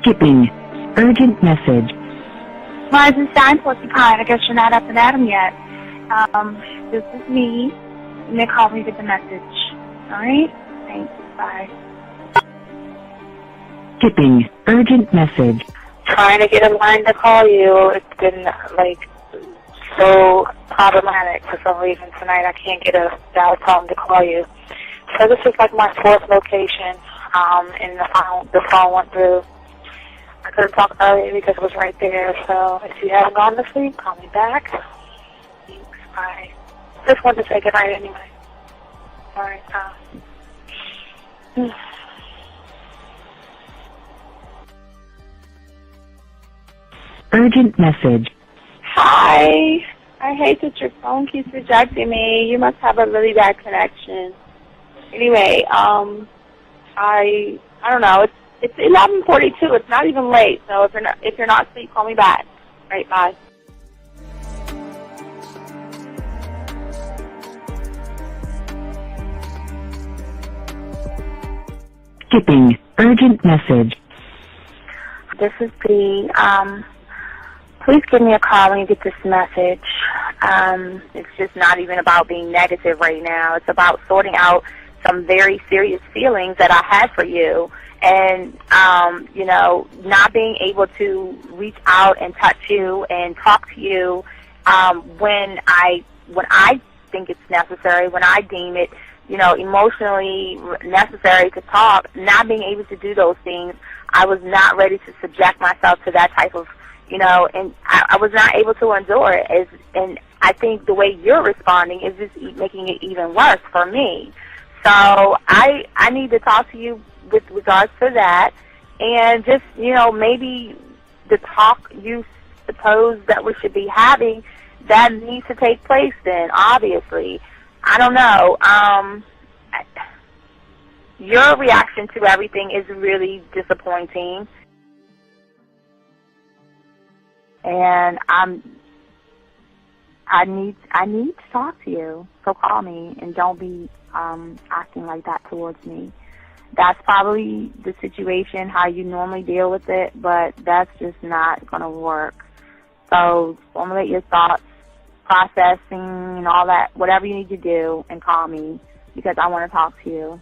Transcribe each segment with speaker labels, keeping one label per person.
Speaker 1: Skipping. Urgent message.
Speaker 2: Rise and shine, porcupine. I guess you're not up and at 'em yet. This is me. And they call me with the message. Alright? Thanks. Bye.
Speaker 1: Skipping. Urgent message.
Speaker 3: Trying to get a line to call you. It's been, so problematic for some reason tonight. I can't get a dial tone to call you. So this is my fourth location, and the phone went through. I couldn't talk earlier because it was right there. So if you haven't gone to sleep, call me back. Thanks. Bye. Just wanted to say goodnight anyway. All right.
Speaker 1: Urgent message.
Speaker 4: Hi. I hate that your phone keeps rejecting me. You must have a really bad connection. Anyway, I don't know. It's 11:42. It's not even late. So if you're not asleep, call me back. Right. Bye.
Speaker 1: Skipping. Urgent message.
Speaker 3: This is B. Please give me a call when you get this message. It's just not even about being negative right now. It's about sorting out some very serious feelings that I had for you. And, not being able to reach out and touch you and talk to you when I think it's necessary, when I deem it, emotionally necessary to talk, not being able to do those things. I was not ready to subject myself to that type of, and I was not able to endure it. And I think the way you're responding is just making it even worse for me. So I need to talk to you with regards to that, and just, maybe the talk you suppose that we should be having, that needs to take place then, obviously. I don't know. Your reaction to everything is really disappointing. And I need to talk to you. So call me and don't be acting like that towards me. That's probably the situation, how you normally deal with it, but that's just not going to work. So formulate your thoughts, processing and all that, whatever you need to do, and call me because I want to talk to you.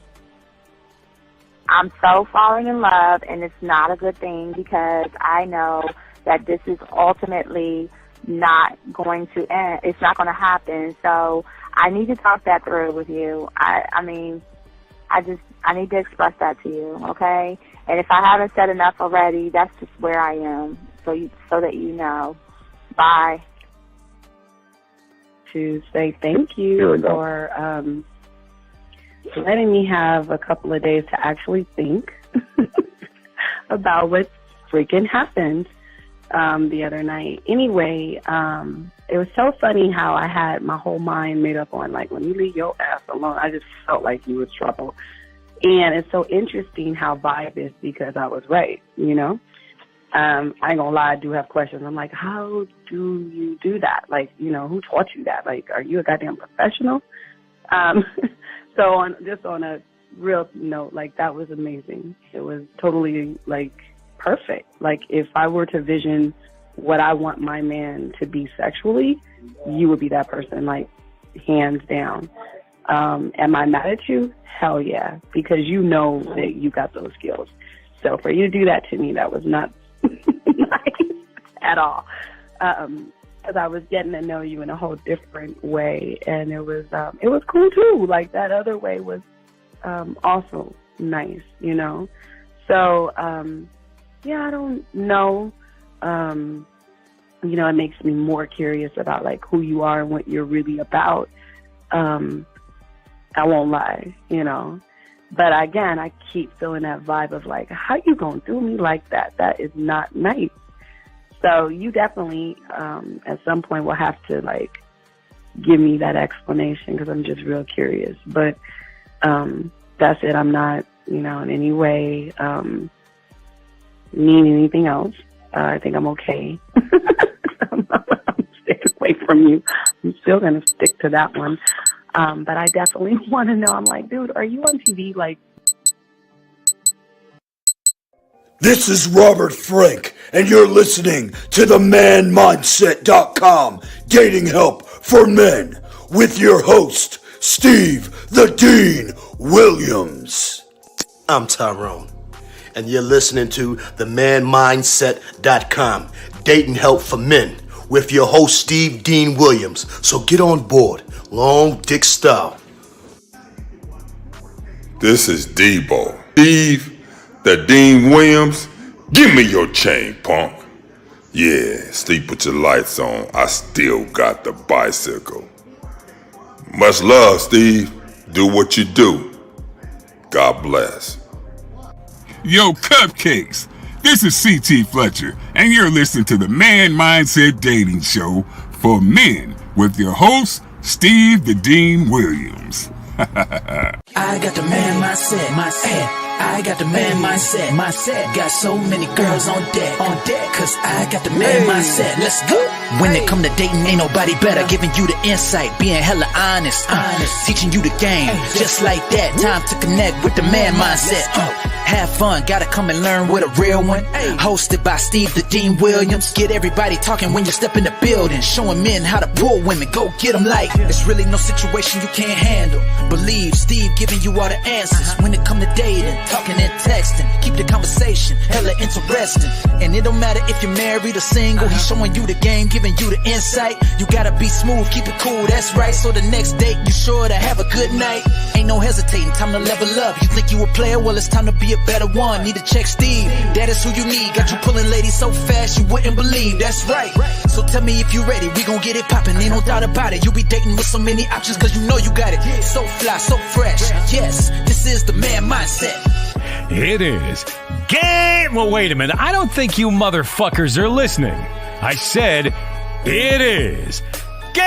Speaker 3: I'm so falling in love, and it's not a good thing because I know that this is ultimately not going to end. It's not going to happen. So I need to talk that through with you. I need to express that to you, okay? And if I haven't said enough already, that's just where I am, so that you know. Bye.
Speaker 5: To say thank you for letting me have a couple of days to actually think about what freaking happened the other night. Anyway, it was so funny how I had my whole mind made up on, when you leave your ass alone, I just felt like you was trouble. And it's so interesting how vibe is because I was right, I ain't gonna lie, I do have questions. I'm like, how do you do that? Who taught you that? Are you a goddamn professional? So on a real note, that was amazing. It was totally perfect. If I were to vision what I want my man to be sexually, you would be that person, hands down. Am I mad at you? Hell yeah, because you know that you got those skills. So for you to do that to me, that was not nice at all. Because I was getting to know you in a whole different way, and it was cool too. That other way was also nice, So I don't know. It makes me more curious about who you are and what you're really about. I won't lie, But again, I keep feeling that vibe of how you gonna do me like that? That is not nice. So you definitely, at some point, will have to give me that explanation because I'm just real curious. But that's it. I'm not, in any way mean anything else. I think I'm okay. I'm staying away from you. I'm still gonna stick to that one. But I definitely want to know. I'm dude, are you on TV?
Speaker 6: This is Robert Frank, and you're listening to the ManMindset.com Dating Help for Men with your host, Steve the Dean Williams.
Speaker 7: I'm Tyrone, and you're listening to the ManMindset.com Dating Help for Men with your host, Steve Dean Williams. So get on board, long dick style.
Speaker 8: This is Debo. Steve the Dean Williams, give me your chain, punk. Yeah, sleep with your lights on. I still got the bicycle. Much love, Steve. Do what you do. God bless.
Speaker 9: Yo, cupcakes. This is C.T. Fletcher, and you're listening to the Man Mindset Dating Show for Men with your host, Steve the Dean Williams.
Speaker 10: I got the man mindset. I got the man mindset. Got so many girls on deck, cause I got the man mindset. Let's go. When it come to dating, ain't nobody better. Giving you the insight, being hella honest. Teaching you the game, just like that. Time to connect with the man mindset. Have fun, gotta come and learn with a real one. Hosted by Steve the Dean Williams. Get everybody talking when you step in the building. Showing men how to pull women, go get them like it's really no situation you can't handle. Believe Steve giving you all the answers. When it come to dating, talking and texting, keep the conversation hella interesting. And it don't matter if you're married or single. He's showing you the game, giving you the insight. You gotta be smooth, keep it cool, that's right. So the next date, you sure to have a good night. Ain't no hesitating, time to level up. You think you a player? Well, it's time to be a better one. Need to check Steve, that is who you need. Got you pulling ladies so fast you wouldn't believe. That's right. So tell me if you ready, we gon' get it poppin'. Ain't no doubt about it. You be dating with so many options cause you know you got it. So fly, so fresh. Yes, this is the man mindset.
Speaker 11: It is. Well, wait a minute. I don't think you motherfuckers are listening. I said it is game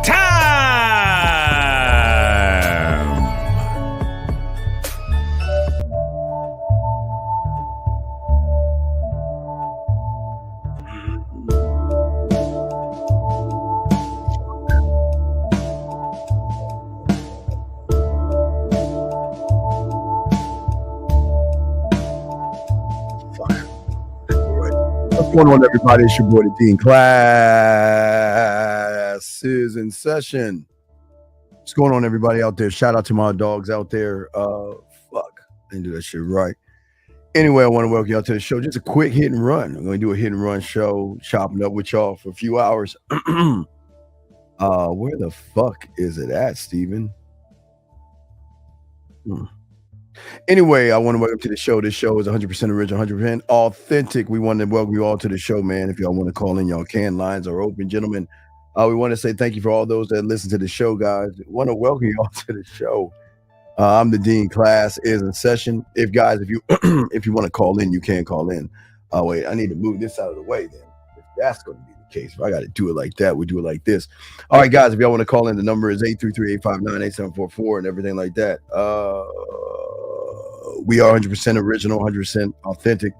Speaker 11: time!
Speaker 12: What's going on, everybody? It's your boy, the Dean. Class is in session. What's going on, everybody out there? Shout out to my dogs out there. Fuck, I didn't do that shit right. Anyway, I want to welcome y'all to the show. Just a quick hit and run. I'm going to do a hit and run show, chopping up with y'all for a few hours. Where the fuck is it at, Steven? Anyway, I want to welcome to the show. This show is 100% original, 100% authentic. We want to welcome you all to the show, man. If y'all want to call in, y'all can. Lines are open, gentlemen. We want to say thank you for all those that listen to the show, guys. We want to welcome you all to the show. I'm the Dean. Class is in session. If you if you want to call in, you can call in. Wait, I need to move this out of the way then. If that's going to be the case, if I got to do it like that, we do it like this. All right, guys, if y'all want to call in, the number is 833-859-8744 and everything like that. We are 100% original, 100% authentic.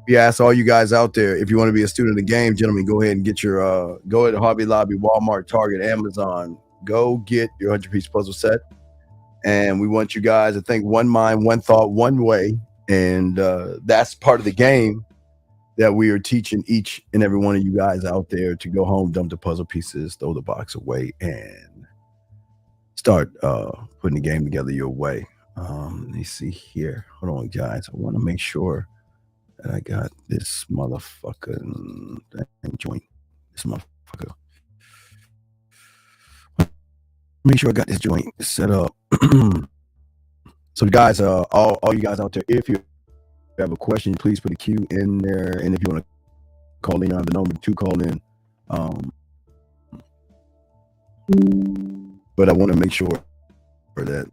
Speaker 12: We ask all you guys out there, if you want to be a student of the game, gentlemen, go ahead and get your, go to Hobby Lobby, Walmart, Target, Amazon. Go get your 100-piece puzzle set. And we want you guys to think one mind, one thought, one way. And that's part of the game that we are teaching each and every one of you guys out there to go home, dump the puzzle pieces, throw the box away, and start putting the game together your way. Let me see here. Hold on, guys. I want to make sure that I got this motherfucking joint. This motherfucker. Make sure I got this joint set up. So, guys, all you guys out there, if you have a question, please put a Q in there. And if you want to call in, I have the number to call in. But I want to make sure that.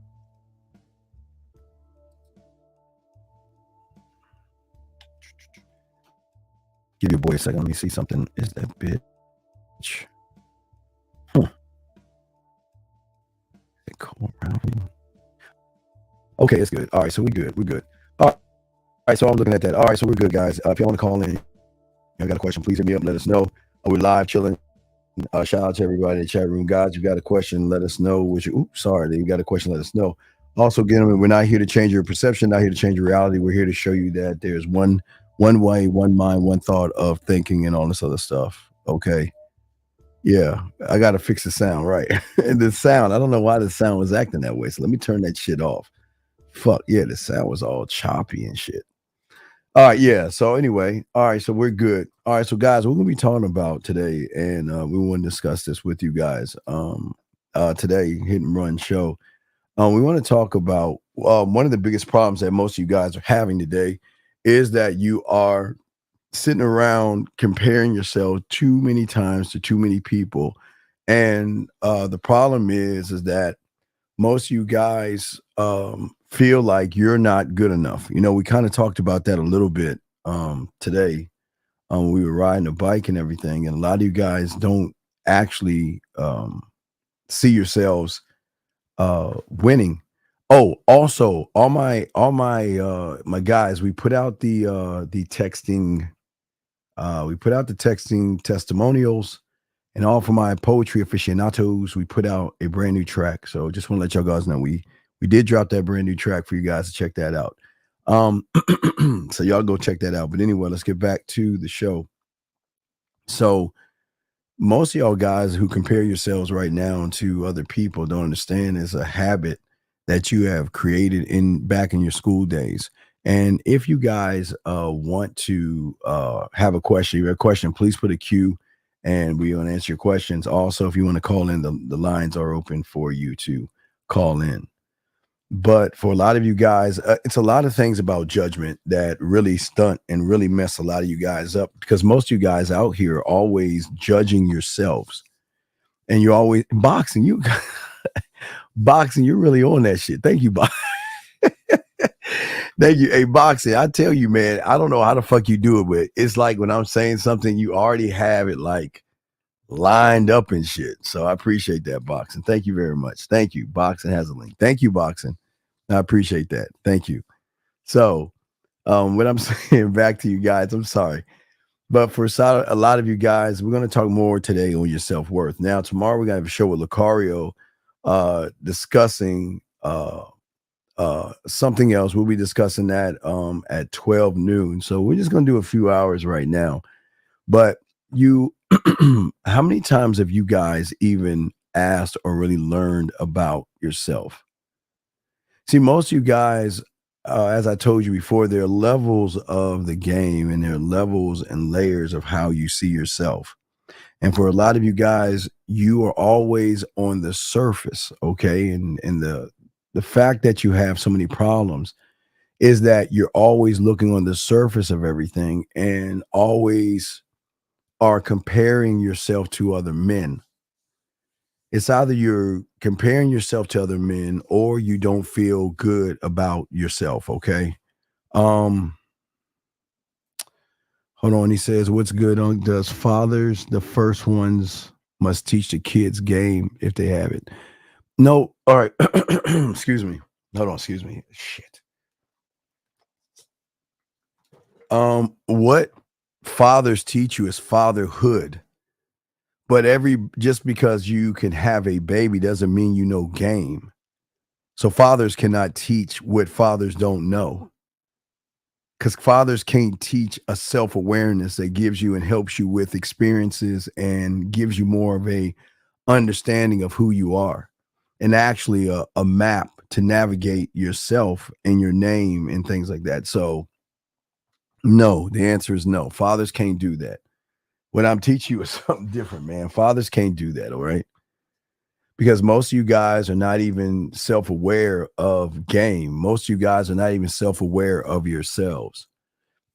Speaker 12: Give your boy a second. Let me see something. Is that bitch? Okay, it's good. All right, so we're good. All right, so I'm looking at that. All right, so we're good, guys. If y'all want to call in, y'all got a question, please hit me up. Let us know. We're live chilling. Shout out to everybody in the chat room, guys. You got a question? Let us know. You got a question? Let us know. Also, gentlemen, we're not here to change your perception, not here to change your reality. We're here to show you that there's one way, one mind, one thought of thinking and all this other stuff. Okay. Yeah, I got to fix the sound, right? And the sound, I don't know why the sound was acting that way. So let me turn that shit off. Fuck, yeah, the sound was all choppy and shit. All right, yeah. So anyway, all right, so we're good. All right, so guys, we're gonna be talking about today, and we want to discuss this with you guys. Today, Hit and Run show. We want to talk about one of the biggest problems that most of you guys are having today is that you are sitting around comparing yourself too many times to too many people, and the problem is that most of you guys feel like you're not good enough. You know, we kind of talked about that a little bit today. We were riding a bike and everything, and a lot of you guys don't actually see yourselves winning. Oh, also, all my guys, we put out the texting. We put out the texting testimonials, and all for my poetry aficionados, we put out a brand new track. So just want to let y'all guys know we did drop that brand new track for you guys to check that out. So y'all go check that out. But anyway, let's get back to the show. So most of y'all guys who compare yourselves right now to other people don't understand is a habit that you have created back in your school days. And if you guys want to have a question, please put a Q and we want to answer your questions. Also, if you want to call in, the lines are open for you to call in. But for a lot of you guys, it's a lot of things about judgment that really stunt and really mess a lot of you guys up, because most of you guys out here are always judging yourselves. And you're always boxing. Boxing, you're really on that shit. Thank you, boxing. Thank you. Hey, boxing, I tell you, man, I don't know how the fuck you do it, but it's like when I'm saying something, you already have it like lined up and shit. So I appreciate that, boxing. Thank you very much. Thank you. Boxing has a link. Thank you, boxing. I appreciate that. Thank you. So what I'm saying back to you guys, I'm sorry. But for a lot of you guys, we're going to talk more today on your self-worth. Now, tomorrow we're going to have a show with Lucario discussing something else. We'll be discussing that at 12 noon. So we're just going to do a few hours right now. But how many times have you guys even asked or really learned about yourself? See, most of you guys, as I told you before, there are levels of the game and there are levels and layers of how you see yourself. And for a lot of you guys, you are always on the surface, okay? And the fact that you have so many problems is that you're always looking on the surface of everything and always are comparing yourself to other men. It's either you're comparing yourself to other men or you don't feel good about yourself, okay? Hold on, he says, what's good on does fathers, the first ones must teach the kids game if they have it. No, all right. Excuse me. Hold on, excuse me. Shit. What fathers teach you is fatherhood. But just because you can have a baby doesn't mean you know game. So fathers cannot teach what fathers don't know. Because fathers can't teach a self-awareness that gives you and helps you with experiences and gives you more of a understanding of who you are. And actually a map to navigate yourself and your name and things like that. So no, the answer is no. Fathers can't do that. What I'm teaching you is something different, man. Fathers can't do that, all right? Because most of you guys are not even self-aware of game. Most of you guys are not even self-aware of yourselves.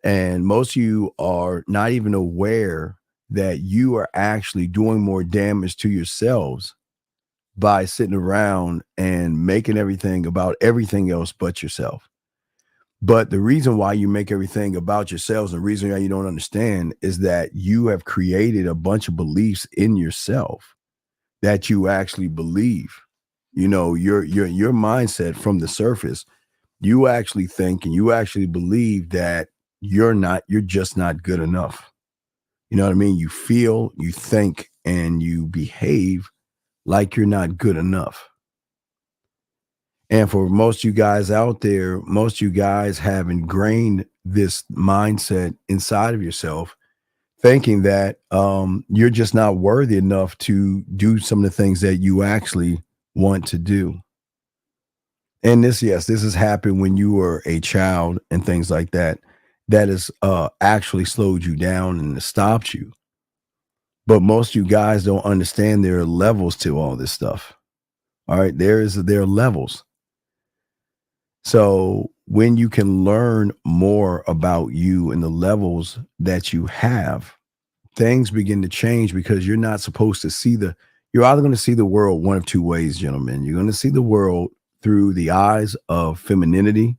Speaker 12: And most of you are not even aware that you are actually doing more damage to yourselves by sitting around and making everything about everything else but yourself. But the reason why you make everything about yourselves, the reason why you don't understand is that you have created a bunch of beliefs in yourself that you actually believe. You know, your mindset from the surface, you actually think and you actually believe that you're just not good enough. You know what I mean? You feel, you think, and you behave like you're not good enough. And for most of you guys out there, most of you guys have ingrained this mindset inside of yourself, thinking that you're just not worthy enough to do some of the things that you actually want to do. And this has happened when you were a child and things like that. That has actually slowed you down and stopped you. But most of you guys don't understand there are levels to all this stuff. All right, there are levels. So when you can learn more about you and the levels that you have, things begin to change, because you're not supposed to see you're either going to see the world one of two ways, gentlemen. You're going to see the world through the eyes of femininity,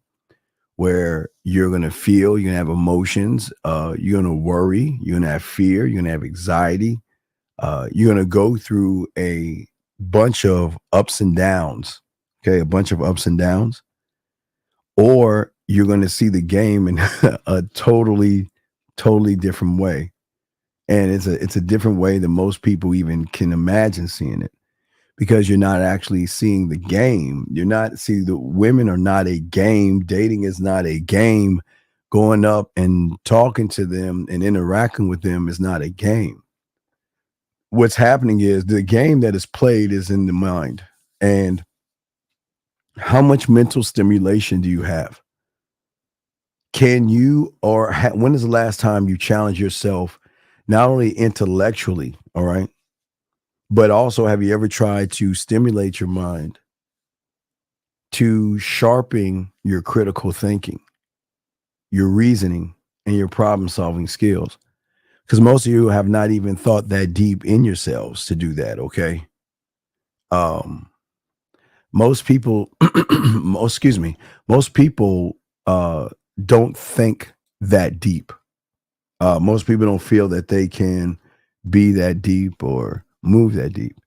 Speaker 12: where you're going to feel, you're going to have emotions, you're going to worry, you're going to have fear, you're going to have anxiety, you're going to go through a bunch of ups and downs, okay, a bunch of ups and downs. Or you're going to see the game in a totally different way. And it's a different way than most people even can imagine seeing it, because you're not actually seeing the game. The women are not a game. Dating is not a game. Going up and talking to them and interacting with them is not a game. What's happening is the game that is played is in the mind. And how much mental stimulation do you have? Can you, when is the last time you challenge yourself, not only intellectually, all right, but also have you ever tried to stimulate your mind to sharpen your critical thinking, your reasoning, and your problem solving skills? Because most of you have not even thought that deep in yourselves to do that, okay? Most people, most people don't think that deep. Most people don't feel that they can be that deep or move that deep.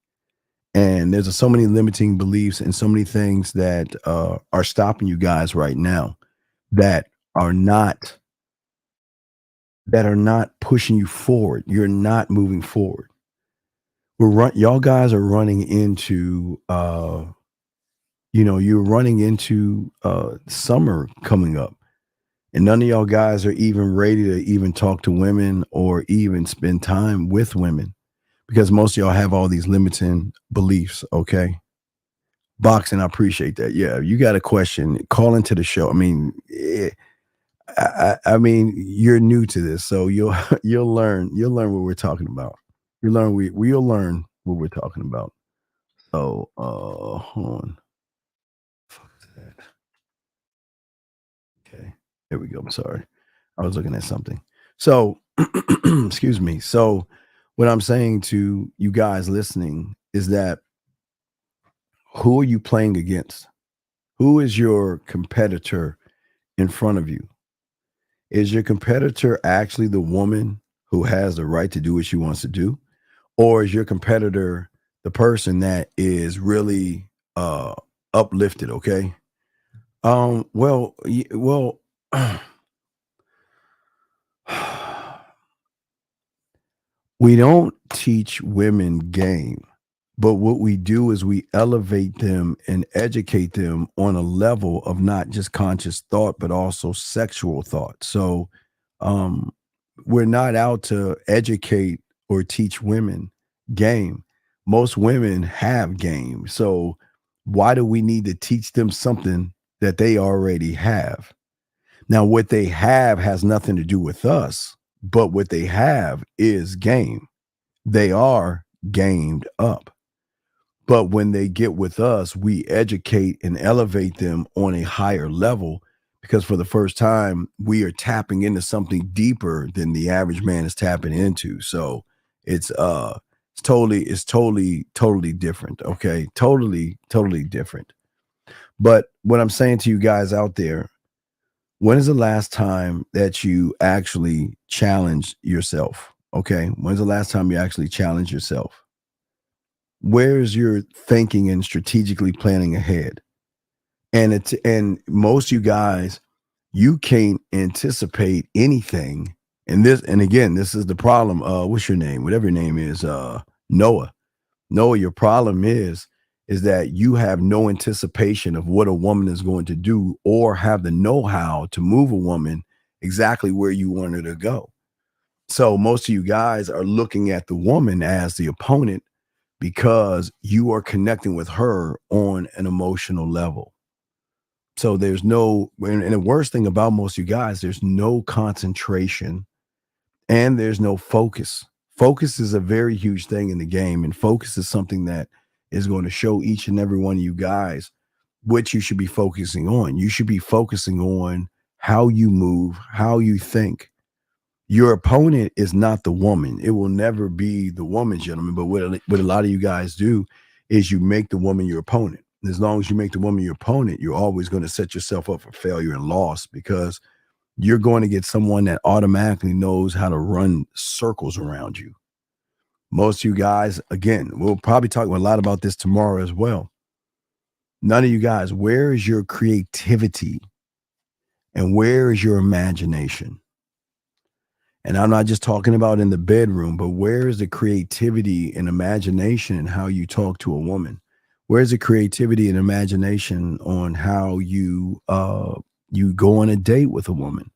Speaker 12: And there's so many limiting beliefs and so many things that are stopping you guys right now that are not pushing you forward. You're not moving forward. Y'all guys are running into you're running into summer coming up, and none of y'all guys are even ready to even talk to women or even spend time with women, because most of y'all have all these limiting beliefs. Okay. Boxing, I appreciate that. Yeah. You got a question, call into the show. I mean, I mean, you're new to this, so you'll learn what we're talking about. We'll learn what we're talking about. So hold on. Okay, there we go. I'm sorry, I was looking at something. So excuse me. So what I'm saying to you guys listening is that, who are you playing against? Who is your competitor in front of you? Is your competitor actually the woman who has the right to do what she wants to do? Or is your competitor the person that is really uplifted? Okay. Well, we don't teach women game, but what we do is we elevate them and educate them on a level of not just conscious thought, but also sexual thought. So we're not out to educate or teach women game. Most women have game. So why do we need to teach them something that they already have? Now, what they have has nothing to do with us, but what they have is game. They are gamed up. But when they get with us, we educate and elevate them on a higher level, because for the first time, we are tapping into something deeper than the average man is tapping into. So it's totally different. Okay. Totally different. But what I'm saying to you guys out there, when is the last time that you actually challenged yourself? Okay. When's the last time you actually challenged yourself? Where's your thinking and strategically planning ahead? And most of you guys, you can't anticipate anything. And again, this is the problem. What's your name? Whatever your name is, Noah. Your problem is is that you have no anticipation of what a woman is going to do or have the know-how to move a woman exactly where you want her to go. So most of you guys are looking at the woman as the opponent because you are connecting with her on an emotional level. So there's no, and the worst thing about most of you guys, there's no concentration and there's no focus. Focus is a very huge thing in the game, and focus is something that is going to show each and every one of you guys what you should be focusing on. You should be focusing on how you move, how you think. Your opponent is not the woman. It will never be the woman, gentlemen. But what a lot of you guys do is you make the woman your opponent. And as long as you make the woman your opponent, you're always going to set yourself up for failure and loss, because you're going to get someone that automatically knows how to run circles around you. Most of you guys, again, we'll probably talk a lot about this tomorrow as well. None of you guys, where is your creativity and where is your imagination? And I'm not just talking about in the bedroom, but where is the creativity and imagination in how you talk to a woman? Where's the creativity and imagination on how you go on a date with a woman?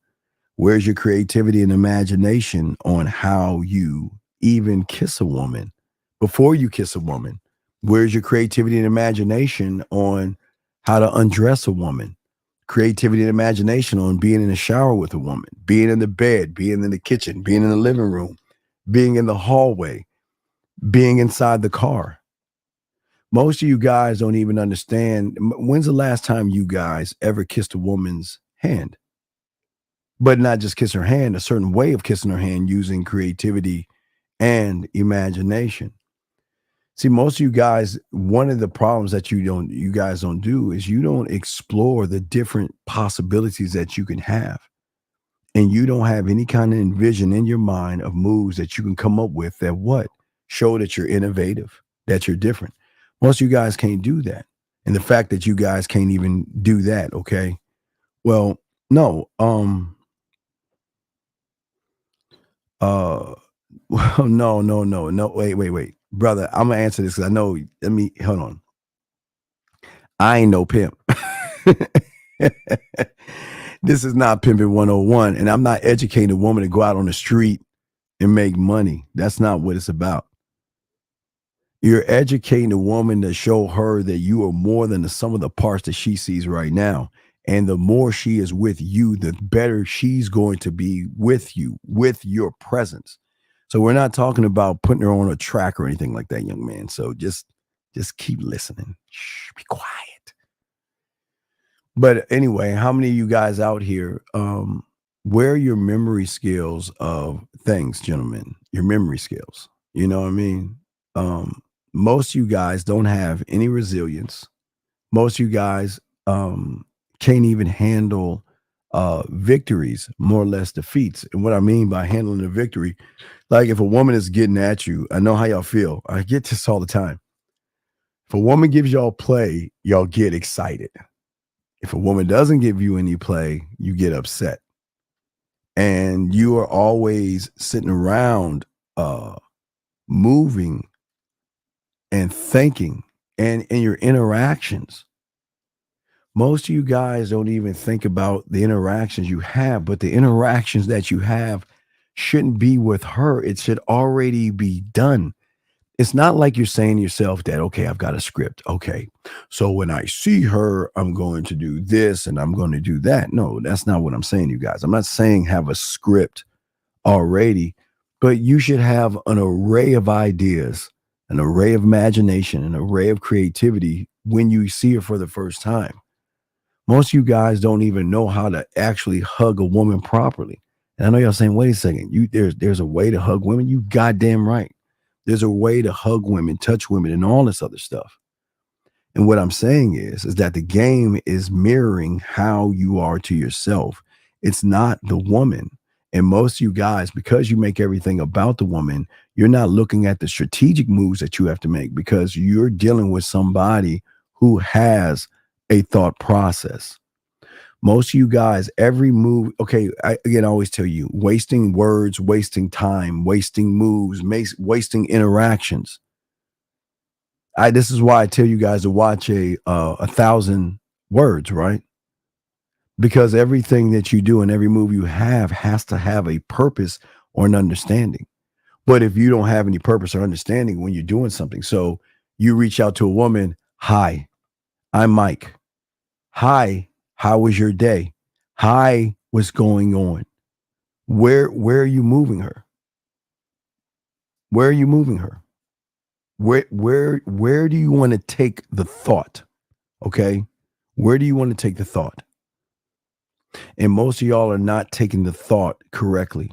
Speaker 12: Where's your creativity and imagination on how you even kiss a woman before you kiss a woman? Where's your creativity and imagination on how to undress a woman? Creativity and imagination on being in the shower with a woman, being in the bed, being in the kitchen, being in the living room, being in the hallway, being inside the car. Most of you guys don't even understand. When's the last time you guys ever kissed a woman's hand? But not just kiss her hand, a certain way of kissing her hand using creativity and imagination. See, most of you guys, one of the problems that you guys don't do is you don't explore the different possibilities that you can have. And you don't have any kind of envision in your mind of moves that you can come up with that show that you're innovative, that you're different. Most of you guys can't do that. And the fact that you guys can't even do that, okay? Well, no, no, wait. Brother, I'm gonna answer this because I know. Hold on. I ain't no pimp. This is not Pimping 101, and I'm not educating a woman to go out on the street and make money. That's not what it's about. You're educating a woman to show her that you are more than the sum of the parts that she sees right now. And the more she is with you, the better she's going to be with you, with your presence. So we're not talking about putting her on a track or anything like that, young man. So just keep listening. Shh, be quiet. But anyway, how many of you guys out here, where are your memory skills of things, gentlemen? Your memory skills. You know what I mean? Most of you guys don't have any resilience. Most of you guys can't even handle victories, more or less defeats. And what I mean by handling a victory, like if a woman is getting at you, I know how y'all feel. I get this all the time. If a woman gives y'all play, y'all get excited. If a woman doesn't give you any play, you get upset. And you are always sitting around moving and thinking and in your interactions. Most of you guys don't even think about the interactions you have, but the interactions that you have shouldn't be with her. It should already be done. It's not like you're saying to yourself that, okay, I've got a script. Okay, so when I see her, I'm going to do this and I'm going to do that. No, that's not what I'm saying, you guys. I'm not saying have a script already, but you should have an array of ideas, an array of imagination, an array of creativity when you see her for the first time. Most of you guys don't even know how to actually hug a woman properly. And I know y'all saying, wait a second, there's a way to hug women. You goddamn right. There's a way to hug women, touch women, and all this other stuff. And what I'm saying is that the game is mirroring how you are to yourself. It's not the woman. And most of you guys, because you make everything about the woman, you're not looking at the strategic moves that you have to make because you're dealing with somebody who has a thought process. Most of you guys, every move, okay, I always tell you, wasting words, wasting time, wasting moves, wasting interactions. This is why I tell you guys to watch a 1,000 words, right? Because everything that you do and every move you have has to have a purpose or an understanding. But if you don't have any purpose or understanding when you're doing something, so you reach out to a woman, hi, I'm Mike. Hi, how was your day? Hi, what's going on? Where are you moving her? Where are you moving her? Where do you want to take the thought? Okay? Where do you want to take the thought? And most of y'all are not taking the thought correctly.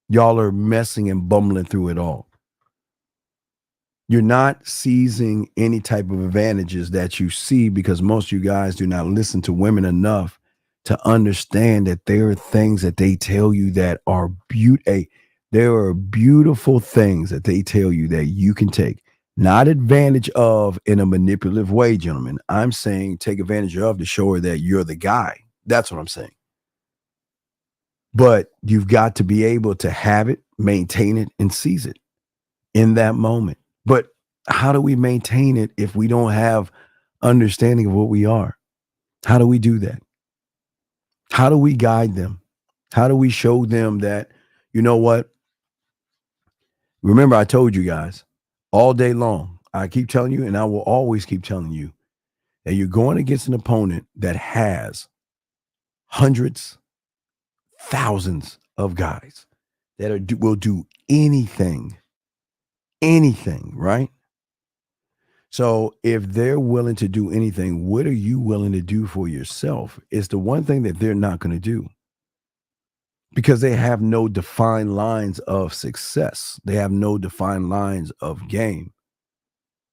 Speaker 12: Y'all are messing and bumbling through it all. You're not seizing any type of advantages that you see because most of you guys do not listen to women enough to understand that there are things that they tell you that are there are beautiful things that they tell you that you can take. Not advantage of in a manipulative way, gentlemen. I'm saying take advantage of to show her that you're the guy. That's what I'm saying. But you've got to be able to have it, maintain it, and seize it in that moment. But how do we maintain it if we don't have understanding of what we are? How do we do that? How do we guide them? How do we show them that, you know what? Remember, I told you guys all day long, I keep telling you, and I will always keep telling you that you're going against an opponent that has hundreds, thousands of guys that will do anything, right? So if they're willing to do anything, what are you willing to do for yourself? It's the one thing that they're not going to do because they have no defined lines of success. They have no defined lines of game.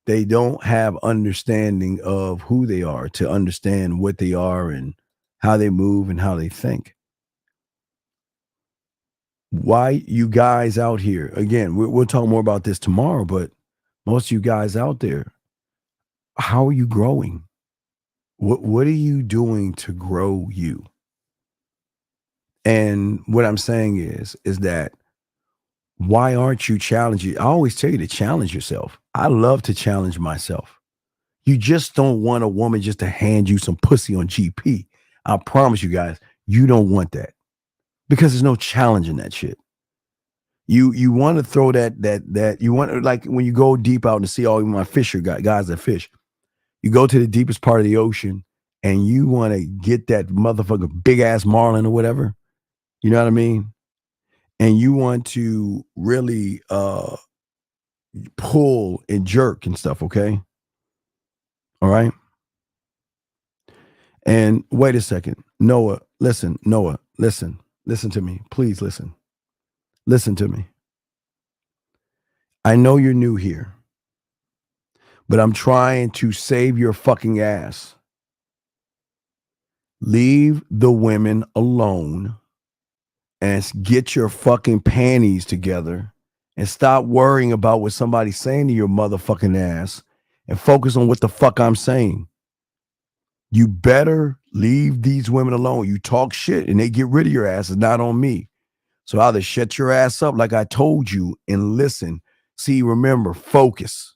Speaker 12: They don't have understanding of who they are to understand what they are and how they move and how they think. Why you guys out here, again, we'll talk more about this tomorrow, but most of you guys out there, how are you growing? What are you doing to grow you? And what I'm saying is that why aren't you challenging? I always tell you to challenge yourself. I love to challenge myself. You just don't want a woman just to hand you some pussy on GP. I promise you guys, you don't want that because there's no challenge in that shit. You want to throw that you want, like when you go deep out and see all my fisher guys that fish, you go to the deepest part of the ocean and you want to get that motherfucker big ass marlin or whatever. You know what I mean? And you want to really pull and jerk and stuff, okay? All right? And wait a second. Noah, listen to me. Please listen. Listen to me. I know you're new here, but I'm trying to save your fucking ass. Leave the women alone and get your fucking panties together and stop worrying about what somebody's saying to your motherfucking ass and focus on what the fuck I'm saying. You better leave these women alone. You talk shit and they get rid of your ass. It's not on me. So either shut your ass up like I told you and listen. See, remember, focus.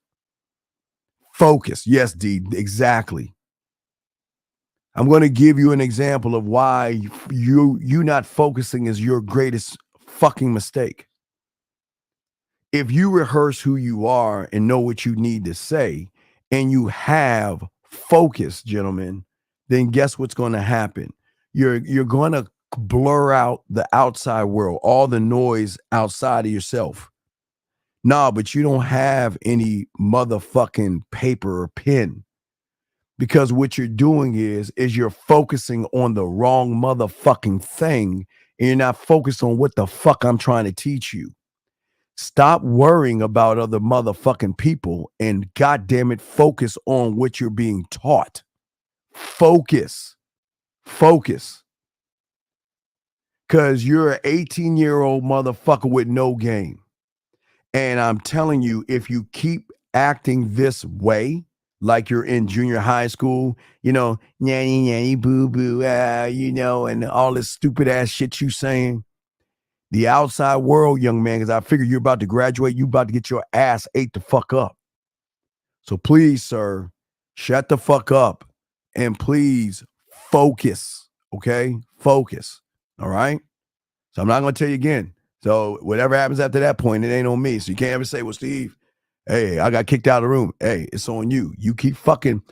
Speaker 12: Focus. Yes, D, exactly. I'm going to give you an example of why you not focusing is your greatest fucking mistake. If you rehearse who you are and know what you need to say, and you have focus, gentlemen, then guess what's going to happen? You're going to blur out the outside world, all the noise outside of yourself. Nah, but you don't have any motherfucking paper or pen. Because what you're doing is you're focusing on the wrong motherfucking thing and you're not focused on what the fuck I'm trying to teach you. Stop worrying about other motherfucking people and goddamn it, focus on what you're being taught. Focus. Focus. Because you're an 18-year-old motherfucker with no game. And I'm telling you, if you keep acting this way, like you're in junior high school, you know, nanny, nanny, boo, boo, you know, and all this stupid ass shit you saying. The outside world, young man, because I figure you're about to graduate, you about to get your ass ate the fuck up. So please, sir, shut the fuck up and please focus. Okay? Focus. All right? So I'm not going to tell you again. So whatever happens after that point, it ain't on me. So you can't ever say, well, Steve, hey, I got kicked out of the room. Hey, it's on you. You keep fuck with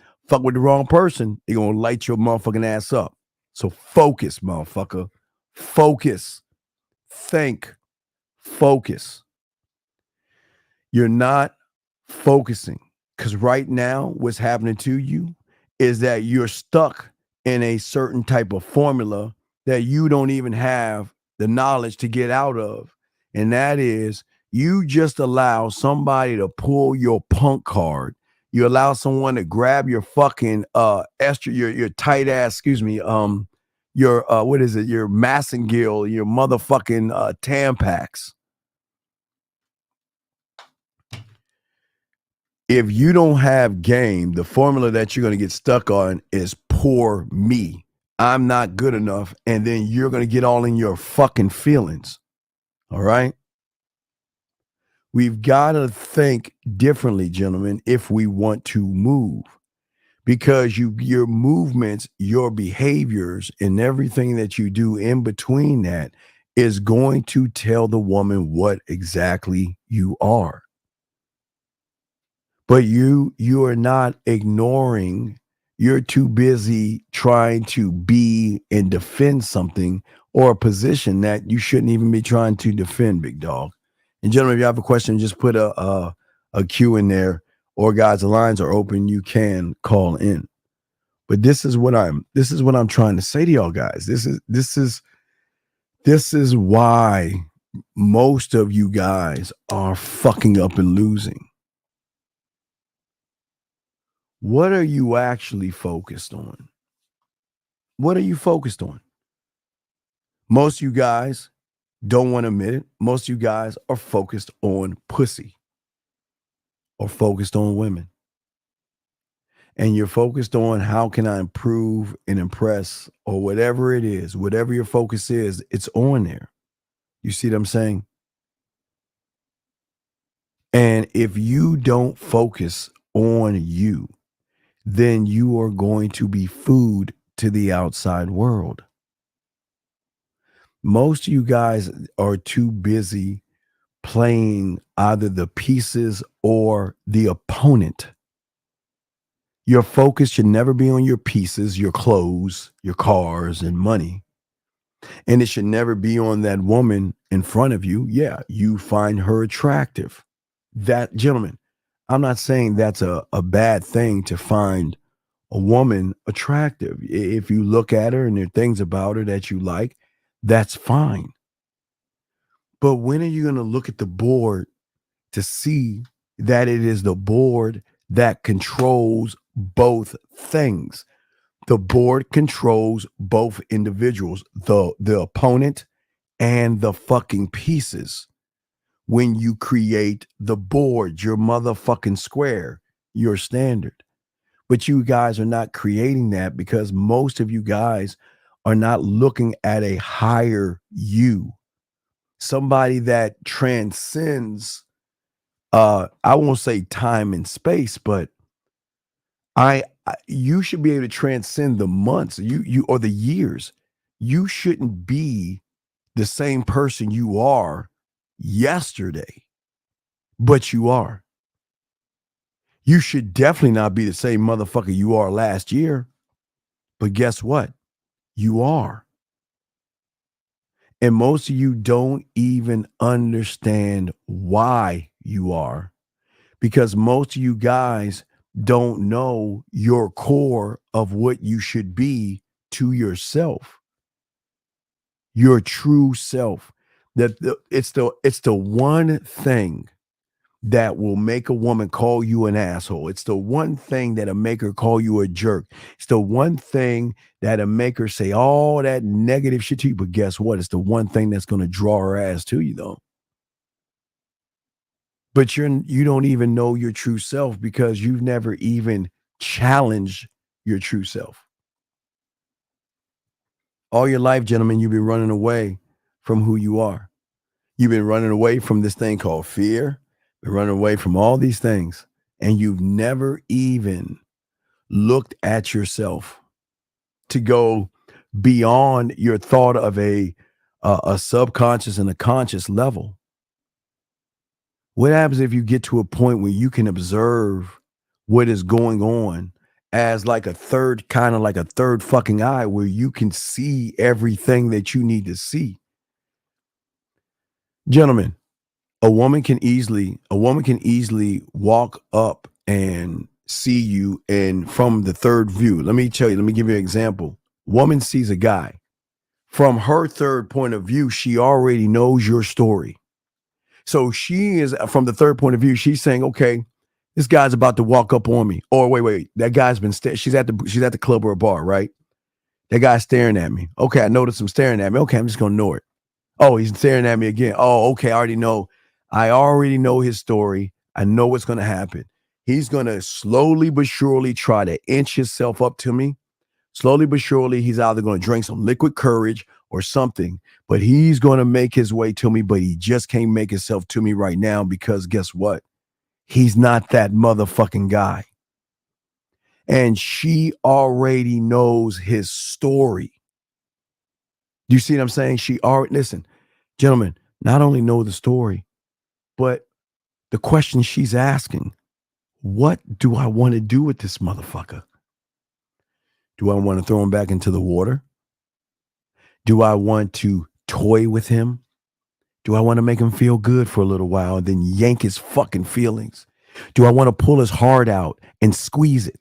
Speaker 12: the wrong person, they're going to light your motherfucking ass up. So focus, motherfucker. Focus. Think. Focus. You're not focusing because right now what's happening to you is that you're stuck in a certain type of formula that you don't even have the knowledge to get out of. And that is you just allow somebody to pull your punk card. You allow someone to grab your fucking your tight ass, your what is it? Your Massengill, your motherfucking Tampax. If you don't have game, the formula that you're going to get stuck on is poor me. I'm not good enough. And then you're going to get all in your fucking feelings. All right. We've got to think differently, gentlemen, if we want to move. Because your movements, your behaviors, and everything that you do in between that is going to tell the woman what exactly you are. But you are not ignoring. You're too busy trying to be and defend something or a position that you shouldn't even be trying to defend, big dog. And gentlemen, if you have a question, just put a Q in there, or guys, the lines are open. You can call in. But this is what I'm trying to say to y'all guys. This is why most of you guys are fucking up and losing. What are you actually focused on? What are you focused on? Most of you guys don't want to admit it. Most of you guys are focused on pussy or focused on women. And you're focused on how can I improve and impress or whatever it is, whatever your focus is, it's on there. You see what I'm saying? And if you don't focus on you, then you are going to be food to the outside world. Most of you guys are too busy playing either the pieces or the opponent. Your focus should never be on your pieces, your clothes, your cars, and money. And it should never be on that woman in front of you. Yeah, you find her attractive. That, gentlemen, I'm not saying that's a bad thing to find a woman attractive. If you look at her and there are things about her that you like, that's fine. But when are you going to look at the board to see that it is the board that controls both things? The board controls both individuals, the opponent and the fucking pieces. When you create the board, your motherfucking square, your standard. But you guys are not creating that because most of you guys are not looking at a higher you. Somebody that transcends, I won't say time and space, but you should be able to transcend the months, you or the years. You shouldn't be the same person you are yesterday, but you are. You should definitely not be the same motherfucker you are last year, but guess what? You are. And most of you don't even understand why you are, because most of you guys don't know your core of what you should be to yourself, your true self. It's the one thing that will make a woman call you an asshole. It's the one thing that'll make her call you a jerk. It's the one thing that'll make her say all that negative shit to you. But guess what? It's the one thing that's going to draw her ass to you, though. But you don't even know your true self because you've never even challenged your true self. All your life, gentlemen, you've been running away from who you are. You've been running away from this thing called fear. Been running away from all these things. and you've never even looked at yourself to go beyond your thought of a subconscious and a conscious level. What happens if you get to a point where you can observe what is going on as like a third fucking eye, where you can see everything that you need to see? Gentlemen, a woman can easily walk up and see you and from the third view. Let me give you an example. Woman sees a guy. From her third point of view, she already knows your story. So she is, from the third point of view, she's saying, okay, this guy's about to walk up on me. Or wait, that guy's been she's at the club or a bar, right? That guy's staring at me. Okay, I noticed him staring at me. Okay, I'm just gonna ignore it. Oh, he's staring at me again. Oh, okay, I already know his story. I know what's gonna happen. He's gonna slowly but surely try to inch himself up to me. Slowly but surely, he's either going to drink some liquid courage or something, but he's going to make his way to me, but he just can't make himself to me right now because guess what? He's not that motherfucking guy. And she already knows his story. Do you see what I'm saying? Listen, gentlemen, not only know the story, but the question she's asking, what do I want to do with this motherfucker? Do I want to throw him back into the water? Do I want to toy with him? Do I want to make him feel good for a little while and then yank his fucking feelings? Do I want to pull his heart out and squeeze it?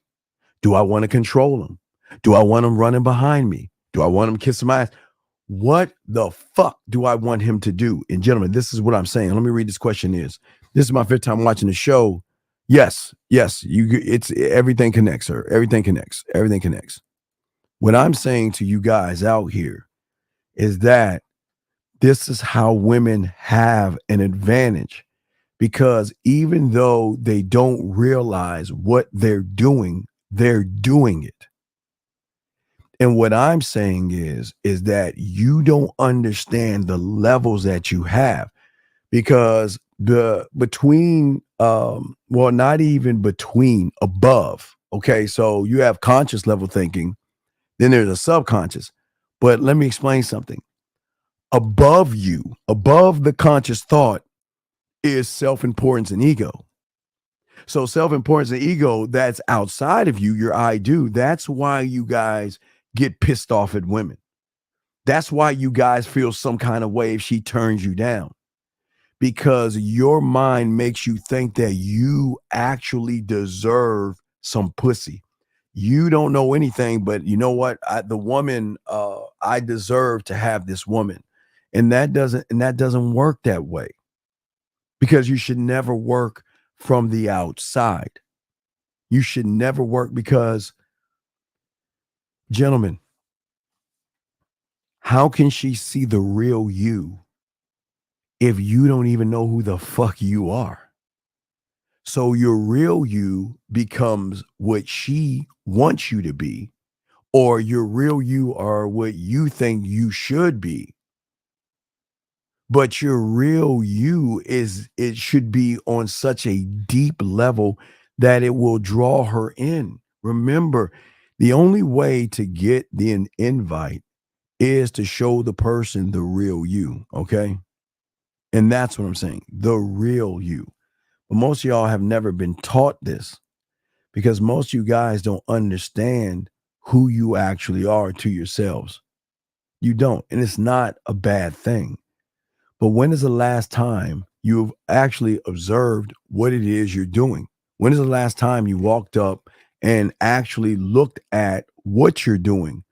Speaker 12: Do I want to control him? Do I want him running behind me? Do I want him kissing my ass? What the fuck do I want him to do? And gentlemen, this is what I'm saying. Let me read this question is. This is my fifth time watching the show. Yes, it's everything connects, sir. Everything connects. What I'm saying to you guys out here is that this is how women have an advantage, because even though they don't realize what they're doing it. And what I'm saying is that you don't understand the levels that you have, because not even between, above. Okay, so you have conscious level thinking. Then there's a subconscious. But let me explain something. Above the conscious thought is self-importance and ego. So self-importance and ego, that's outside of you, your I do. That's why you guys get pissed off at women. That's why you guys feel some kind of way if she turns you down. Because your mind makes you think that you actually deserve some pussy. You don't know anything, but you know what? I deserve to have this woman. And that doesn't work that way, because you should never work from the outside. You should never work, because, gentlemen, how can she see the real you if you don't even know who the fuck you are? So your real you becomes what she wants you to be, or your real you are what you think you should be. But your real you it should be on such a deep level that it will draw her in. Remember, the only way to get the invite is to show the person the real you, okay? And that's what I'm saying, the real you. But most of y'all have never been taught this, because most of you guys don't understand who you actually are to yourselves. You don't. And it's not a bad thing. But when is the last time you've actually observed what it is you're doing? When is the last time you walked up and actually looked at what you're doing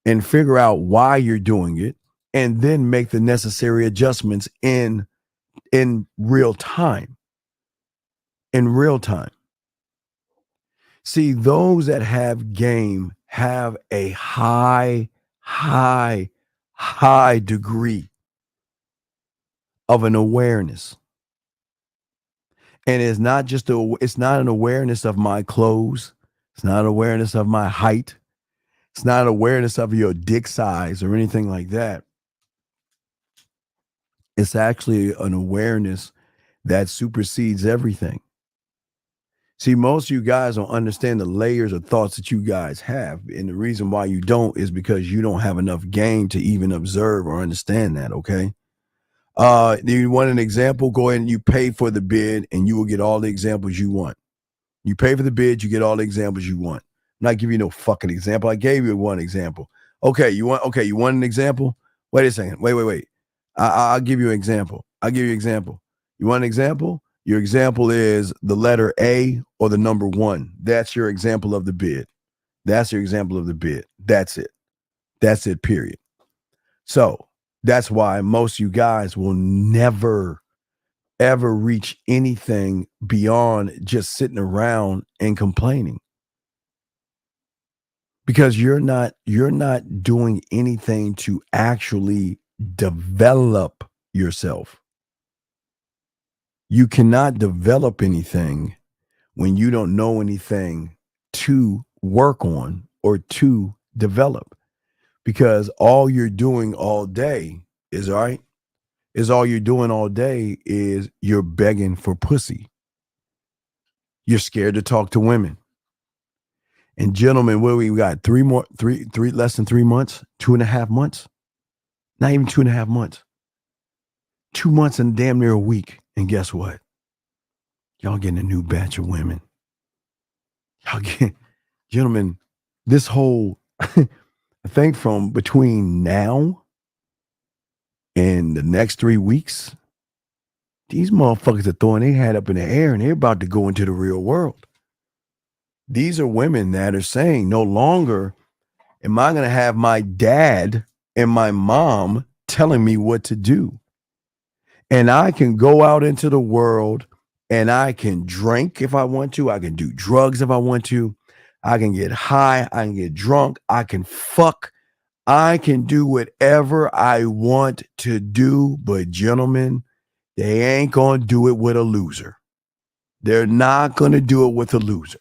Speaker 12: and figure out why you're doing it, and then make the necessary adjustments in real time? In real time. See, those that have game have a high degree of an awareness. And it's not an awareness of my clothes. It's not an awareness of my height. It's not an awareness of your dick size or anything like that. It's actually an awareness that supersedes everything. See, most of you guys don't understand the layers of thoughts that you guys have. And the reason why you don't is because you don't have enough game to even observe or understand that, okay? Do you want an example? Go ahead and you pay for the bid and you will get all the examples you want. You pay for the bid, you get all the examples you want. I'm not giving you no fucking example. I gave you one example. Okay, you want an example? Wait a second. Wait. I'll give you an example. You want an example? Your example is the letter A or the number 1. That's your example of the bid. That's it, period. So that's why most of you guys will never, ever reach anything beyond just sitting around and complaining. Because you're not doing anything to actually develop yourself. You cannot develop anything when you don't know anything to work on or to develop. Because all you're doing all day is you're begging for pussy. You're scared to talk to women. And gentlemen, what we got? Less than 3 months, 2.5 months, not even 2.5 months, 2 months and damn near a week. And guess what? Y'all getting a new batch of women. Gentlemen, this whole I think from between now and the next 3 weeks, these motherfuckers are throwing their head up in the air and they're about to go into the real world. These are women that are saying, no longer am I going to have my dad and my mom telling me what to do. And I can go out into the world and I can drink if I want to. I can do drugs if I want to. I can get high. I can get drunk. I can fuck. I can do whatever I want to do. But gentlemen, they ain't going to do it with a loser. They're not going to do it with a loser.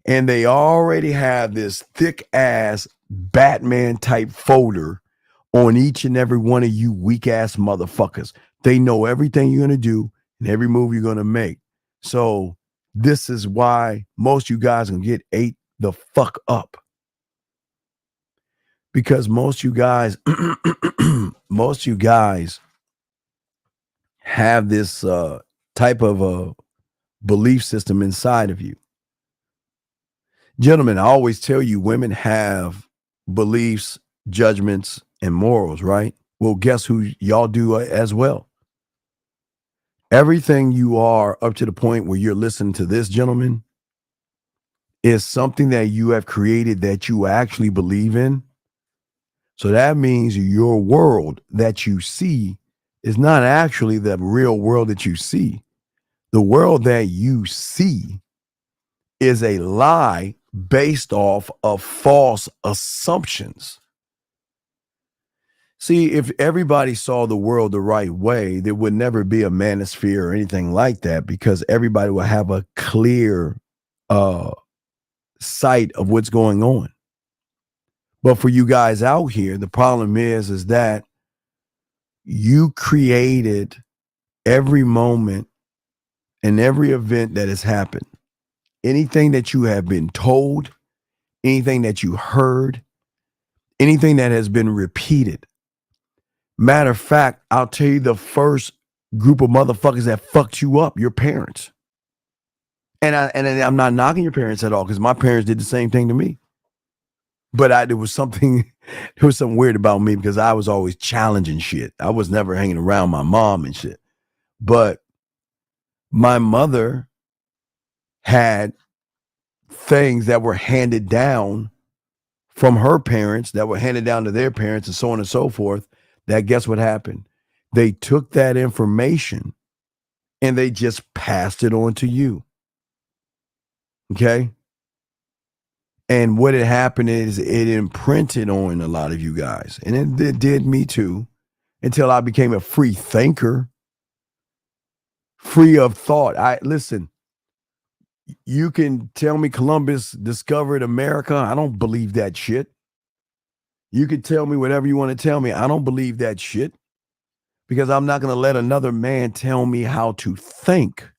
Speaker 12: And they already have this thick ass Batman type folder on each and every one of you weak ass motherfuckers. They know everything you're going to do and every move you're going to make. So this is why most of you guys can get ate the fuck up. Because most of you guys have this type of a belief system inside of you. Gentlemen, I always tell you women have beliefs, judgments, and morals, right? Well, guess who y'all do as well? Everything you are up to the point where you're listening to this, gentlemen, is something that you have created that you actually believe in. So that means your world that you see is not actually the real world that you see. The world that you see is a lie based off of false assumptions. See, if everybody saw the world the right way, there would never be a manosphere or anything like that, because everybody will have a clear sight of what's going on. But for you guys out here, the problem is that you created every moment and every event that has happened. Anything that you have been told, anything that you heard, anything that has been repeated. Matter of fact, I'll tell you the first group of motherfuckers that fucked you up, your parents. And I'm not knocking your parents at all, because my parents did the same thing to me. But there was something weird about me, because I was always challenging shit. I was never hanging around my mom and shit. But my mother had things that were handed down from her parents that were handed down to their parents and so on and so forth, that guess what happened? They took that information and they just passed it on to you. Okay? And what had happened is it imprinted on a lot of you guys. And it did me too, until I became a free thinker, free of thought. Listen, you can tell me Columbus discovered America. I don't believe that shit. You can tell me whatever you want to tell me. I don't believe that shit, because I'm not going to let another man tell me how to think.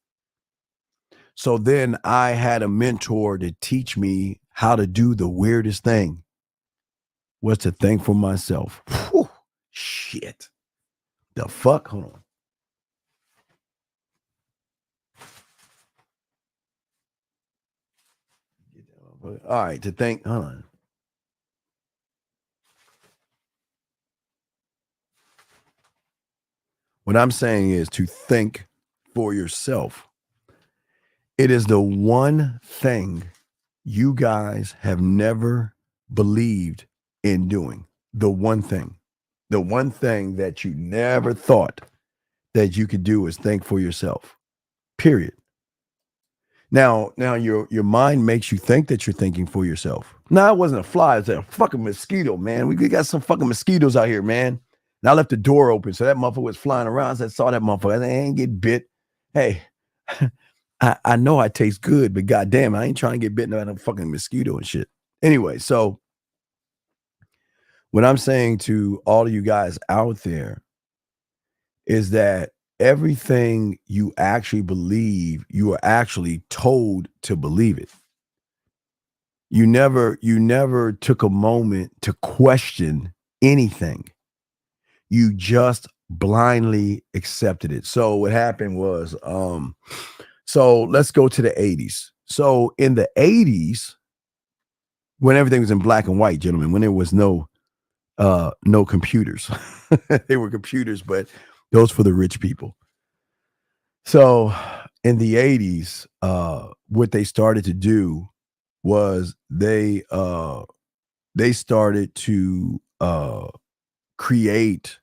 Speaker 12: So then I had a mentor to teach me how to do the weirdest thing was to think for myself. Whew, shit. The fuck? Hold on. All right, to think, hold on. What I'm saying is to think for yourself. It is the one thing you guys have never believed in doing. The one thing that you never thought that you could do is think for yourself. Period. Now your mind makes you think that you're thinking for yourself. No, it wasn't a fly. It's a fucking mosquito, man. We got some fucking mosquitoes out here, man. And I left the door open, so that motherfucker was flying around. So I saw that motherfucker. I said, I ain't get bit. Hey, I know I taste good, but goddamn, I ain't trying to get bitten by a fucking mosquito and shit. Anyway, so what I'm saying to all of you guys out there is that everything you actually believe, you are actually told to believe it. You never took a moment to question anything. You just blindly accepted it. So what happened was, so let's go to the 80s. So in the 80s, when everything was in black and white, gentlemen, when there was no computers, they were computers, but those for the rich people. So in the 80s, what they started to do was they started to create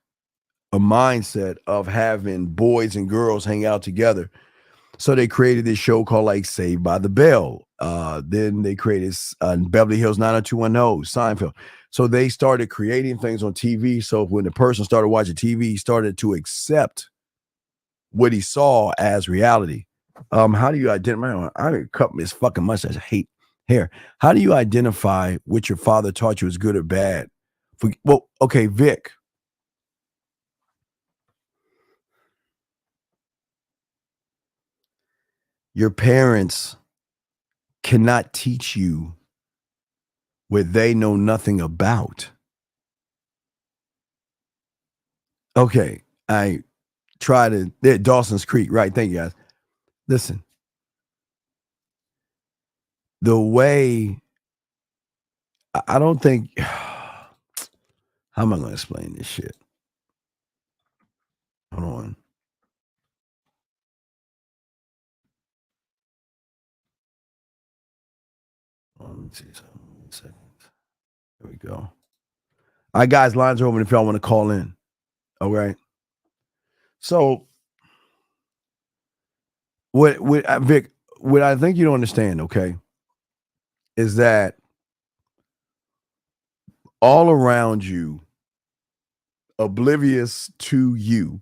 Speaker 12: a mindset of having boys and girls hang out together. So they created this show called like Saved by the Bell. Then they created Beverly Hills 90210, Seinfeld. So they started creating things on TV. So when the person started watching TV, he started to accept what he saw as reality. How do you identify? I cut this fucking mustache. I hate hair. How do you identify what your father taught you is good or bad? Well, okay, Vic. Your parents cannot teach you what they know nothing about. Okay, I try to, Dawson's Creek, right? Thank you, guys. Listen, the way, I don't think, how am I going to explain this shit? Hold on. Let me see something. 1 second. There we go. All right, guys, lines are open if y'all want to call in. All right. So, what Vic, what I think you don't understand, okay, is that all around you, oblivious to you,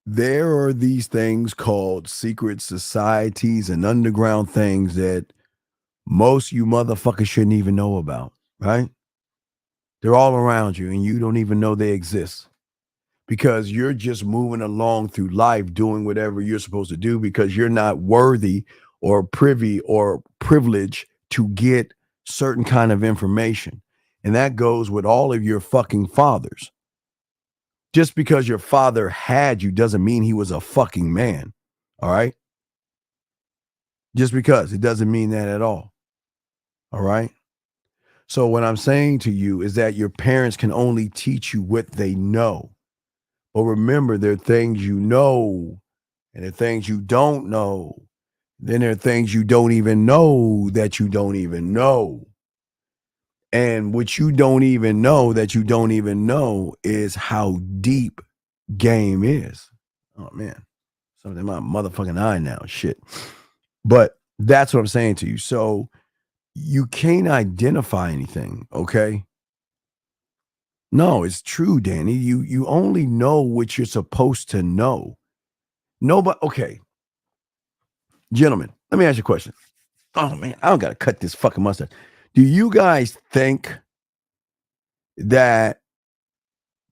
Speaker 12: there are these things called secret societies and underground things that most you motherfuckers shouldn't even know about, right? They're all around you and you don't even know they exist because you're just moving along through life doing whatever you're supposed to do because you're not worthy or privy or privileged to get certain kind of information. And that goes with all of your fucking fathers. Just because your father had you doesn't mean he was a fucking man. All right. Just because it doesn't mean that at all. All right. So what I'm saying to you is that your parents can only teach you what they know. But remember, there are things you know and there are things you don't know. Then there are things you don't even know that you don't even know. And what you don't even know that you don't even know is how deep game is. Oh, man. Something in my motherfucking eye now. Shit. But that's what I'm saying to you. So you can't identify anything, okay? No, it's true, Danny. You only know what you're supposed to know. Nobody, okay. Gentlemen, let me ask you a question. Oh, man, I don't got to cut this fucking mustache. Do you guys think that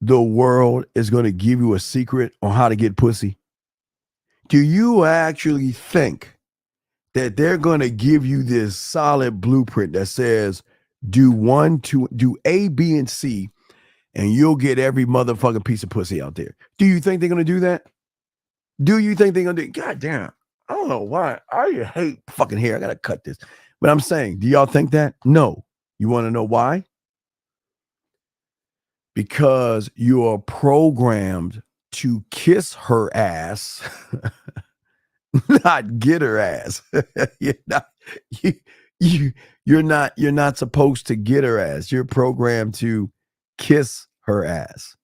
Speaker 12: the world is going to give you a secret on how to get pussy? Do you actually think that they're going to give you this solid blueprint that says do A, B, and C, and you'll get every motherfucking piece of pussy out there? Do you think they're going to do that? Do you think they're going to do? God damn. I don't know why. I hate fucking hair. I got to cut this. But I'm saying, do y'all think that? No. You want to know why? Because you are programmed to kiss her ass, not get her ass. You're not supposed to get her ass. You're programmed to kiss her ass.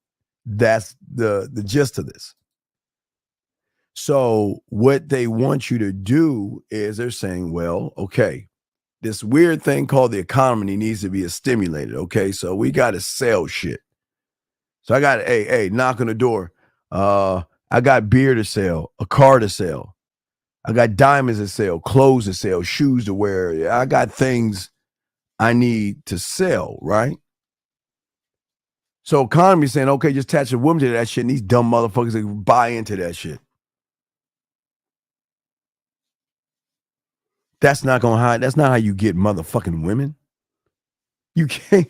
Speaker 12: That's the gist of this. So what they want you to do is they're saying, well, okay, this weird thing called the economy needs to be stimulated. Okay, so we got to sell shit. So I got, hey, knock on the door. I got beer to sell, a car to sell. I got diamonds to sell, clothes to sell, shoes to wear. I got things I need to sell, right? So economy saying, okay, just attach a woman to that shit, and these dumb motherfuckers that buy into that shit. That's not gonna hide. That's not how you get motherfucking women. You can't.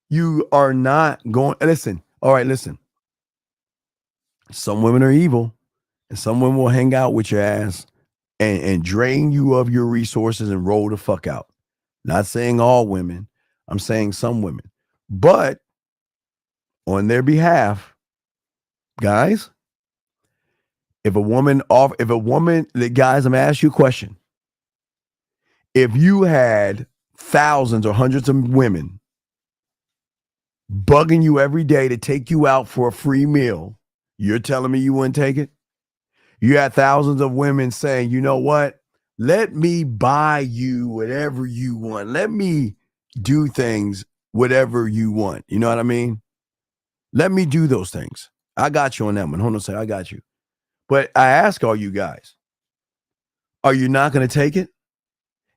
Speaker 12: You are not going. Listen. All right. Listen. Some women are evil, and some women will hang out with your ass and drain you of your resources and roll the fuck out. Not saying all women. I'm saying some women. But on their behalf, guys, if a woman, guys, I'm gonna ask you a question. If you had thousands or hundreds of women bugging you every day to take you out for a free meal, you're telling me you wouldn't take it? You had thousands of women saying, you know what? Let me buy you whatever you want. Let me do things whatever you want. You know what I mean? Let me do those things. I got you on that one. Hold on a second. I got you. But I ask all you guys, are you not going to take it?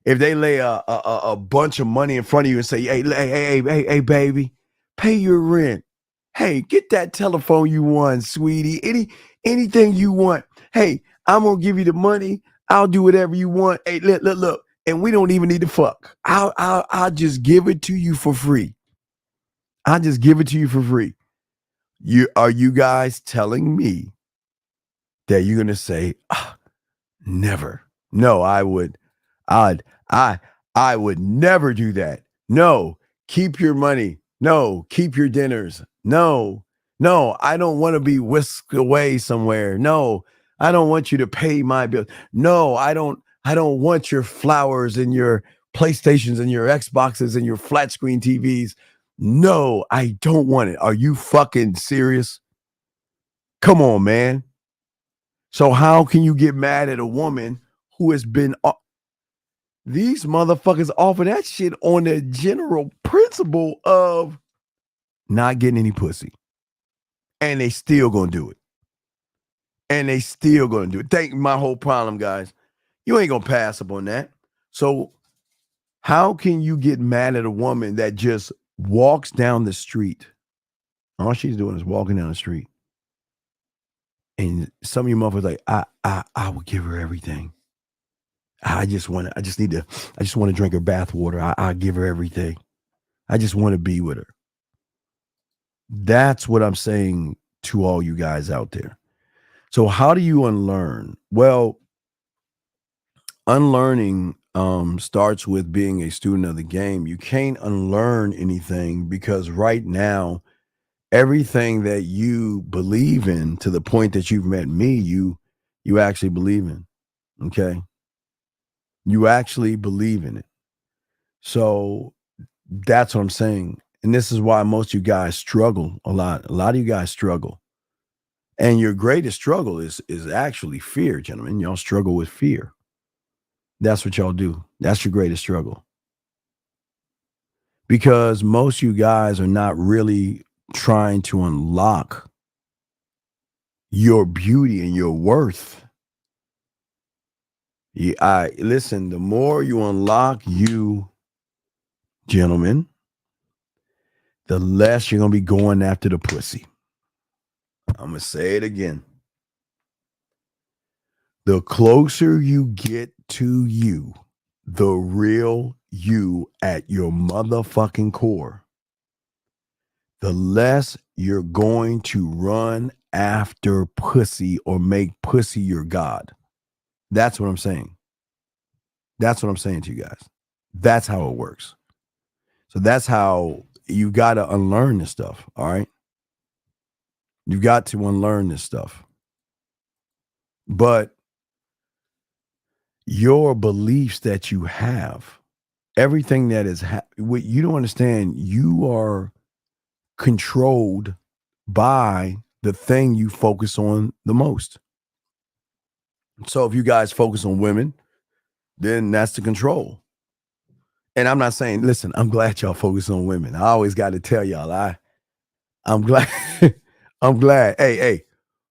Speaker 12: If they lay a bunch of money in front of you and say, hey, baby, pay your rent. Hey, get that telephone you want, sweetie. Anything you want. Hey, I'm going to give you the money. I'll do whatever you want. Hey, look. And we don't even need to fuck. I'll just give it to you for free. I'll just give it to you for free. Are you guys telling me that you're going to say, never? No, I would never do that. No, keep your money. No, keep your dinners. No, I don't want to be whisked away somewhere. No, I don't want you to pay my bill. No, I don't want your flowers and your PlayStations and your Xboxes and your flat screen TVs. No, I don't want it. Are you fucking serious? Come on, man. So how can you get mad at a woman who has been... These motherfuckers offer that shit on the general principle of not getting any pussy. And they still gonna do it. Think my whole problem, guys. You ain't gonna pass up on that. So how can you get mad at a woman that just walks down the street? All she's doing is walking down the street. And some of you motherfuckers like, I would give her everything. I just want to drink her bath water. I give her everything. I just want to be with her. That's what I'm saying to all you guys out there. So how do you unlearn? Well, unlearning starts with being a student of the game. You can't unlearn anything because right now, everything that you believe in to the point that you've met me, you actually believe in. Okay. You actually believe in it. So that's what I'm saying. And this is why most of you guys struggle a lot. A lot of you guys struggle. And your greatest struggle is actually fear, gentlemen. Y'all struggle with fear. That's what y'all do. That's your greatest struggle. Because most of you guys are not really trying to unlock your beauty and your worth. Listen, the more you unlock you, gentlemen, the less you're going to be going after the pussy. I'm going to say it again. The closer you get to you, the real you at your motherfucking core, the less you're going to run after pussy or make pussy your God. That's what I'm saying. That's what I'm saying to you guys. That's how it works. So that's how you got to unlearn this stuff. All right. You got to unlearn this stuff. But your beliefs that you have, everything that is, what you don't understand, you are controlled by the thing you focus on the most. So if you guys focus on women, then that's the control. And I'm not saying, listen, I'm glad y'all focus on women. I always got to tell y'all, I'm glad, I'm glad. Hey,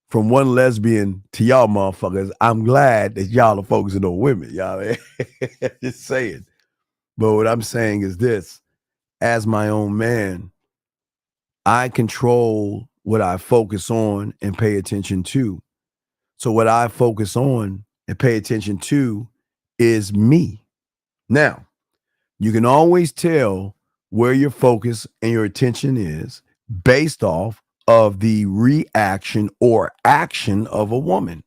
Speaker 12: from one lesbian to y'all motherfuckers, I'm glad that y'all are focusing on women. Y'all just saying. But what I'm saying is this, as my own man, I control what I focus on and pay attention to. So what I focus on and pay attention to is me. Now, you can always tell where your focus and your attention is based off of the reaction or action of a woman.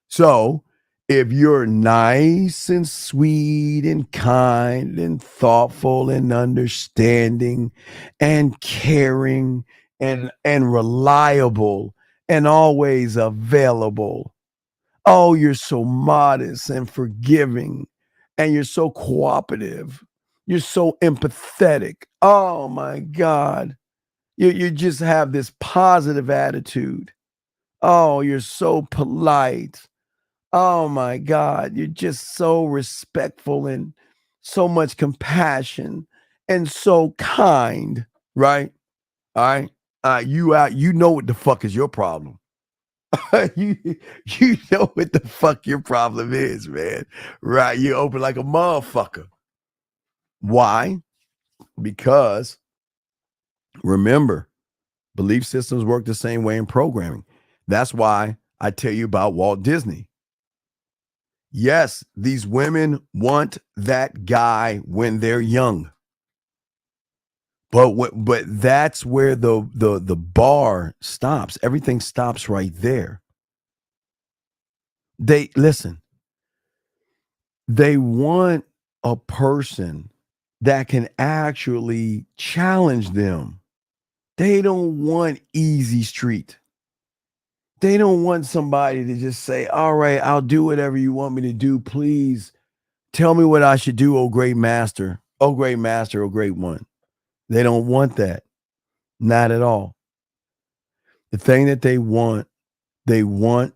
Speaker 12: So if you're nice and sweet and kind and thoughtful and understanding and caring and reliable and always available, oh, you're so modest and forgiving and you're so cooperative, you're so empathetic. Oh my God. You just have this positive attitude. Oh, you're so polite. Oh my God, you're just so respectful and so much compassion and so kind, right? All right. You know what the fuck is your problem. you know what the fuck your problem is, man. Right? You're open like a motherfucker. Why? Because remember, belief systems work the same way in programming. That's why I tell you about Walt Disney. Yes, these women want that guy when they're young. But that's where the bar stops. Everything stops right there. They want a person that can actually challenge them. They don't want easy street. They don't want somebody to just say, all right, I'll do whatever you want me to do. Please tell me what I should do, oh great master, oh great master, oh great one. They don't want that. Not at all. The thing that they want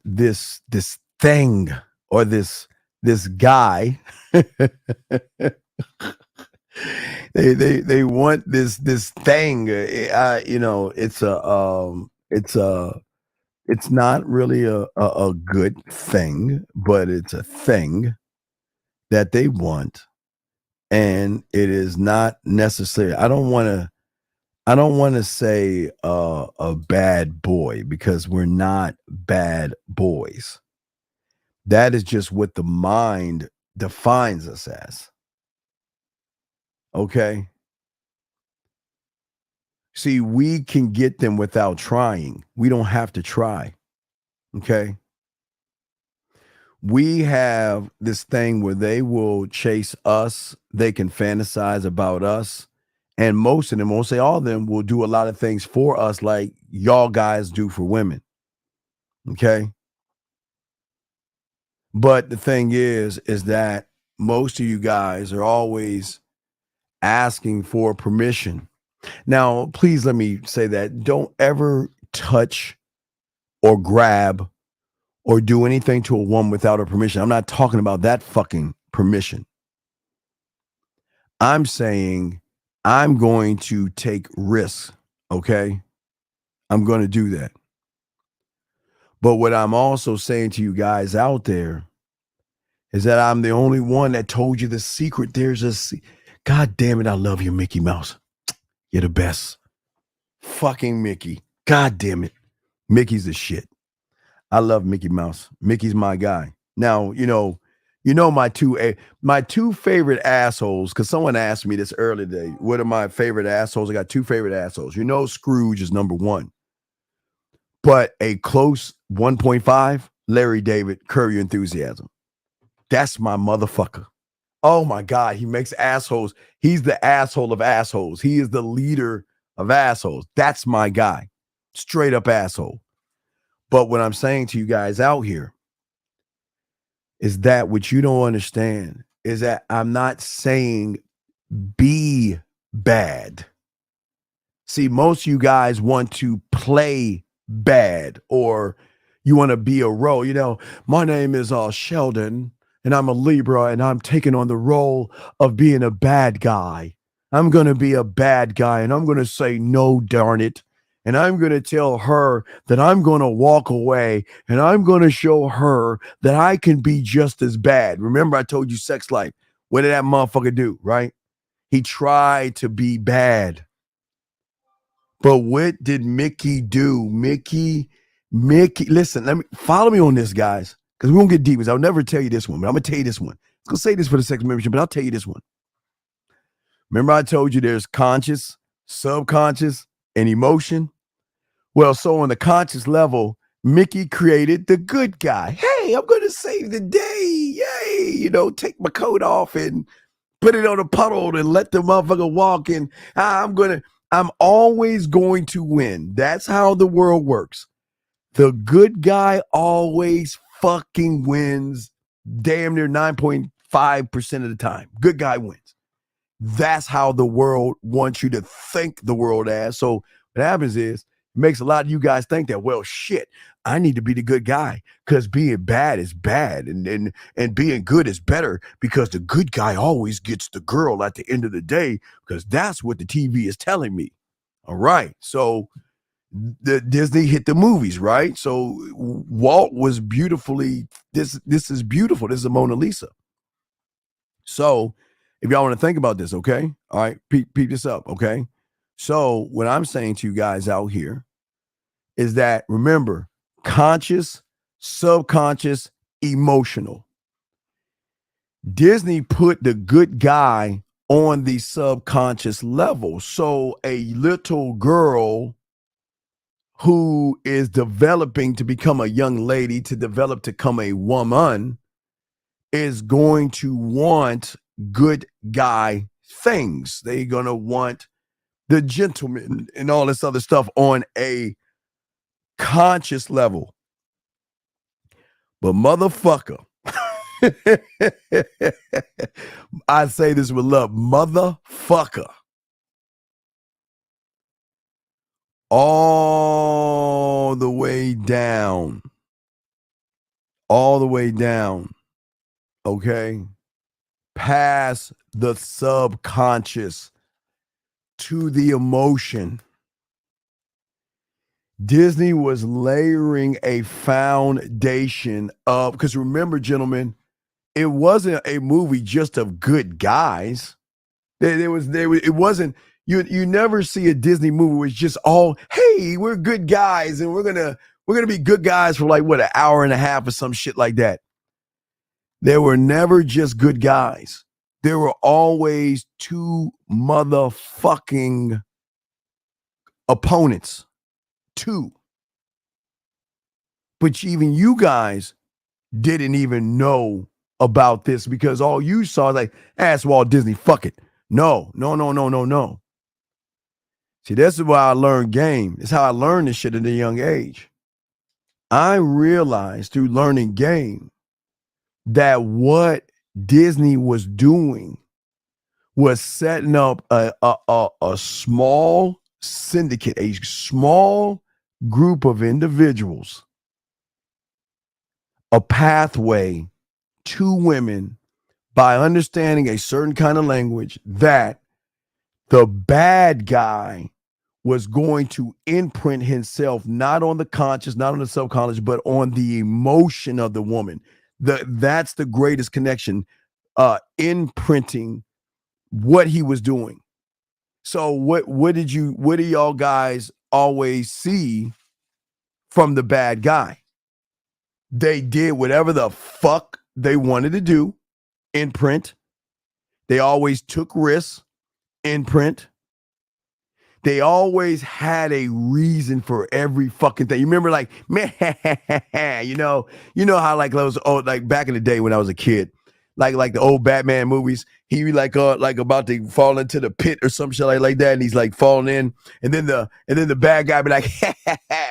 Speaker 12: this thing or this guy. they want this thing. It's not really a good thing, but it's a thing that they want. And it is not necessary. I don't want to say a bad boy, because we're not bad boys. That is just what the mind defines us as. Okay. See, we can get them without trying. We don't have to try. Okay. We have this thing where they will chase us. They can fantasize about us. And most of them, won't say all of them, will do a lot of things for us like y'all guys do for women. Okay. But the thing is that most of you guys are always asking for permission. Now, please let me say that. Don't ever touch or grab or do anything to a woman without her permission. I'm not talking about that fucking permission. I'm saying I'm going to take risks, okay? I'm going to do that. But what I'm also saying to you guys out there is that I'm the only one that told you the secret. God damn it, I love you, Mickey Mouse. You're the best. Fucking Mickey. God damn it. Mickey's the shit. I love Mickey Mouse. Mickey's my guy. Now, my two favorite assholes, because someone asked me this earlier today. What are my favorite assholes? I got two favorite assholes. Scrooge is number one. But a close 1.5, Larry David, Curb Your Enthusiasm. That's my motherfucker. Oh my God, he makes assholes. He's the asshole of assholes. He is the leader of assholes. That's my guy. Straight up asshole. But what I'm saying to you guys out here is that what you don't understand is that I'm not saying be bad. See, most of you guys want to play bad, or you want to be a role. My name is Sheldon, and I'm a Libra, and I'm taking on the role of being a bad guy. I'm going to be a bad guy, and I'm going to say no, darn it. And I'm going to tell her that I'm going to walk away, and I'm going to show her that I can be just as bad. Remember, I told you Sex Life. What did that motherfucker do, right? He tried to be bad. But what did Mickey do? Mickey, listen, follow me on this, guys, because we won't get deep. I'll never tell you this one, but I'm going to tell you this one. I was going to say this for the sex membership, but I'll tell you this one. Remember I told you there's conscious, subconscious, and emotion? Well, so on the conscious level, Mickey created the good guy. Hey, I'm going to save the day. Yay. Take my coat off and put it on a puddle and let the motherfucker walk in. I'm always going to win. That's how the world works. The good guy always fucking wins damn near 9.5% of the time. Good guy wins. That's how the world wants you to think the world as. So what happens is, it makes a lot of you guys think that, well, shit, I need to be the good guy because being bad is bad and being good is better because the good guy always gets the girl at the end of the day because that's what the TV is telling me. All right. So the Disney hit the movies, right? So Walt was beautifully, this is beautiful. This is a Mona Lisa. So if y'all want to think about this, okay? All right, peep this up, okay? So what I'm saying to you guys out here is that, remember, conscious, subconscious, emotional. Disney put the good guy on the subconscious level. So a little girl who is developing to become a young lady, to develop to become a woman, is going to want good guy things. They're going to want the gentleman and all this other stuff on a conscious level. But motherfucker, I say this with love, motherfucker, all the way down, okay, past the subconscious to the emotion. Disney was layering a foundation of, because remember, gentlemen, it wasn't a movie just of good guys. It wasn't, you never see a Disney movie where it's just all, hey, we're good guys and we're gonna be good guys for like an hour and a half or some shit like that. There were never just good guys. There were always two motherfucking opponents. Two. But even you guys didn't even know about this because all you saw is like, ask Walt Disney, fuck it. No. See, this is why I learned game. It's how I learned this shit at a young age. I realized through learning game that what Disney was doing was setting up a small syndicate, a small group of individuals, a pathway to women by understanding a certain kind of language that the bad guy was going to imprint himself not on the conscious, not on the subconscious, but on the emotion of the woman. That's the greatest connection, imprinting what he was doing. So what do y'all guys always see from the bad guy? They did whatever the fuck they wanted to do in print. They always took risks in print. They always had a reason for every fucking thing. You remember, like, man, you know how like those old, like back in the day when I was a kid, like the old Batman movies, he be like about to fall into the pit or some shit like that, and he's like falling in, and then the bad guy be like,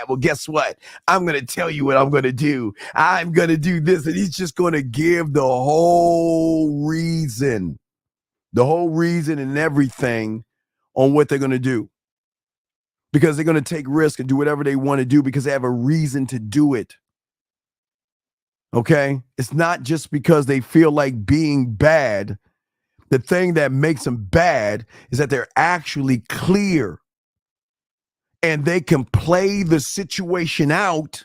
Speaker 12: well, guess what? I'm gonna tell you what I'm gonna do. I'm gonna do this, and he's just gonna give the whole reason and everything on what they're gonna do. Because they're going to take risks and do whatever they want to do because they have a reason to do it. Okay? It's not just because they feel like being bad. The thing that makes them bad is that they're actually clear. And they can play the situation out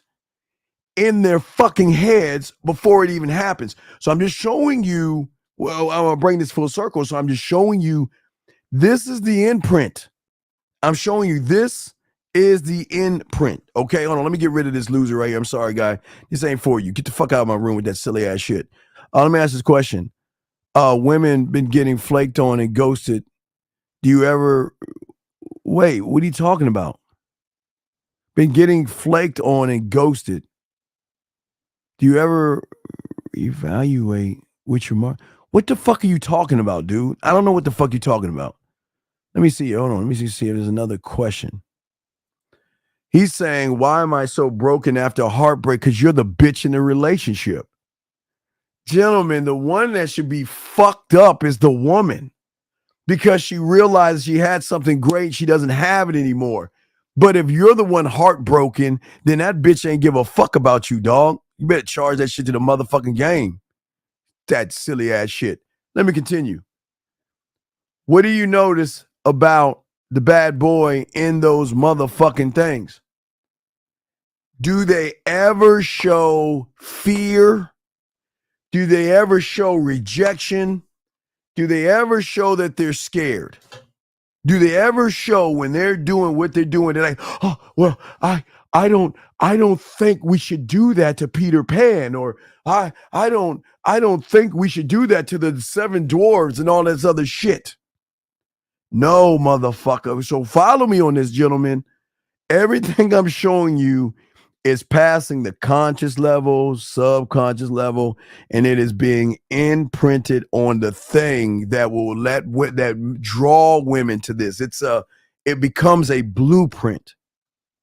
Speaker 12: in their fucking heads before it even happens. So I'm just showing you, well, I'm going to bring this full circle. So I'm just showing you, this is the imprint. I'm showing you this is the imprint. Okay, hold on. Let me get rid of this loser right here. I'm sorry, guy. This ain't for you. Get the fuck out of my room with that silly ass shit. Let me ask this question. Women been getting flaked on and ghosted. Do you ever... Wait, what are you talking about? Been getting flaked on and ghosted. Do you ever evaluate which your mark? What the fuck are you talking about, dude? I don't know what the fuck you're talking about. Let me see. Hold on. Let me see if there's another question. He's saying, why am I so broken after a heartbreak? Because you're the bitch in the relationship. Gentlemen, the one that should be fucked up is the woman. Because she realized she had something great. She doesn't have it anymore. But if you're the one heartbroken, then that bitch ain't give a fuck about you, dog. You better charge that shit to the motherfucking game. That silly ass shit. Let me continue. What do you notice about the bad boy in those motherfucking things? Do they ever show fear? Do they ever show rejection? Do they ever show that they're scared? Do they ever show when they're doing what they're doing, they're like, oh, well, I don't think we should do that to Peter Pan, or I don't think we should do that to the Seven Dwarves and all this other shit. No, motherfucker. So follow me on this, gentlemen. Everything I'm showing you is passing the conscious level, subconscious level, and it is being imprinted on the thing that will that draw women to this. It becomes a blueprint.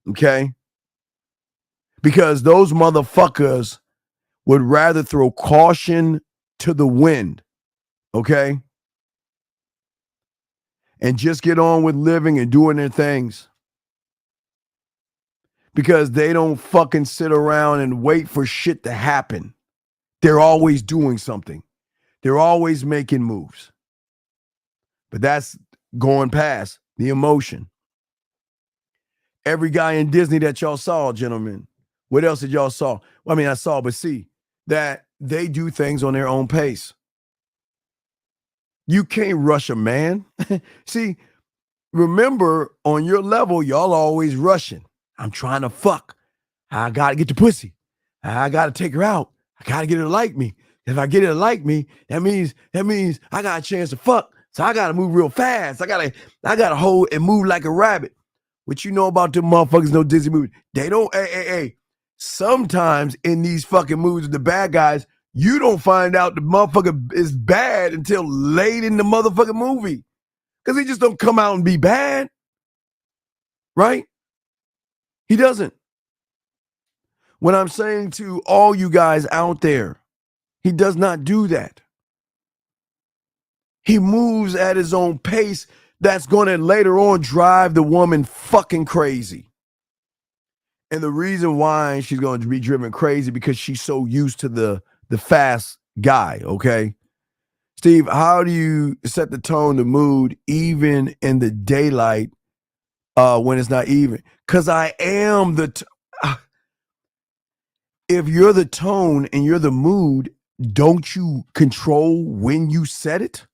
Speaker 12: Okay? Because those motherfuckers would rather throw caution to the wind. Okay? And just get on with living and doing their things. Because they don't fucking sit around and wait for shit to happen. They're always doing something. They're always making moves. But that's going past the emotion. Every guy in Disney that y'all saw, gentlemen, what else did y'all saw? Well, I mean, I saw, but see, that they do things on their own pace. You can't rush a man. See, remember, on your level, y'all always rushing. I'm trying to fuck. I got to get the pussy. I got to take her out. I got to get her to like me. If I get her to like me, that means I got a chance to fuck. So I got to move real fast. I got to hold and move like a rabbit. What you know about them motherfuckers, no Disney movies? They don't, hey. Sometimes in these fucking movies, the bad guys, you don't find out the motherfucker is bad until late in the motherfucking movie. Because he just don't come out and be bad. Right? He doesn't. When I'm saying to all you guys out there, he does not do that. He moves at his own pace that's going to later on drive the woman fucking crazy. And the reason why she's going to be driven crazy because she's so used to the fast guy, okay? Steve, how do you set the tone, the mood, even in the daylight when it's not even? Because I am if you're the tone and you're the mood, don't you control when you set it?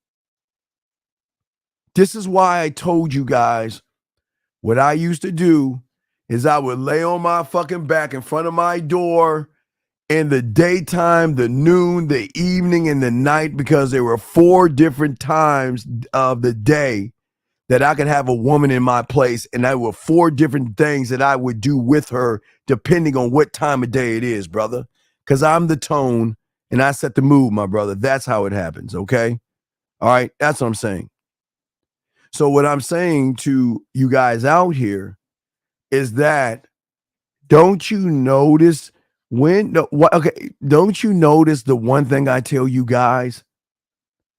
Speaker 12: This is why I told you guys what I used to do is I would lay on my fucking back in front of my door in the daytime, the noon, the evening, and the night, because there were 4 different times of the day that I could have a woman in my place, and there were 4 different things that I would do with her depending on what time of day it is, brother. Because I'm the tone and I set the mood, my brother. That's how it happens, okay? All right, that's what I'm saying. So what I'm saying to you guys out here is that don't you notice don't you notice the one thing I tell you guys?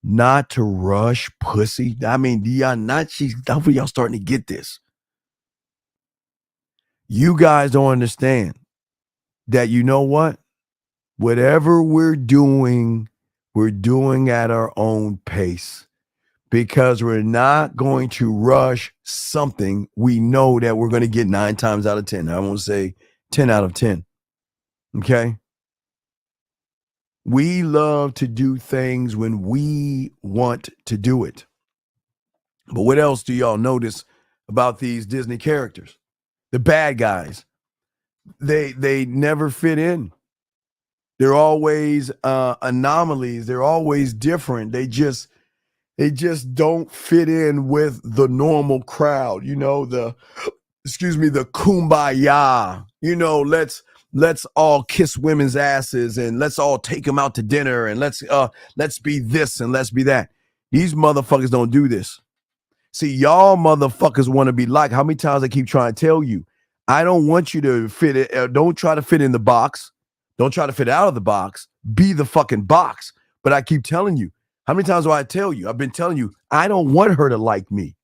Speaker 12: Not to rush pussy. I mean, hopefully y'all starting to get this. You guys don't understand that, you know what? Whatever we're doing at our own pace, because we're not going to rush something we know that we're going to get 9 times out of 10. I won't say 10 out of 10. Okay? We love to do things when we want to do it. But what else do y'all notice about these Disney characters? The bad guys. They never fit in. They're always anomalies. They're always different. They just don't fit in with the normal crowd. You know, the kumbaya. You know, let's all kiss women's asses and let's all take them out to dinner and let's be this and let's be that. These motherfuckers don't do this. See, y'all motherfuckers want to be like, how many times I keep trying to tell you, I don't want you to fit it. Don't try to fit in the box. Don't try to fit out of the box. Be the fucking box. But I keep telling you, how many times do I tell you? I've been telling you, I don't want her to like me.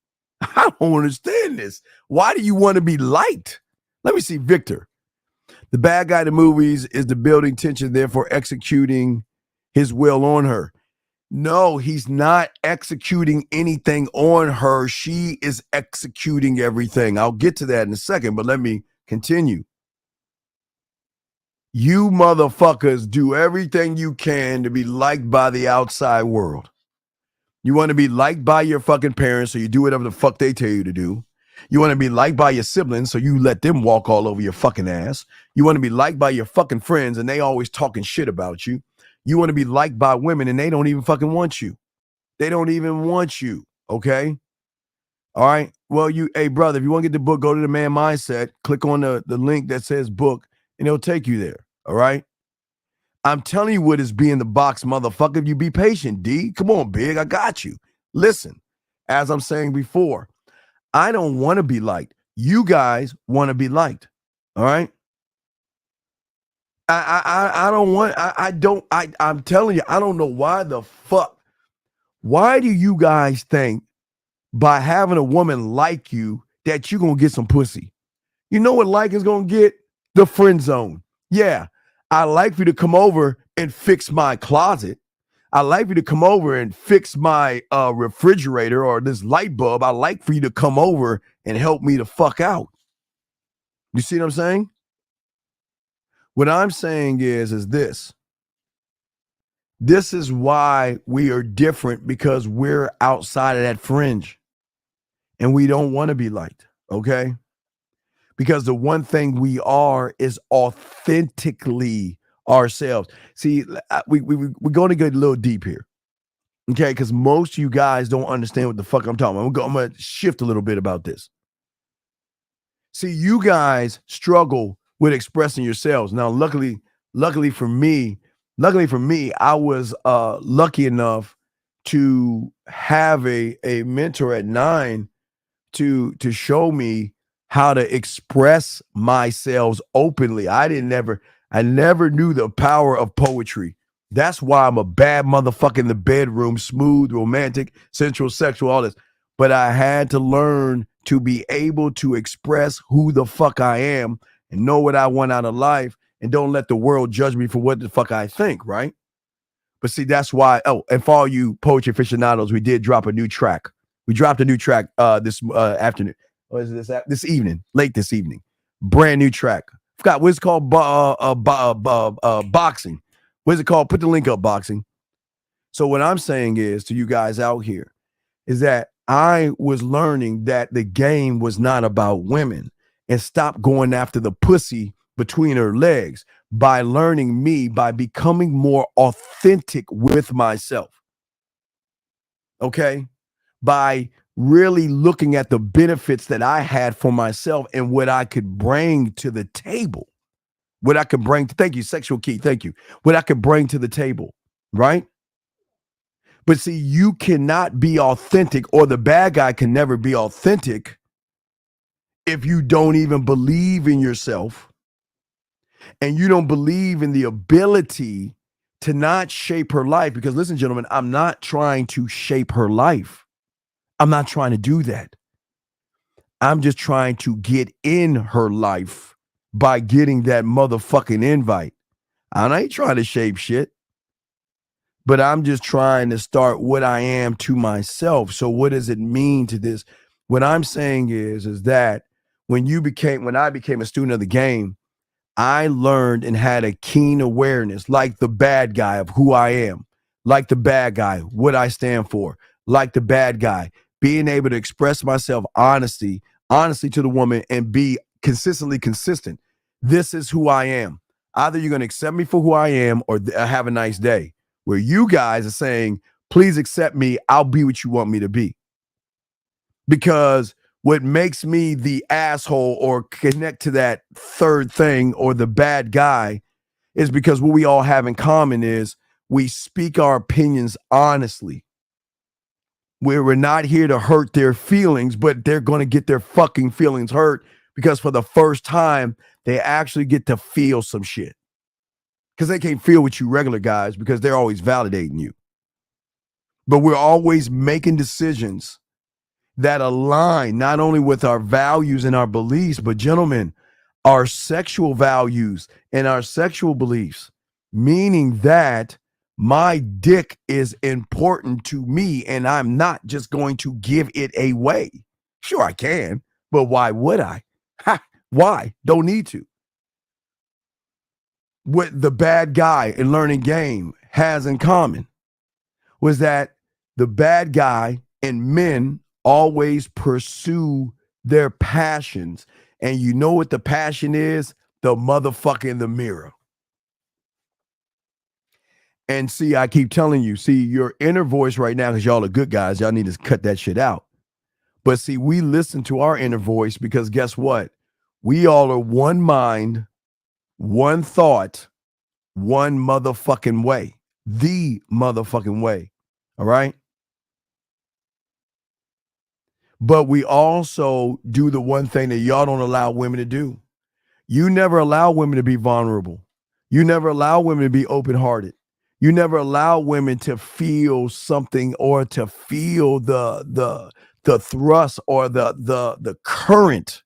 Speaker 12: I don't understand this. Why do you want to be liked? Let me see, Victor. The bad guy in the movies is the building tension, therefore executing his will on her. No, he's not executing anything on her. She is executing everything. I'll get to that in a second, but let me continue. You motherfuckers do everything you can to be liked by the outside world. You want to be liked by your fucking parents, so you do whatever the fuck they tell you to do. You want to be liked by your siblings, so you let them walk all over your fucking ass. You want to be liked by your fucking friends, and they always talking shit about you. You want to be liked by women, and they don't even fucking want you. They don't even want you, okay? All right? Well, hey, brother, if you want to get the book, go to the Man Mindset. Click on the link that says book, and it'll take you there, all right? I'm telling you what is being the box, motherfucker. If you be patient, D. Come on, Big. I got you. Listen, as I'm saying before, I don't want to be liked. You guys want to be liked. All right. I don't want, I'm telling you, I don't know why the fuck. Why do you guys think by having a woman like you that you're going to get some pussy? You know what like is going to get? The friend zone. Yeah. I like for you to come over and fix my closet. I like for you to come over and fix my refrigerator or this light bulb. I like for you to come over and help me the fuck out. You see what I'm saying? What I'm saying is this. This is why we are different, because we're outside of that fringe and we don't want to be liked, okay? Because the one thing we are is authentically ourselves. See, we're going to get a little deep here, okay? Because most of you guys don't understand what the fuck I'm talking about. I'm going to shift a little bit about this. See, you guys struggle with expressing yourselves. Now, luckily for me, I was lucky enough to have a mentor at 9 to show me how to express myself openly. I never knew the power of poetry. That's why I'm a bad motherfucker in the bedroom, smooth, romantic, sensual, sexual, all this. But I had to learn to be able to express who the fuck I am and know what I want out of life, and don't let the world judge me for what the fuck I think, right? But see, that's why, and for all you poetry aficionados, we did drop a new track. We dropped a new track this afternoon. Or is it this evening? Late this evening. Brand new track. Forgot what it's called. Boxing. What is it called? Put the link up, Boxing. So what I'm saying is to you guys out here is that I was learning that the game was not about women, and stop going after the pussy between her legs. by learning me, by becoming more authentic with myself. Okay? By really looking at the benefits that I had for myself and what I could bring to the table. What I could bring, thank you, Sexual Key, thank you. What I could bring to the table, right? But see, you cannot be authentic, or the bad guy can never be authentic if you don't even believe in yourself and you don't believe in the ability to not shape her life. Because listen, gentlemen, I'm not trying to shape her life. I'm not trying to do that. I'm just trying to get in her life by getting that motherfucking invite. I ain't trying to shape shit, but I'm just trying to start what I am to myself. So what does it mean to this? What I'm saying is that when I became a student of the game, I learned and had a keen awareness, like the bad guy, of who I am, like the bad guy, what I stand for, like the bad guy, being able to express myself honestly to the woman and be consistently consistent. This is who I am. Either you're going to accept me for who I am or have a nice day. Where you guys are saying, please accept me. I'll be what you want me to be. Because what makes me the asshole or connect to that third thing or the bad guy is because what we all have in common is we speak our opinions honestly. We're not here to hurt their feelings, but they're going to get their fucking feelings hurt because for the first time, they actually get to feel some shit. Because they can't feel with you regular guys because they're always validating you. But we're always making decisions that align not only with our values and our beliefs, but gentlemen, our sexual values and our sexual beliefs, meaning that my dick is important to me and I'm not just going to give it away. Sure, I can, but why would I? Why? Don't need to. What the bad guy in Learning Game has in common was that the bad guy and men always pursue their passions. And you know what the passion is? The motherfucker in the mirror. And see, I keep telling you, see, your inner voice right now, because y'all are good guys, y'all need to cut that shit out. But see, we listen to our inner voice because guess what? We all are one mind, one thought, one motherfucking way. The motherfucking way. All right? But we also do the one thing that y'all don't allow women to do. You never allow women to be vulnerable. You never allow women to be open-hearted. You never allow women to feel something or to feel the thrust or the current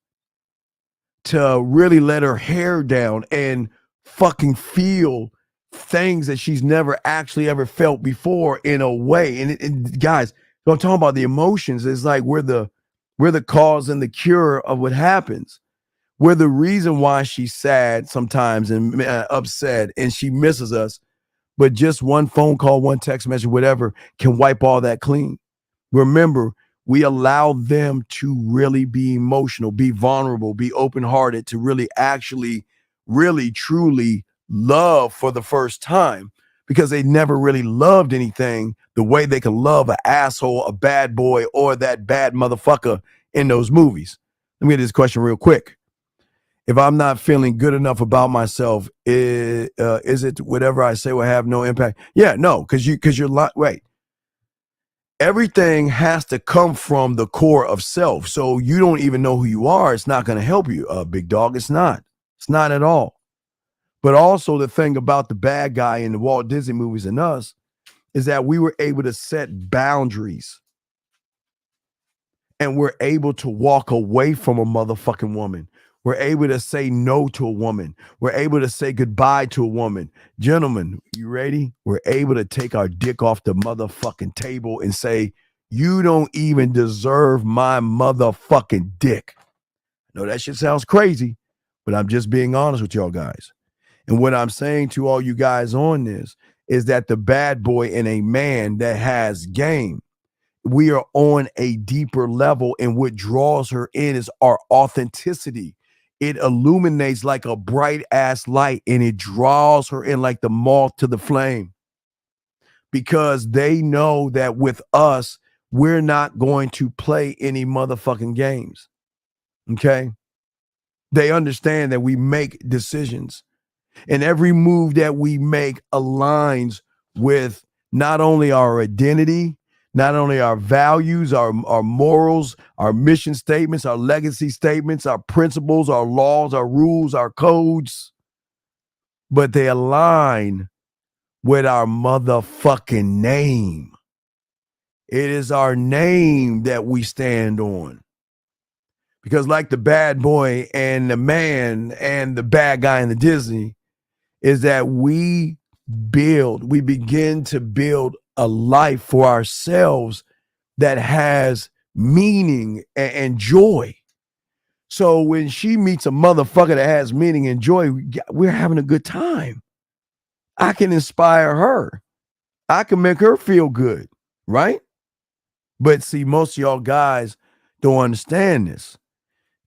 Speaker 12: to really let her hair down and fucking feel things that she's never actually ever felt before in a way. And guys, I'm talking about the emotions. It's like we're the cause and the cure of what happens. We're the reason why she's sad sometimes and upset and she misses us. But just one phone call, one text message, whatever, can wipe all that clean. Remember, we allow them to really be emotional, be vulnerable, be open-hearted, to really actually, really, truly love for the first time because they never really loved anything the way they can love an asshole, a bad boy, or that bad motherfucker in those movies. Let me get this question real quick. If I'm not feeling good enough about myself, is it whatever I say will have no impact? Yeah, no, because you're wait. Everything has to come from the core of self. So you don't even know who you are. It's not going to help you, big dog. It's not. It's not at all. But also the thing about the bad guy in the Walt Disney movies and us is that we were able to set boundaries. And we're able to walk away from a motherfucking woman. We're able to say no to a woman. We're able to say goodbye to a woman. Gentlemen, you ready? We're able to take our dick off the motherfucking table and say, you don't even deserve my motherfucking dick. I know that shit sounds crazy, but I'm just being honest with y'all guys. And what I'm saying to all you guys on this is that the bad boy in a man that has game, we are on a deeper level, and what draws her in is our authenticity. it illuminates like a bright ass light, and it draws her in like the moth to the flame, because they know that with us, we're not going to play any motherfucking games. Okay? They understand that we make decisions, and every move that we make aligns with not only our identity, not only our values, our morals, our mission statements, our legacy statements, our principles, our laws, our rules, our codes, but they align with our motherfucking name. It is our name that we stand on. Because like the bad boy and the man and the bad guy in the Disney, is that we begin to build a life for ourselves that has meaning and joy. So when she meets a motherfucker that has meaning and joy, we're having a good time. I can inspire her. I can make her feel good, right? But see, most of y'all guys don't understand this.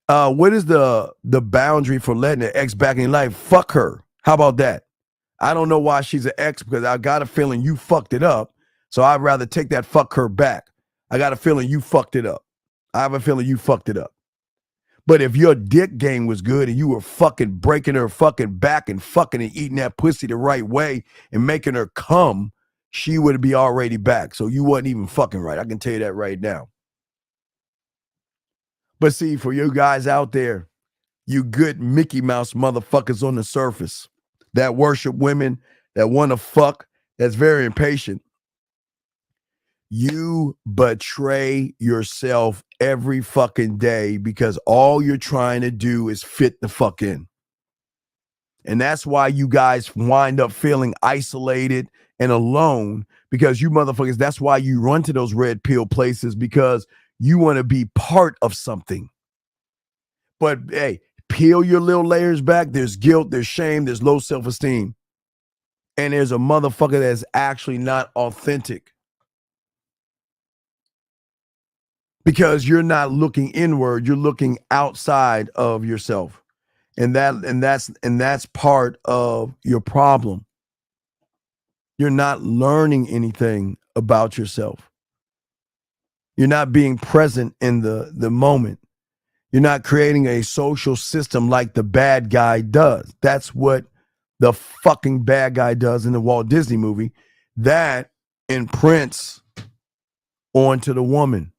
Speaker 12: What is the boundary for letting an ex back in your life? Fuck her. How about that? I don't know why she's an ex, because I got a feeling you fucked it up. So I'd rather take that fuck her back. I got a feeling you fucked it up. I have a feeling you fucked it up. But if your dick game was good and you were fucking breaking her fucking back and fucking and eating that pussy the right way and making her come, she would be already back. So you wasn't even fucking right. I can tell you that right now. But see, for you guys out there, you good Mickey Mouse motherfuckers on the surface that worship women, that want to fuck, that's very impatient, you betray yourself every fucking day, because all you're trying to do is fit the fuck in. And that's why you guys wind up feeling isolated and alone, because you motherfuckers, that's why you run to those red pill places, because you want to be part of something. But hey, peel your little layers back. There's guilt, there's shame, there's low self-esteem. And there's a motherfucker that's actually not authentic. Because you're not looking inward, you're looking outside of yourself. And that's part of your problem. You're not learning anything about yourself. You're not being present in the moment. You're not creating a social system like the bad guy does. That's what the fucking bad guy does in the Walt Disney movie. That imprints onto the woman.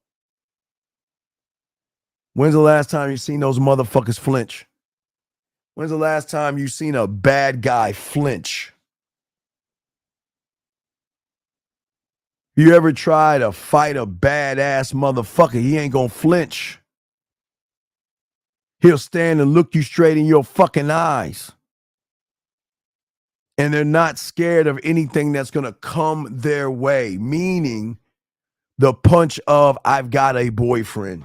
Speaker 12: When's the last time you seen those motherfuckers flinch? When's the last time you seen a bad guy flinch? You ever try to fight a badass motherfucker? He ain't gonna flinch. He'll stand and look you straight in your fucking eyes. And they're not scared of anything that's gonna come their way, meaning the punch of, I've got a boyfriend.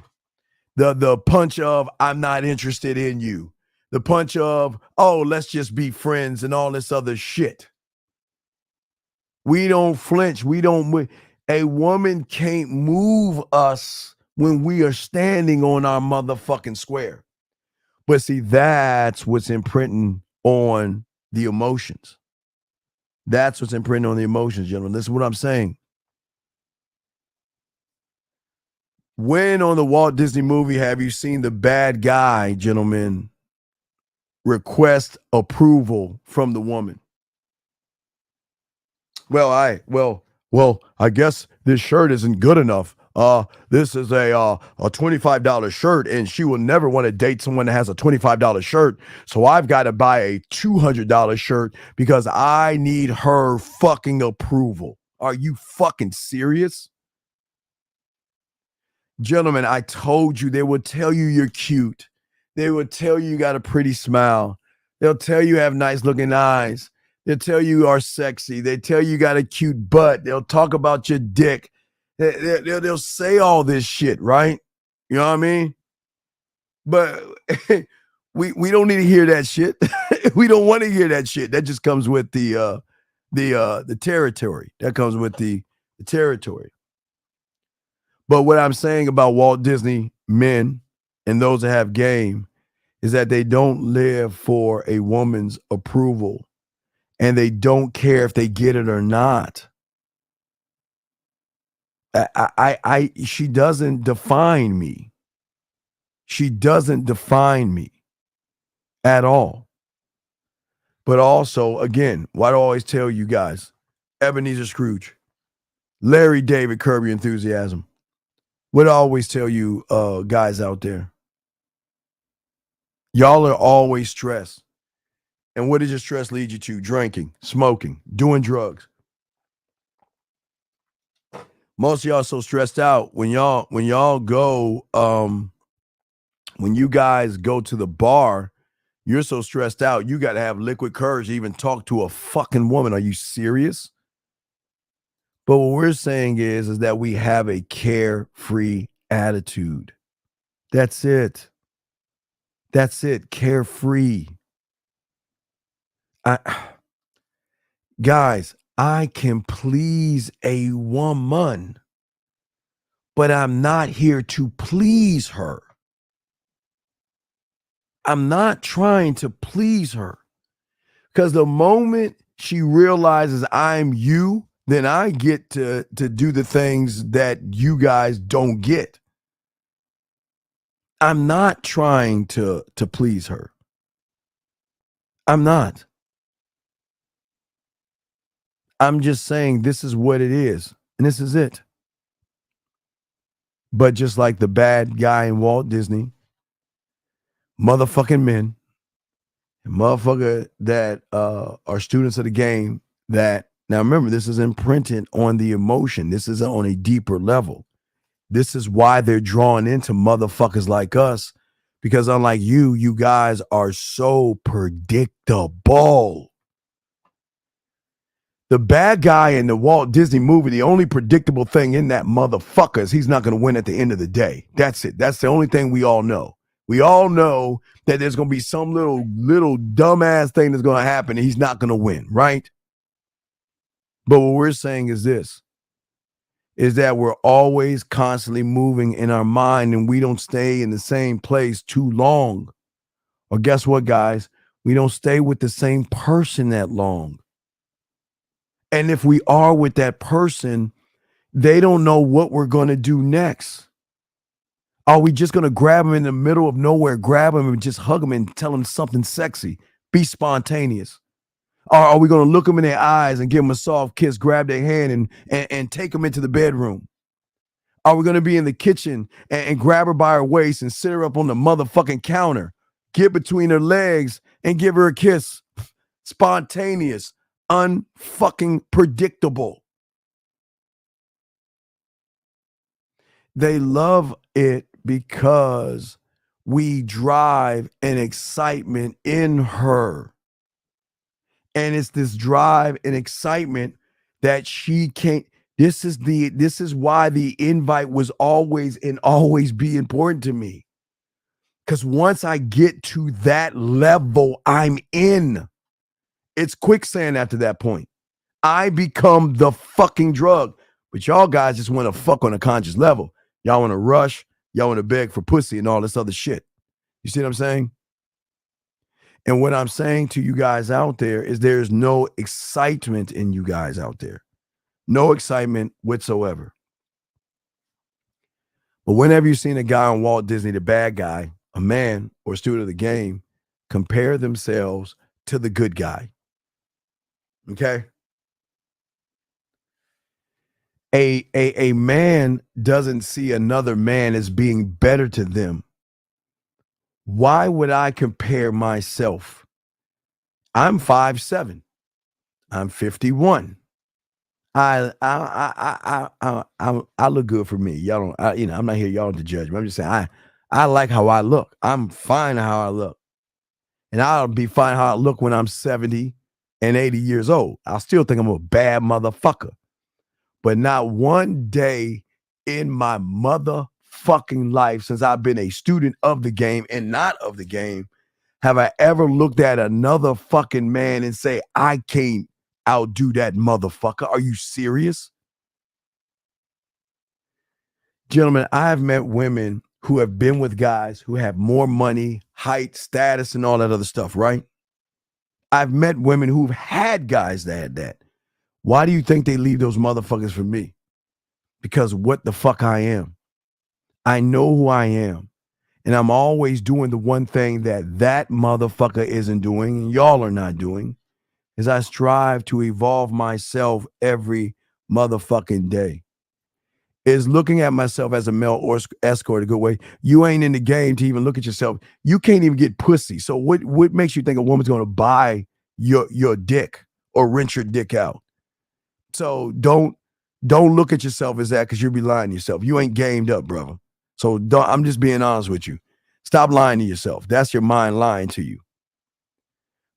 Speaker 12: The punch of, I'm not interested in you. The punch of, oh, let's just be friends and all this other shit. We don't flinch. A woman can't move us when we are standing on our motherfucking square. But see, that's what's imprinting on the emotions. That's what's imprinting on the emotions, gentlemen. Listen to what I'm saying. When on the Walt Disney movie have you seen the bad guy, gentlemen, request approval from the woman? Well, I guess this shirt isn't good enough. This is a $25 shirt, and she will never want to date someone that has a $25 shirt. So I've got to buy a $200 shirt because I need her fucking approval. Are you fucking serious? Gentlemen, I told you, they will tell you you're cute. They will tell you you got a pretty smile. They'll tell you have nice looking eyes. They'll tell you are sexy. They tell you got a cute butt. They'll talk about your dick. They'll say all this shit, right? You know what I mean? But we don't need to hear that shit. We don't want to hear that shit. That just comes with the territory. That comes with the territory. But what I'm saying about Walt Disney men and those that have game is that they don't live for a woman's approval, and they don't care if they get it or not. She doesn't define me. She doesn't define me at all. But also, again, why do I always tell you guys? Ebenezer Scrooge, Larry David, Curb Your Enthusiasm. What do I always tell you guys out there? Y'all are always stressed. And what does your stress lead you to? Drinking, smoking, doing drugs. Most of y'all so stressed out when y'all go, when you guys go to the bar, you're so stressed out, you got to have liquid courage to even talk to a fucking woman. Are you serious? But what we're saying is that we have a carefree attitude. That's it. That's it. Carefree. Guys, I can please a woman, but I'm not here to please her. I'm not trying to please her, because the moment she realizes I'm you, then I get to do the things that you guys don't get. I'm not trying to please her. I'm not. I'm just saying this is what it is, and this is it. But just like the bad guy in Walt Disney, motherfucking men, and motherfucker that are students of the game, that, now remember, this is imprinted on the emotion. This is on a deeper level. This is why they're drawn into motherfuckers like us, because unlike you guys are so predictable. The bad guy in the Walt Disney movie, the only predictable thing in that motherfucker is he's not going to win at the end of the day. That's it. That's the only thing we all know. We all know that there's going to be some little dumbass thing that's going to happen and he's not going to win, right? But what we're saying is this, is that we're always constantly moving in our mind, and we don't stay in the same place too long. Or guess what, guys? We don't stay with the same person that long. And if we are with that person, they don't know what we're going to do next. Are we just going to grab them in the middle of nowhere, grab them and just hug them and tell them something sexy? Be spontaneous. Or are we going to look them in their eyes and give them a soft kiss, grab their hand and take them into the bedroom? Are we going to be in the kitchen and grab her by her waist and sit her up on the motherfucking counter, get between her legs and give her a kiss? Spontaneous, unfucking predictable. They love it because we drive an excitement in her. And it's this drive and excitement that she can't. This is why the invite was always be important to me. Because once I get to that level, I'm in. It's quicksand after that point. I become the fucking drug. But y'all guys just want to fuck on a conscious level. Y'all want to rush. Y'all want to beg for pussy and all this other shit. You see what I'm saying? And what I'm saying to you guys out there is there's no excitement in you guys out there. No excitement whatsoever. But whenever you've seen a guy on Walt Disney, the bad guy, a man or a student of the game, compare themselves to the good guy. Okay? A man doesn't see another man as being better to them. Why would I compare myself? I'm 5'7". I'm 51. I look good for me. Y'all don't, I'm not here y'all to judge me. I'm just saying I like how I look. I'm fine how I look. And I'll be fine how I look when I'm 70 and 80 years old. I'll still think I'm a bad motherfucker. But not one day in my motherfucking life since I've been a student of the game and not of the game have I ever looked at another fucking man and say, I can't outdo that motherfucker. Are you serious? Gentlemen, I've met women who have been with guys who have more money, height, status, and all that other stuff, right? I've met women who've had guys that had that. Why do you think they leave those motherfuckers for me? Because what the fuck I am. I know who I am. And I'm always doing the one thing that motherfucker isn't doing and y'all are not doing, is I strive to evolve myself every motherfucking day. Is looking at myself as a male or escort a good way. You ain't in the game to even look at yourself. You can't even get pussy. So what makes you think a woman's going to buy your dick or rent your dick out? So don't look at yourself as that, because you'll be lying to yourself. You ain't gamed up, brother. So I'm just being honest with you. Stop lying to yourself. That's your mind lying to you.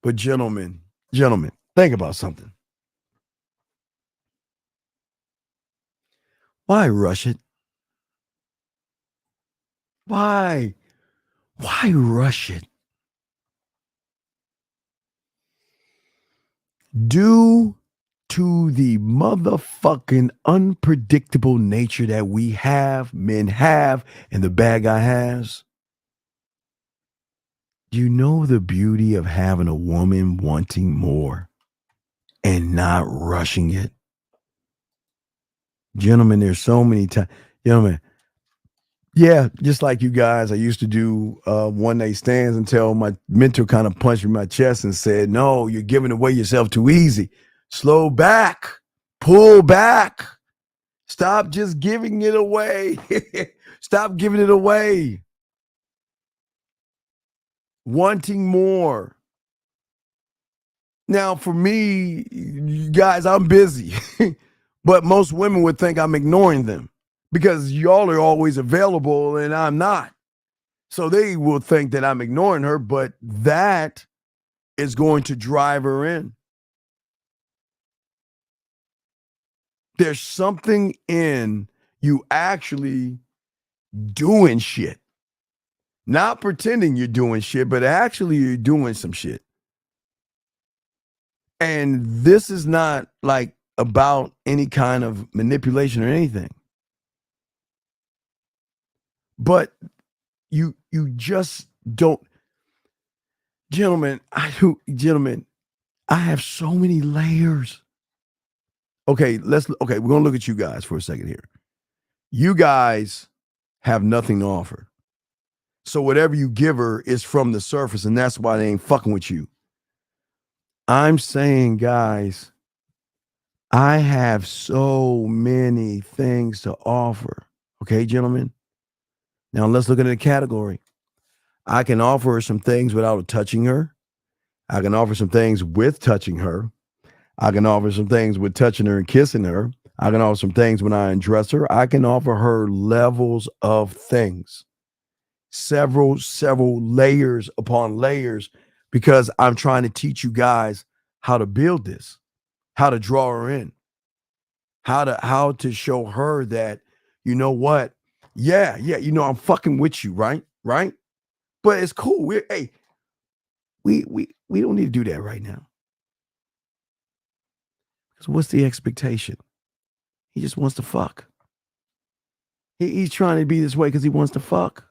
Speaker 12: But gentlemen, think about something. Why rush it? Why rush it? Due to the motherfucking unpredictable nature that we have, men have, and the bad guy has. Do you know the beauty of having a woman wanting more and not rushing it? Gentlemen, there's so many times. Gentlemen, yeah, just like you guys, I used to do one night stands until my mentor kind of punched me in my chest and said, no, you're giving away yourself too easy. Slow back, pull back. Stop just giving it away. Stop giving it away. Wanting more. Now, for me, you guys, I'm busy. But most women would think I'm ignoring them because y'all are always available and I'm not. So they will think that I'm ignoring her, but that is going to drive her in. There's something in you actually doing shit. Not pretending you're doing shit, but actually you're doing some shit. And this is not like about any kind of manipulation or anything. But you just don't. Gentlemen, I have so many layers. Okay, we're gonna look at you guys for a second here. You guys have nothing to offer. So whatever you give her is from the surface, and that's why they ain't fucking with you. I'm saying, guys, I have so many things to offer. Okay, gentlemen? Now let's look at the category. I can offer her some things without touching her. I can offer some things with touching her. I can offer some things with touching her and kissing her. I can offer some things when I undress her. I can offer her levels of things. Several layers upon layers, because I'm trying to teach you guys how to build this, how to draw her in, how to show her that, you know what? Yeah, you know, I'm fucking with you, right? But it's cool. We don't need to do that right now. Because what's the expectation? He just wants to fuck. He's trying to be this way because he wants to fuck.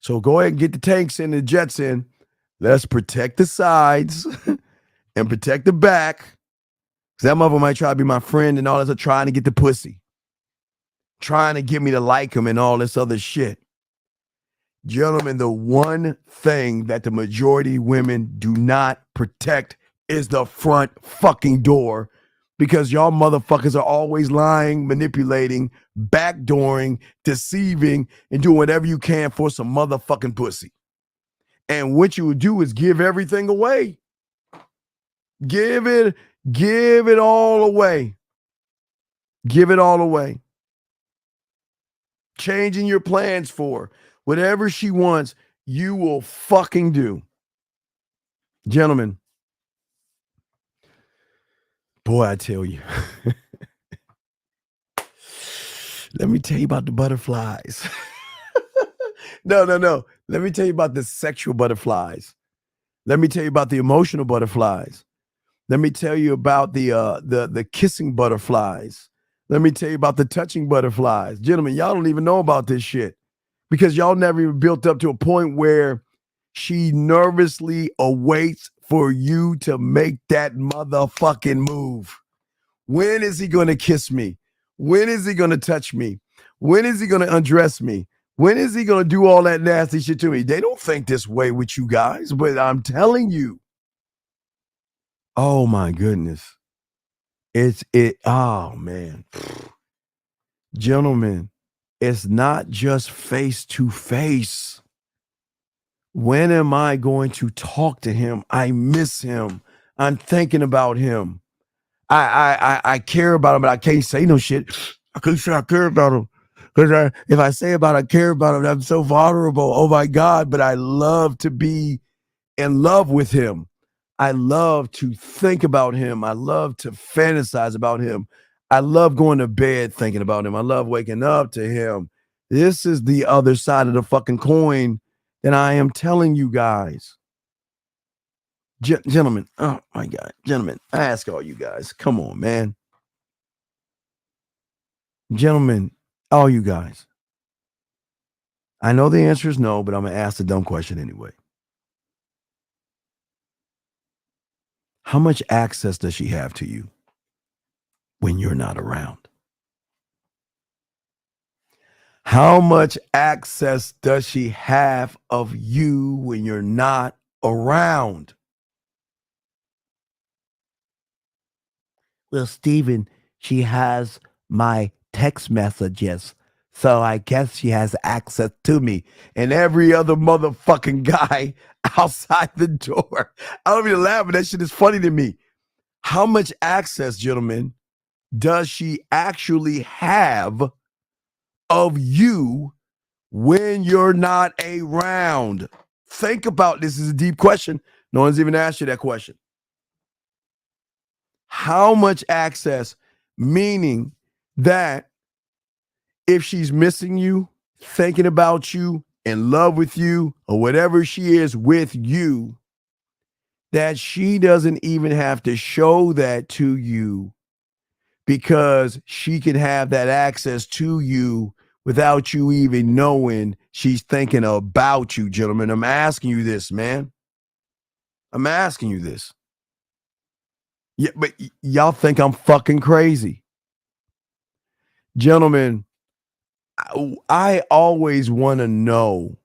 Speaker 12: So go ahead and get the tanks in, the jets in. Let's protect the sides and protect the back. Because that mother might try to be my friend and all this, trying to get the pussy. Trying to get me to like him and all this other shit. Gentlemen, the one thing that the majority of women do not protect is the front fucking door, because y'all motherfuckers are always lying, manipulating, backdooring, deceiving, and doing whatever you can for some motherfucking pussy. And what you would do is give everything away. Give it all away. Give it all away. Changing your plans for whatever she wants, you will fucking do. Gentlemen, boy, I tell you. Let me tell you about the butterflies. No. Let me tell you about the sexual butterflies. Let me tell you about the emotional butterflies. Let me tell you about the kissing butterflies. Let me tell you about the touching butterflies. Gentlemen, y'all don't even know about this shit. because y'all never even built up to a point where she nervously awaits for you to make that motherfucking move. When is he going to kiss me? When is he going to touch me? When is he going to undress me? When is he going to do all that nasty shit to me? They don't think this way with you guys, but I'm telling you. Oh my goodness. Oh man. Gentlemen, it's not just face to face. When am I going to talk to him? I miss him. I'm thinking about him. I care about him, but I can't say no shit. I can't say I care about him. Because if I say I care about him, I'm so vulnerable. Oh my God, but I love to be in love with him. I love to think about him. I love to fantasize about him. I love going to bed thinking about him. I love waking up to him. This is the other side of the fucking coin that I am telling you guys. Gentlemen, oh my God, gentlemen, I ask all you guys, come on, man. Gentlemen, all you guys. I know the answer is no, but I'm going to ask the dumb question anyway. How much access does she have to you when you're not around? How much access does she have of you when you're not around? Well, Steven, she has my text messages, so I guess she has access to me. And every other motherfucking guy outside the door. I don't even laugh, but that shit is funny to me. How much access, gentlemen, does she actually have of you when you're not around? Think about this. Is a deep question. No one's even asked you that question. How much access, meaning that if she's missing you, thinking about you, in love with you, or whatever she is with you, that she doesn't even have to show that to you because she can have that access to you without you even knowing she's thinking about you, gentlemen. I'm asking you this, man. I'm asking you this. Yeah, but y'all think I'm fucking crazy. Gentlemen, I always want to know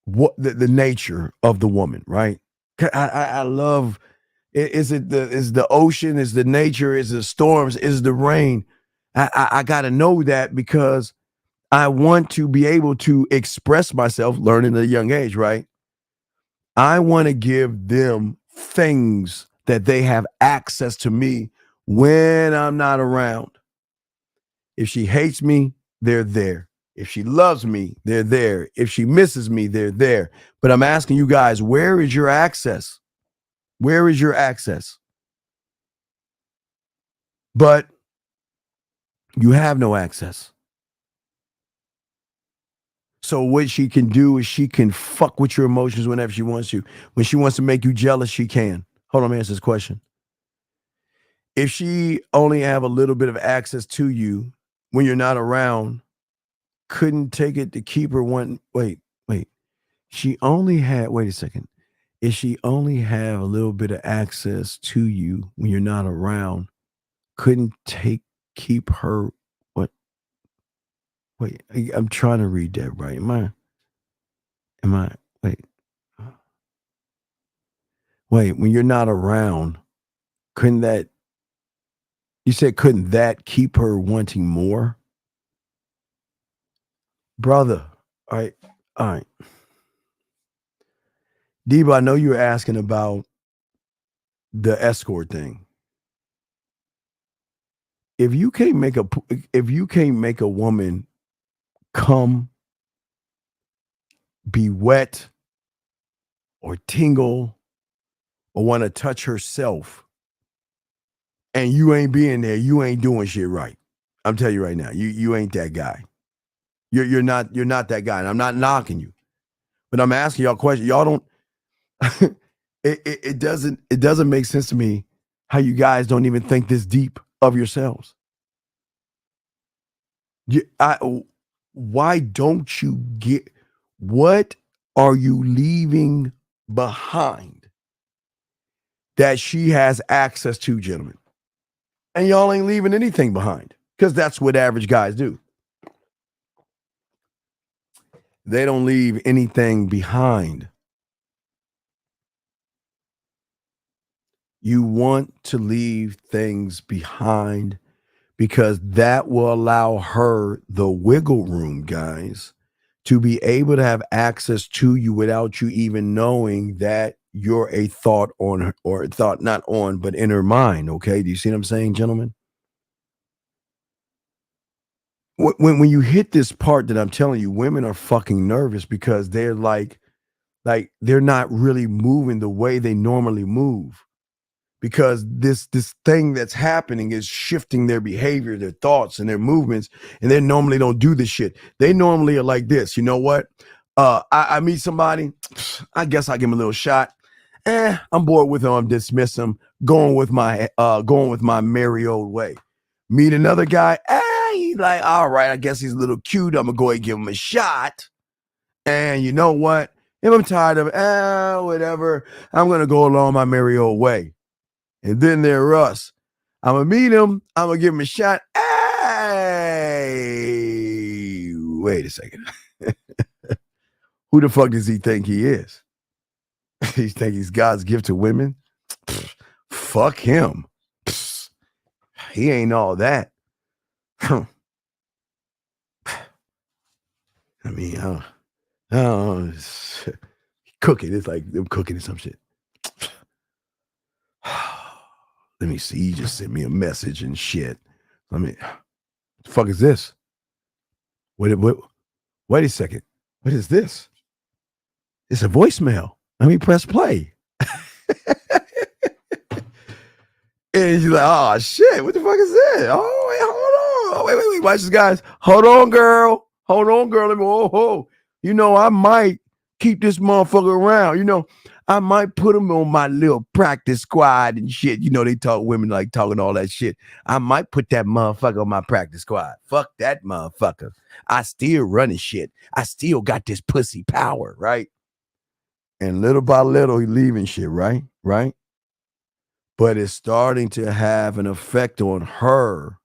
Speaker 12: what the nature of the woman, right? I love, is the ocean, is the nature, is the storms, is the rain? I got to know that because I want to be able to express myself, learning at a young age, right? I want to give them things that they have access to me when I'm not around. If she hates me, they're there. If she loves me, they're there. If she misses me, they're there. But I'm asking you guys, where is your access? Where is your access? But you have no access. So what she can do is she can fuck with your emotions whenever she wants to. When she wants to make you jealous, she can. Hold on, let me answer this question. If she only have a little bit of access to you when you're not around, couldn't take it to keep her one. Wait. She only had, wait a second. If she only have a little bit of access to you when you're not around, couldn't keep her, what? Wait, I'm trying to read that right. Wait, when you're not around, couldn't that keep her wanting more? Brother, all right. Debo, I know you were asking about the escort thing. If you can't make a woman come, be wet, or tingle, or want to touch herself, and you ain't being there, you ain't doing shit right. I'm telling you right now, you ain't that guy. You're not that guy, and I'm not knocking you, but I'm asking y'all a question. Y'all don't. It doesn't make sense to me how you guys don't even think this deep of yourselves. Why don't you get, what are you leaving behind that she has access to, gentlemen? And y'all ain't leaving anything behind, because that's what average guys do. They don't leave anything behind. You want to leave things behind because that will allow her the wiggle room, guys, to be able to have access to you without you even knowing that you're a thought on her, or thought not on, but in her mind. Okay. Do you see what I'm saying, gentlemen? When you hit this part that I'm telling you, women are fucking nervous because they're like they're not really moving the way they normally move, because this thing that's happening is shifting their behavior, their thoughts, and their movements, and they normally don't do this shit. They normally are like this. You know what? I meet somebody, I guess I give them a little shot. I'm bored with them. I'm dismiss them. Going with my merry old way. Meet another guy. He's like, all right, I guess he's a little cute. I'm gonna go ahead and give him a shot. And you know what? If I'm tired of whatever, I'm gonna go along my merry old way. And then there us. I'm gonna meet him. I'm gonna give him a shot. Hey, wait a second. Who the fuck does he think he is? He think he's God's gift to women? Fuck him. He ain't all that. I mean, I don't know. Cooking. It's like them cooking or some shit. Let me see. He just sent me a message and shit. What the fuck is this? Wait a second. What is this? It's a voicemail. Let me press play. And you're like, oh shit, what the fuck is that? Oh, wait, hold on. Wait. Watch this, guys. Hold on, girl. Let me, oh. You know, I might keep this motherfucker around. You know, I might put him on my little practice squad and shit. You know, they talk, women like talking all that shit. I might put that motherfucker on my practice squad. Fuck that motherfucker. I still running shit. I still got this pussy power, right? And little by little, he leaving shit, right? Right? But it's starting to have an effect on her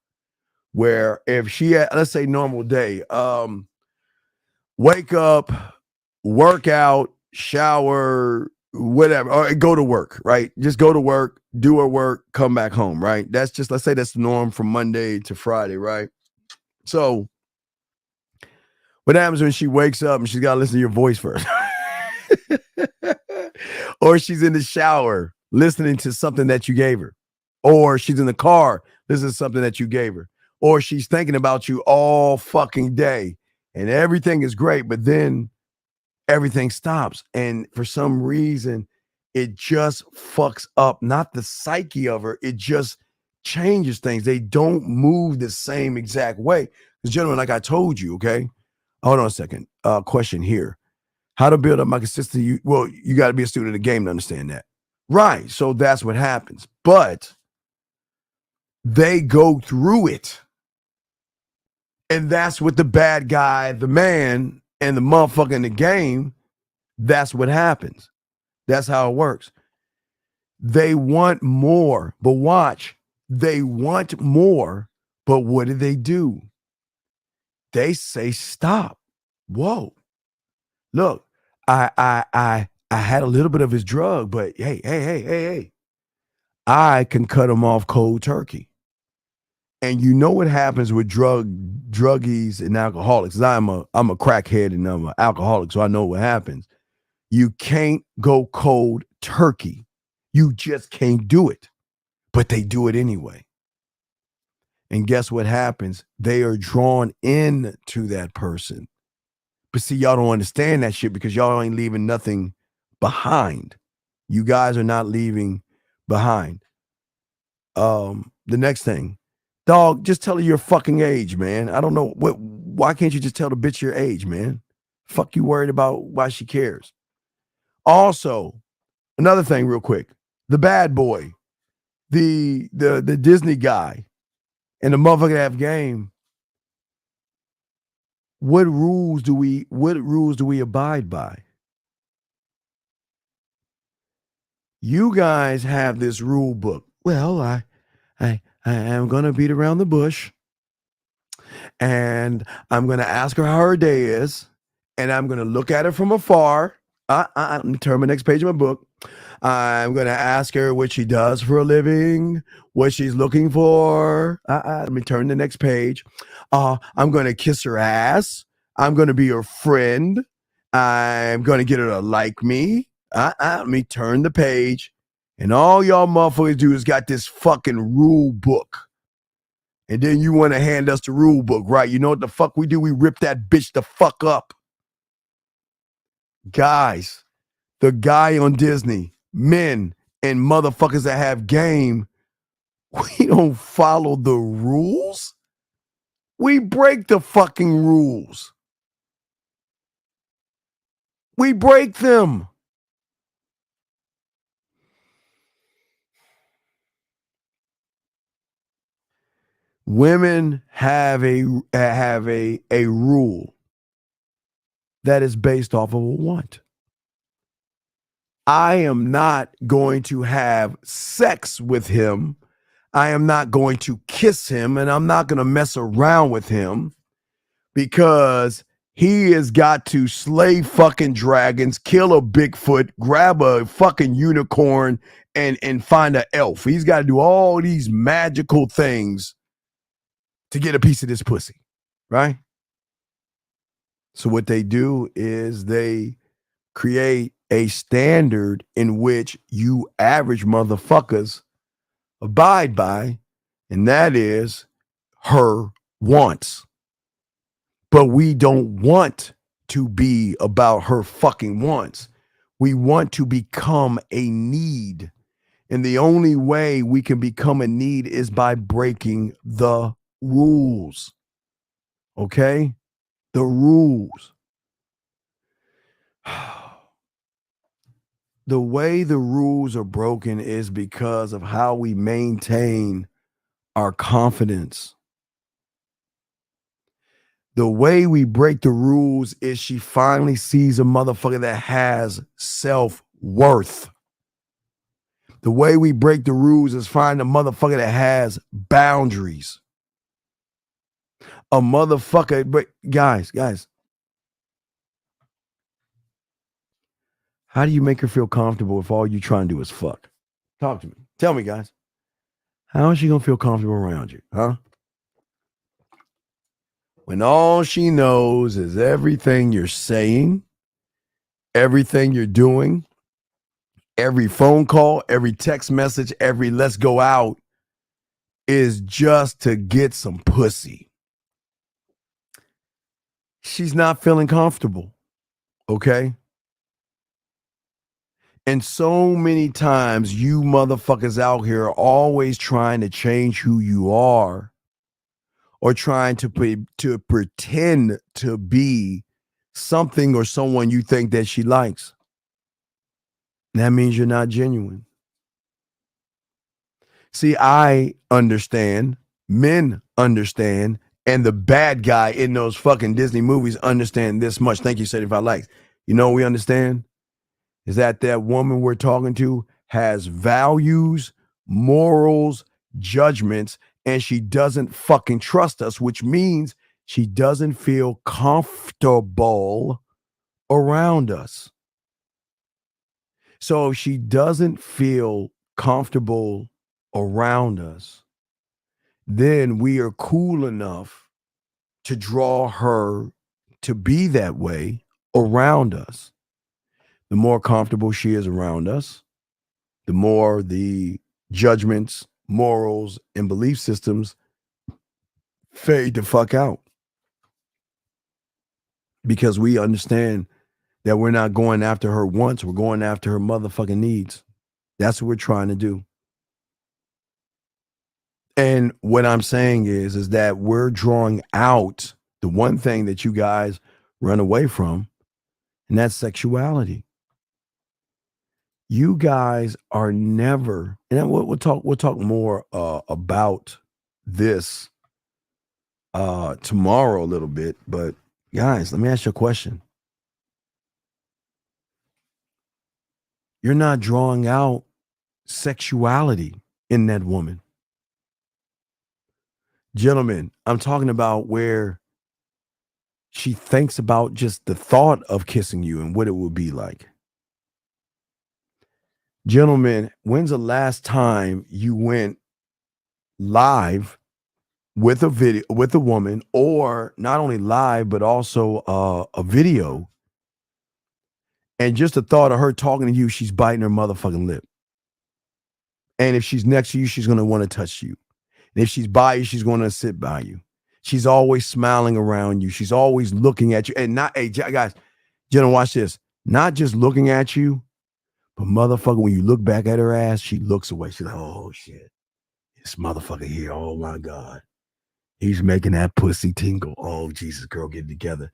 Speaker 12: where if she had, let's say normal day, wake up, work out, shower, whatever, or go to work, right? Just go to work, do her work, come back home, right? That's just, let's say that's the norm from Monday to Friday, right? So what happens when she wakes up and she's got to listen to your voice first? Or she's in the shower listening to something that you gave her, or she's in the car listening to something that you gave her, or she's thinking about you all fucking day and everything is great, but then everything stops. And for some reason, it just fucks up, not the psyche of her. It just changes things. They don't move the same exact way. Because gentlemen, like I told you, okay, hold on a second. Question here. How to build up my consistency? Well, you got to be a student of the game to understand that. Right. So that's what happens. But they go through it. And that's what the bad guy, the man, and the motherfucker in the game, that's what happens. That's how it works. They want more, but watch. They want more, but what do? They say stop. Whoa. Look, I had a little bit of his drug, but hey. I can cut him off cold turkey. And you know what happens with druggies and alcoholics. I'm a crackhead and I'm an alcoholic, so I know what happens. You can't go cold turkey. You just can't do it. But they do it anyway. And guess what happens? They are drawn into that person. But see, y'all don't understand that shit because y'all ain't leaving nothing behind. You guys are not leaving behind. The next thing. Dog, just tell her your fucking age, man. I don't know. Why can't you just tell the bitch your age, man? Fuck you worried about why she cares. Also, another thing real quick. The bad boy, the Disney guy, and the motherfucker have game. what rules do we abide by? You guys have this rule book. Well, I am going to beat around the bush, and I'm going to ask her how her day is, and I'm going to look at her from afar. Let me turn my next page of my book. I'm going to ask her what she does for a living, what she's looking for. Let me turn the next page. I'm going to kiss her ass. I'm going to be her friend. I'm going to get her to like me. Let me turn the page. And all y'all motherfuckers do is got this fucking rule book. And then you want to hand us the rule book, right? You know what the fuck we do? We rip that bitch the fuck up. Guys, the guy on Disney, men and motherfuckers that have game, we don't follow the rules. We break the fucking rules. We break them. Women have a rule that is based off of a want. I am not going to have sex with him. I am not going to kiss him, and I'm not going to mess around with him because he has got to slay fucking dragons, kill a Bigfoot, grab a fucking unicorn, and find an elf. He's got to do all these magical things to get a piece of this pussy, right? So what they do is they create a standard in which you average motherfuckers abide by, and that is her wants. But we don't want to be about her fucking wants. We want to become a need. And the only way we can become a need is by breaking the rules. Okay? The rules. The way the rules are broken is because of how we maintain our confidence. The way we break the rules is she finally sees a motherfucker that has self-worth. The way we break the rules is find a motherfucker that has boundaries. A motherfucker, but guys, how do you make her feel comfortable if all you try and do is fuck? Talk to me. Tell me, guys. How is she going to feel comfortable around you, huh? When all she knows is everything you're saying, everything you're doing, every phone call, every text message, every let's go out is just to get some pussy. She's not feeling comfortable, okay? And so many times you motherfuckers out here are always trying to change who you are or trying to pretend to be something or someone you think that she likes. That means you're not genuine. See, I understand, men understand, and the bad guy in those fucking Disney movies understand this much. Thank you, 75 likes. You know what we understand? Is that woman we're talking to has values, morals, judgments, and she doesn't fucking trust us, which means she doesn't feel comfortable around us. So if she doesn't feel comfortable around us, then we are cool enough to draw her to be that way around us. The more comfortable she is around us, the more the judgments, morals, and belief systems fade the fuck out. Because we understand that we're not going after her wants, we're going after her motherfucking needs. That's what we're trying to do. And what I'm saying is that we're drawing out the one thing that you guys run away from, and that's sexuality. You guys are never, and we'll talk more about this tomorrow a little bit, but Guys, let me ask you a question. You're not drawing out sexuality in that woman. Gentlemen, I'm talking about where she thinks about just the thought of kissing you and what it would be like. Gentlemen, when's the last time you went live with a video with a woman, or not only live but also a video, and just the thought of her talking to you, she's biting her motherfucking lip, and if she's next to you, she's going to want to touch you, and if she's by you, she's going to sit by you. She's always smiling around you, she's always looking at you, and not, hey guys, gentlemen, watch this, not just looking at you, but motherfucker, when you look back at her ass, she looks away. She's like, oh shit, this motherfucker here, oh my God. He's making that pussy tingle. Oh, Jesus, girl, get it together.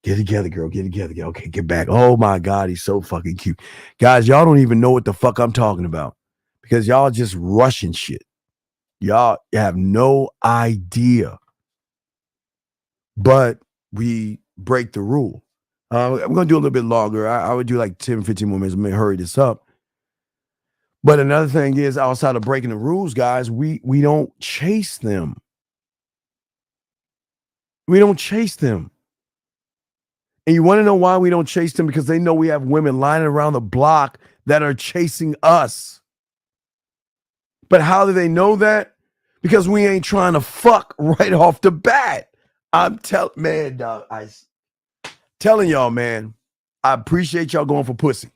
Speaker 12: Get it together, girl. Get it together. Okay, get back. Oh, my God, he's so fucking cute. Guys, y'all don't even know what the fuck I'm talking about because y'all just rushing shit. Y'all have no idea. But we break the rule. I'm going to do a little bit longer. I would do like 10, 15 more minutes. I'm going to hurry this up. But another thing is, outside of breaking the rules, guys, we don't chase them. We don't chase them. And you want to know why we don't chase them? Because they know we have women lining around the block that are chasing us. But how do they know that? Because we ain't trying to fuck right off the bat. I'm telling y'all, man, I appreciate y'all going for pussy.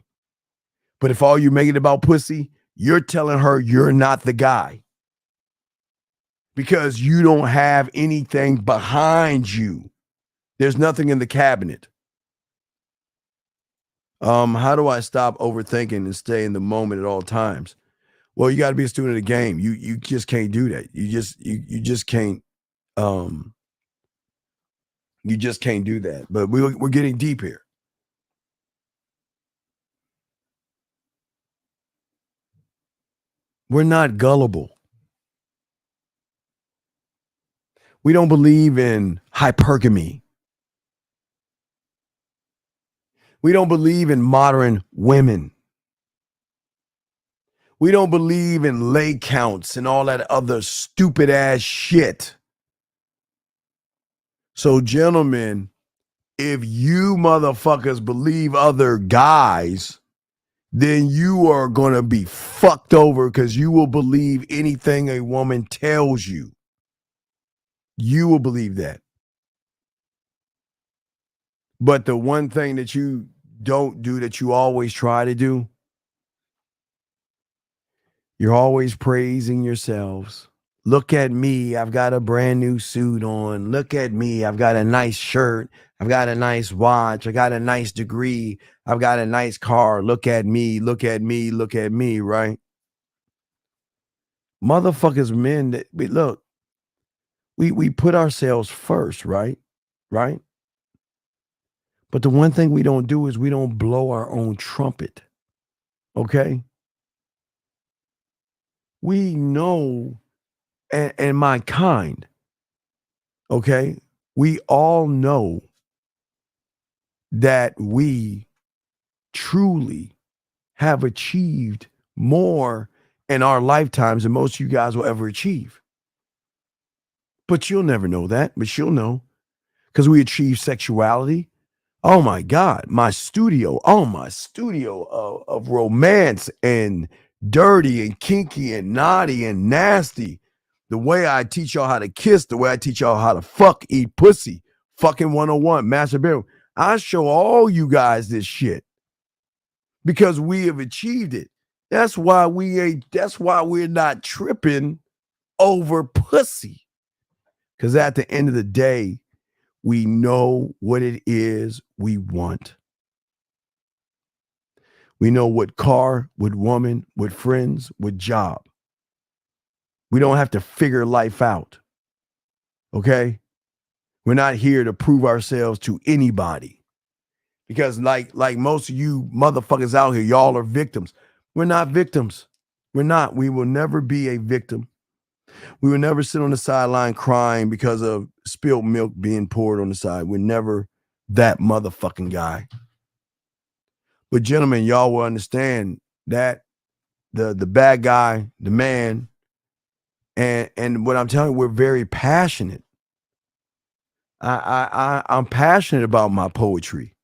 Speaker 12: But if all you make it about pussy, you're telling her you're not the guy. Because you don't have anything behind you. There's nothing in the cabinet. How do I stop overthinking and stay in the moment at all times? Well, you got to be a student of the game. You just can't do that. You just can't. You just can't do that. But we're getting deep here. We're not gullible. We don't believe in hypergamy. We don't believe in modern women. We don't believe in leg counts and all that other stupid ass shit. So, gentlemen, if you motherfuckers believe other guys, then you are going to be fucked over because you will believe anything a woman tells you. You will believe that. But the one thing that you don't do that you always try to do, you're always praising yourselves. Look at me. I've got a brand new suit on. Look at me. I've got a nice shirt. I've got a nice watch. I got a nice degree. I've got a nice car. Look at me. Look at me. Look at me, right? Motherfuckers, men, look. We put ourselves first, right? Right? But the one thing we don't do is we don't blow our own trumpet. Okay? We know, and my kind, okay? We all know that we truly have achieved more in our lifetimes than most of you guys will ever achieve. But you'll never know that, but she'll know. Because we achieve sexuality. Oh my God, my studio of romance and dirty and kinky and naughty and nasty. The way I teach y'all how to kiss, the way I teach y'all how to fuck, eat pussy, fucking 101, masturbate. I show all you guys this shit because we have achieved it. That's why we're not tripping over pussy. Because at the end of the day, we know what it is we want. We know what car, what woman, what friends, what job. We don't have to figure life out. Okay? We're not here to prove ourselves to anybody. Because like most of you motherfuckers out here, y'all are victims. We're not victims. We're not. We will never be a victim. We will never sit on the sideline crying because of spilled milk being poured on the side. We're never that motherfucking guy. But gentlemen, y'all will understand that the bad guy, the man, and what I'm telling you, we're very passionate. I'm passionate about my poetry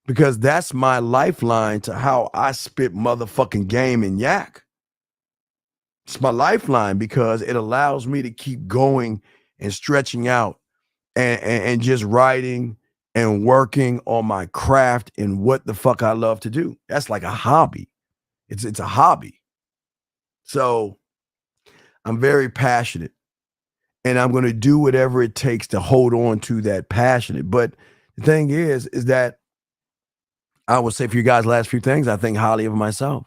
Speaker 12: because that's my lifeline to how I spit motherfucking game and yak. It's my lifeline because it allows me to keep going and stretching out and just writing and working on my craft and what the fuck I love to do. That's like a hobby. It's a hobby. So I'm very passionate and I'm going to do whatever it takes to hold on to that passionate. But the thing is that I would say for you guys, last few things, I think highly of myself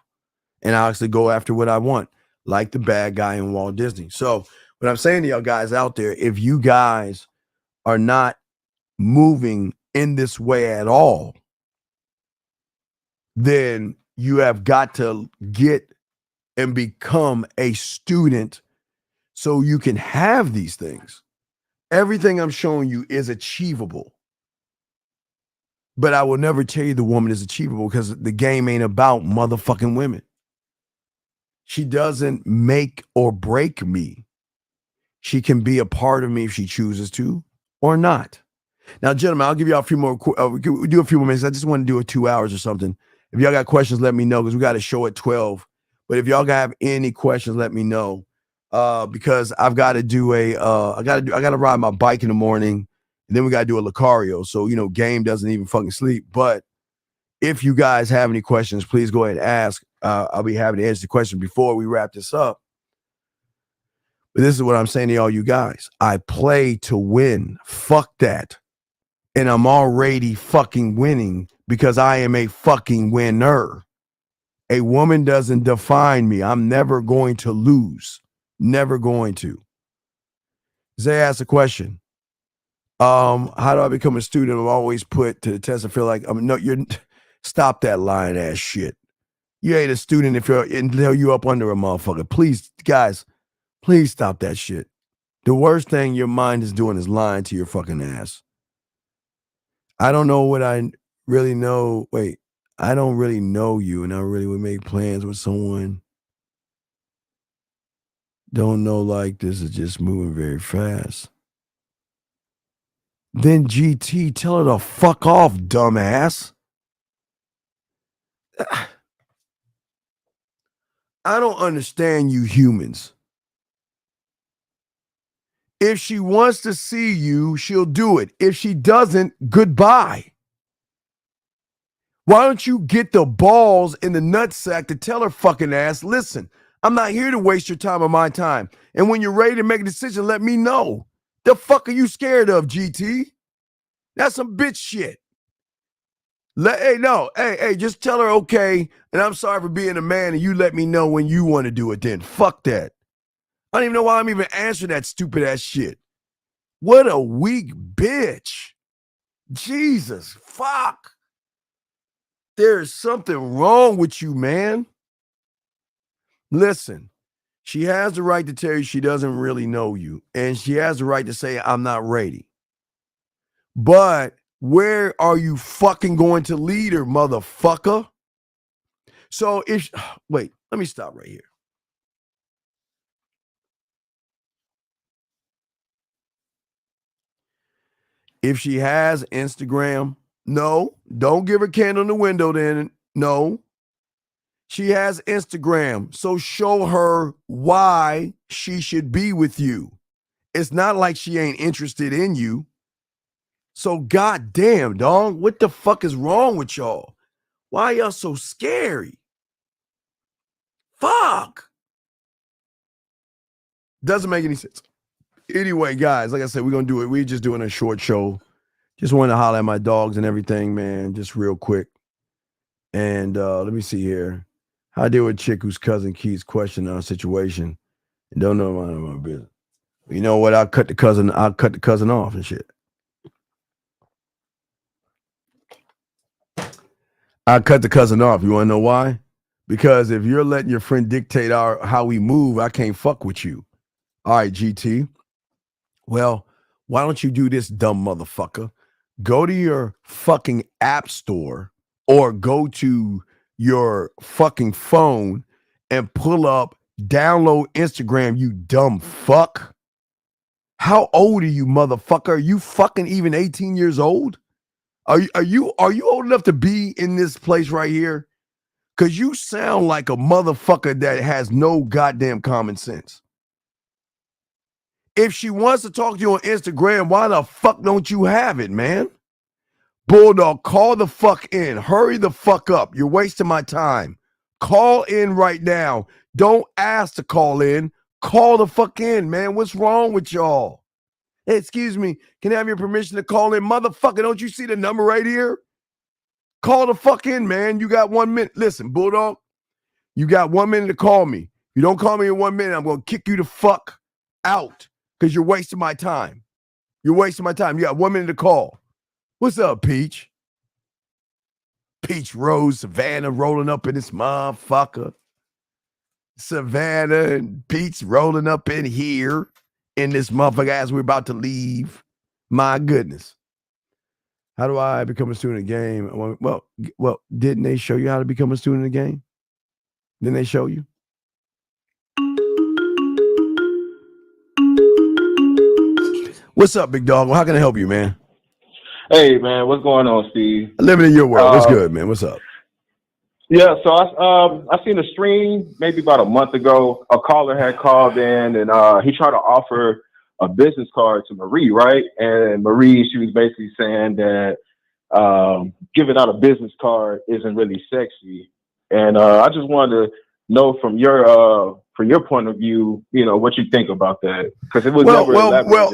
Speaker 12: and I actually go after what I want, like the bad guy in Walt Disney. So what I'm saying to y'all guys out there, if you guys are not moving in this way at all, then you have got to get and become a student so you can have these things. Everything I'm showing you is achievable. But I will never tell you the woman is achievable because the game ain't about motherfucking women. She doesn't make or break me. She can be a part of me if she chooses to or not. Now, gentlemen, I'll give y'all a few more. We do a few more minutes. I just want to do it 2 hours or something. If y'all got questions, let me know because we got a show at 12. But if y'all have any questions, let me know because I've got to do I got to ride my bike in the morning, and then we got to do a Lucario. So game doesn't even fucking sleep. But if you guys have any questions, please go ahead and ask. I'll be happy to answer the question before we wrap this up. But this is what I'm saying to all you guys. I play to win. Fuck that. And I'm already fucking winning because I am a fucking winner. A woman doesn't define me. I'm never going to lose. Never going to. Zay asked a question. How do I become a student? I'm always put to the test. I feel like stop that lying ass shit. You ain't a student until you up under a motherfucker. Please, guys, please stop that shit. The worst thing your mind is doing is lying to your fucking ass. I don't know what I really know. Wait, I don't really know you, and I really would make plans with someone. Don't know, like this is just moving very fast. Then GT, tell her to fuck off, dumbass. I don't understand you humans. If she wants to see you, she'll do it. If she doesn't, goodbye. Why don't you get the balls in the nutsack to tell her fucking ass, listen, I'm not here to waste your time or my time. And when you're ready to make a decision, let me know. The fuck are you scared of, GT? That's some bitch shit. Hey, just tell her, okay, and I'm sorry for being a man, and you let me know when you want to do it then. Fuck that. I don't even know why I'm even answering that stupid ass shit. What a weak bitch. Jesus, fuck. There is something wrong with you, man. Listen, she has the right to tell you she doesn't really know you, and she has the right to say, I'm not ready. But where are you fucking going to lead her, motherfucker? So wait, let me stop right here. If she has Instagram, no, don't give her candle in the window then. No. She has Instagram, so show her why she should be with you. It's not like she ain't interested in you. So goddamn, dog, what the fuck is wrong with y'all? Why are y'all so scary? Fuck. Doesn't make any sense. Anyway, guys, like I said, we're going to do it. We're just doing a short show. Just wanted to holler at my dogs and everything, man, just real quick. And let me see here. How I deal with a chick whose cousin keeps questioning our situation and don't know my business. You know what? I'll cut the cousin off and shit. I'll cut the cousin off. You want to know why? Because if you're letting your friend dictate how we move, I can't fuck with you. All right, GT. Well, why don't you do this, dumb motherfucker? go to your fucking app store or go to your fucking phone and download Instagram, you dumb fuck. How old are you, motherfucker? Are you fucking even 18 years old? Are you old enough to be in this place right here? Because you sound like a motherfucker that has no goddamn common sense. If she wants to talk to you on Instagram, why the fuck don't you have it, man? Bulldog, call the fuck in. Hurry the fuck up. You're wasting my time. Call in right now. Don't ask to call in. Call the fuck in, man. What's wrong with y'all? Hey, excuse me. Can I have your permission to call in? Motherfucker, don't you see the number right here? Call the fuck in, man. You got 1 minute. Listen, Bulldog, you got 1 minute to call me. If you don't call me in 1 minute, I'm going to kick you the fuck out because you're wasting my time. You're wasting my time. You got 1 minute to call. What's up, Peach? Peach Rose, Savannah rolling up in this motherfucker. Savannah and Peach rolling up in here in this motherfucker as we're about to leave. My goodness. How do I become a student in the game? Well, didn't they show you how to become a student in the game? Didn't they show you? What's up, big dog? Well, how can I help you, man?
Speaker 13: Hey, man, what's going on, Steve?
Speaker 12: Living in your world. What's good, man? What's up?
Speaker 13: Yeah, so I seen a stream maybe about a month ago. A caller had called in, and he tried to offer a business card to Marie, right? And Marie, she was basically saying that giving out a business card isn't really sexy. And I just wanted to know from your point of view, you know, what you think about that, because it was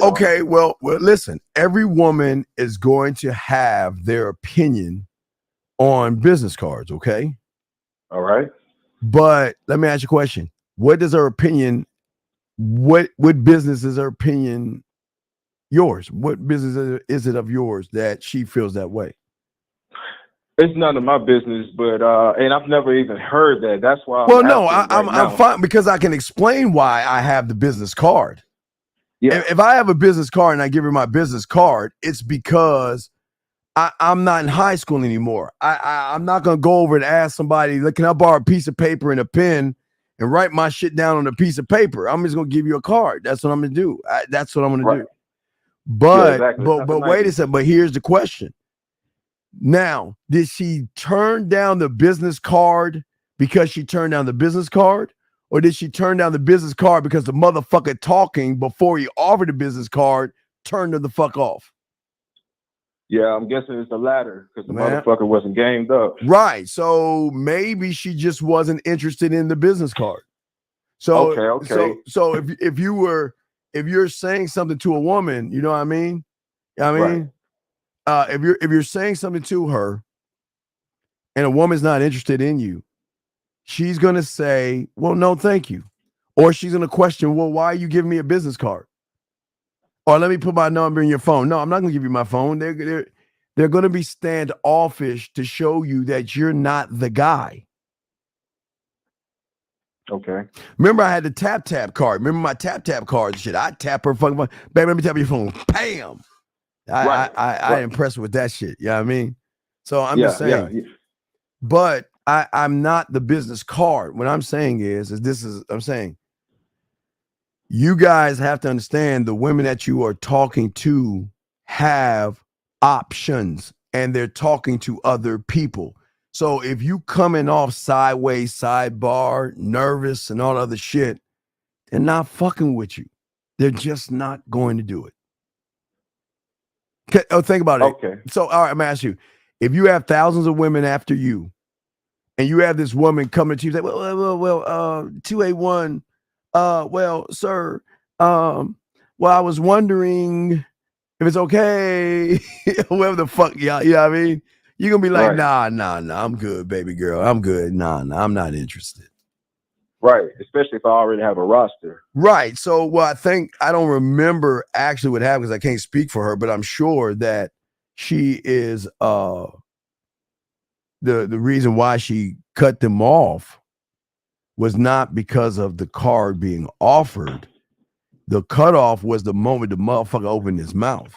Speaker 12: okay. Well, listen, every woman is going to have their opinion on business cards, okay?
Speaker 13: All right.
Speaker 12: But let me ask you a question. What is her opinion? What business is her opinion yours? What business is it of yours that she feels that way?
Speaker 13: It's none of my business, but and I've never even heard that. That's why.
Speaker 12: I'm fine because I can explain why I have the business card.
Speaker 13: Yeah.
Speaker 12: If I have a business card and I give her my business card, it's because I'm not in high school anymore. I'm not gonna go over and ask somebody, "Can I borrow a piece of paper and a pen and write my shit down on a piece of paper?" I'm just gonna give you a card. That's what I'm gonna do. That's what I'm gonna do. But
Speaker 13: yeah, exactly.
Speaker 12: but wait a second. But here's the question. Now, did she turn down the business card because she turned down the business card? Or did she turn down the business card because the motherfucker talking before he offered the business card turned her the fuck off?
Speaker 13: Yeah, I'm guessing it's the latter because the motherfucker wasn't gamed up.
Speaker 12: Right. So maybe she just wasn't interested in the business card. So
Speaker 13: okay.
Speaker 12: So if you're saying something to a woman, you know what I mean?
Speaker 13: Right.
Speaker 12: If you're saying something to her and a woman's not interested in you, she's going to say, well, no, thank you. Or she's going to question, well, why are you giving me a business card? Or let me put my number in your phone. No, I'm not going to give you my phone. They're going to be standoffish to show you that you're not the guy.
Speaker 13: Okay.
Speaker 12: Remember I had the tap card. Remember my tap card and shit. I tap her fucking phone. Baby, let me tap your phone. Bam. I impressed with that shit. You know what I mean? So I'm just saying.
Speaker 13: Yeah.
Speaker 12: But I'm not the business card. What I'm saying I'm saying you guys have to understand the women that you are talking to have options and they're talking to other people. So if you coming off sideways, sidebar, nervous and all other shit, they're not fucking with you. They're just not going to do it. Oh, think about it.
Speaker 13: Okay.
Speaker 12: So, all right, I'm asking you, if you have thousands of women after you, and you have this woman coming to you, say, well, 281, sir, well, I was wondering if it's okay, whoever the fuck, you know what I mean? You're going to be like,
Speaker 13: right.
Speaker 12: nah, I'm good, baby girl. I'm good. Nah, I'm not interested.
Speaker 13: Right, especially if I already have a roster.
Speaker 12: Right. So, I don't remember actually what happened because I can't speak for her, but I'm sure that she is the reason why she cut them off was not because of the card being offered. The cutoff was the moment the motherfucker opened his mouth.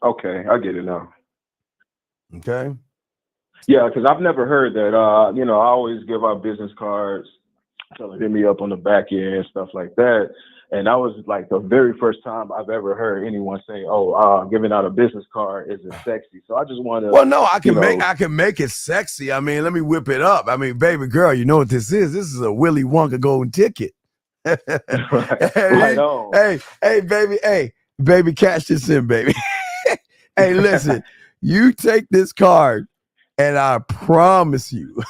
Speaker 13: Okay, I get it now.
Speaker 12: Okay.
Speaker 13: Yeah, because I've never heard that. You know, I always give out business cards, tell them hit me up on the back end, stuff like that. And that was like the very first time I've ever heard anyone say, "Oh, giving out a business card isn't sexy." So I just want to.
Speaker 12: Well, no, I can make it sexy. I mean, let me whip it up. I mean, baby girl, you know what this is? This is a Willy Wonka golden ticket. Hey, baby, cash this in, baby. Hey, listen, you take this card, and I promise you,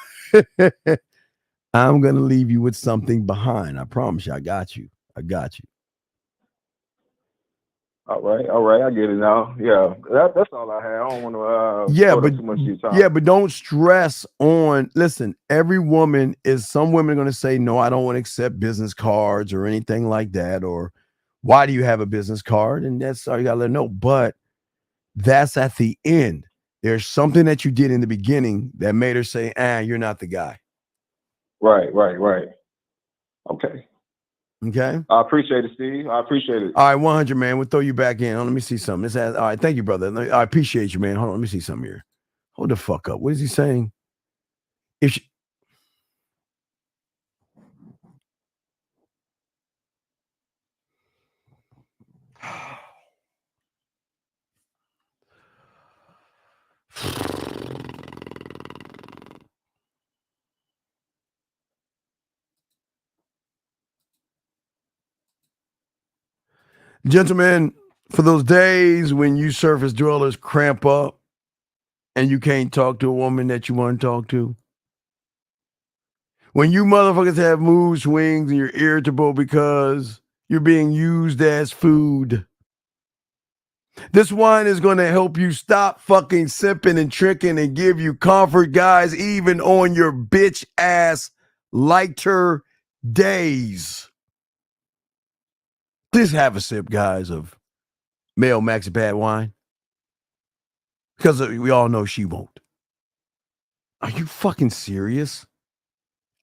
Speaker 12: I'm gonna leave you with something behind. I promise you, I got you.
Speaker 13: All right, I get it now. Yeah, that's all I had. I don't want to too much of your time.
Speaker 12: But don't stress on. Listen, every woman some women are going to say, no, I don't want to accept business cards or anything like that. Or why do you have a business card? And that's all you got to let her know. But that's at the end. There's something that you did in the beginning that made her say, you're not the guy.
Speaker 13: Right. Okay. I appreciate it, Steve. I appreciate it.
Speaker 12: All right, 100, man. We'll throw you back in. Let me see something. All right, thank you, brother. I appreciate you, man. Hold on, let me see something here. Hold the fuck up. What is he saying? If she... Gentlemen, for those days when you surface dwellers cramp up and you can't talk to a woman that you want to talk to, when you motherfuckers have mood swings and you're irritable because you're being used as food, this wine is going to help you stop fucking sipping and tricking and give you comfort, guys, even on your bitch ass lighter days. Please have a sip, guys, of Male Maxi Bad Wine. Because we all know she won't. Are you fucking serious?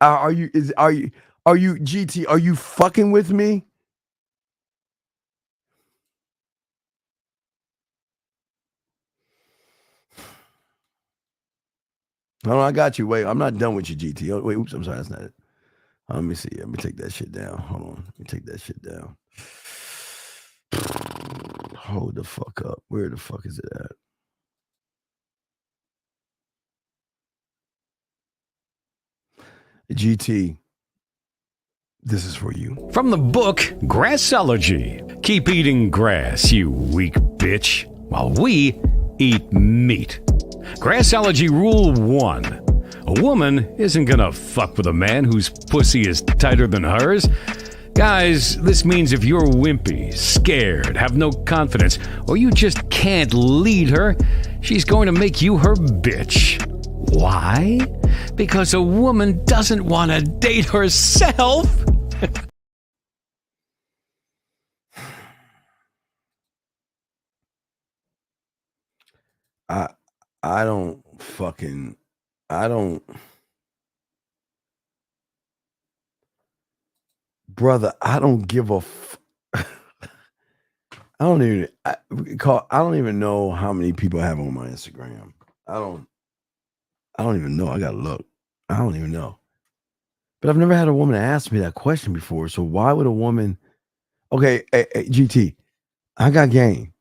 Speaker 12: Are you GT? Are you fucking with me? No, I got you. Wait, I'm not done with you, GT. Oh, wait, oops, I'm sorry, that's not it. Let me see. Let me take that shit down. Hold on. Let me take that shit down. Hold the fuck up. Where the fuck is it at? GT, this is for you.
Speaker 11: From the book Grassology. Keep eating grass, you weak bitch, while we eat meat. Grassology Rule 1. A woman isn't gonna fuck with a man whose pussy is tighter than hers. Guys, this means if you're wimpy, scared, have no confidence, or you just can't lead her, she's going to make you her bitch. Why? Because a woman doesn't want to date herself.
Speaker 12: I don't. Brother, I don't give a I don't even know how many people I have on my Instagram. I don't even know. I gotta look. I don't even know. But I've never had a woman ask me that question before. So why would a woman? Okay, hey, GT, I got game.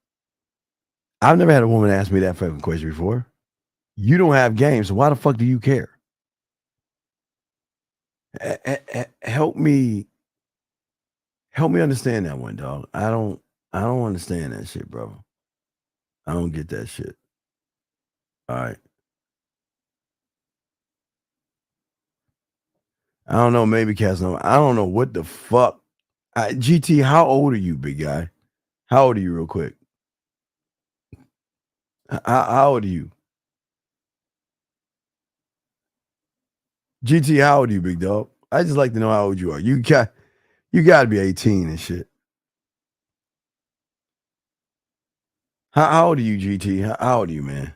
Speaker 12: I've never had a woman ask me that fucking question before. You don't have game, so why the fuck do you care? Help me understand that one, dog. I don't understand that shit, bro. I don't get that shit. All right. I don't know, maybe Casanova. I don't know what the fuck. GT, how old are you, big guy? How old are you, real quick? How old are you? GT, how old are you, big dog? I just like to know how old you are. You got to be 18 and shit. How old are you, GT? How old are you, man?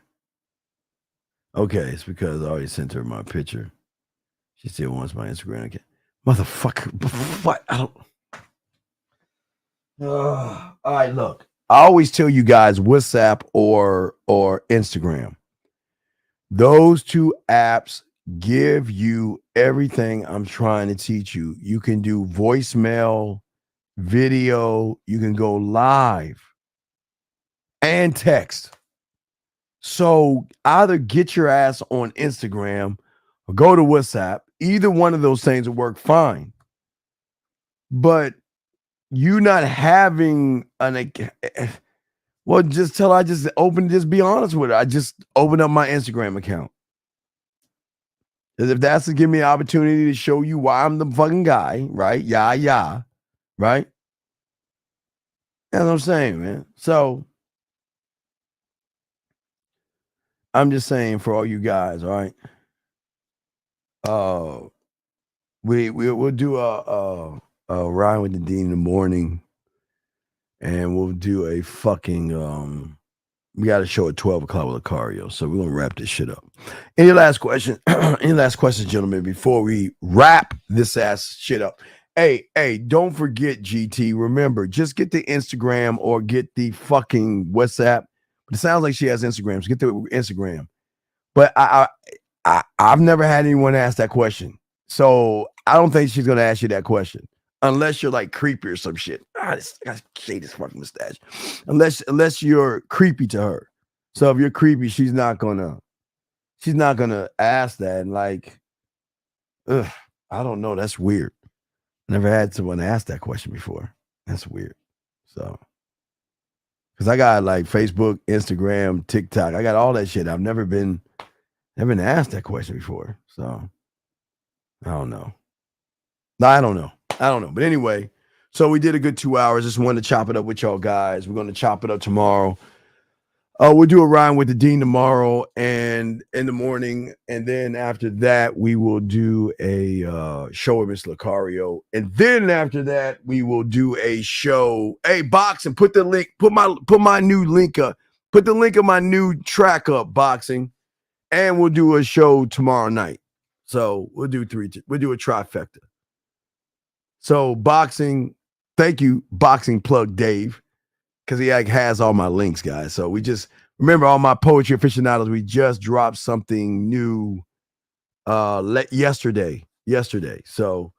Speaker 12: Okay, it's because I already sent her my picture. She still wants my Instagram account. Motherfucker. What? I don't. All right, look. I always tell you guys WhatsApp or Instagram. Those two apps give you everything I'm trying to teach you. You can do voicemail, video, you can go live and text. So either get your ass on Instagram or go to WhatsApp. Either one of those things will work fine. But you not having well, just be honest with it. I just opened up my Instagram account. If that's to give me an opportunity to show you why I'm the fucking guy, right? Yeah. Right? That's what I'm saying, man. So I'm just saying for all you guys, all right? We'll do a ride with the Dean in the morning, and we'll do a fucking we got a show at 12 o'clock with Lucario, so we're gonna wrap this shit up. Any last question? Any last questions, gentlemen, before we wrap this ass shit up? Hey, don't forget, GT. Remember, just get the Instagram or get the fucking WhatsApp. But it sounds like she has Instagram, so get the Instagram. But I've never had anyone ask that question, so I don't think she's gonna ask you that question. Unless you're like creepy or some shit. I gotta shade this fucking mustache. Unless you're creepy to her. So if you're creepy, she's not gonna ask that. And like, I don't know. That's weird. Never had someone ask that question before. That's weird. So, because I got like Facebook, Instagram, TikTok. I got all that shit. I've never been asked that question before. So, I don't know. No, I don't know. But anyway, so we did a good 2 hours. Just wanted to chop it up with y'all guys. We're going to chop it up tomorrow. We'll do a ride with the Dean tomorrow and in the morning. And then after that, we will do a show with Miss Lucario. And then after that, we will do a show. Hey, Boxing, put the link, put my new link up. Put the link of my new track up, Boxing. And we'll do a show tomorrow night. So we'll do a trifecta. So Boxing, thank you, Boxing Plug Dave, because he has all my links, guys. So we just remember all my poetry aficionados. We just dropped something new yesterday. So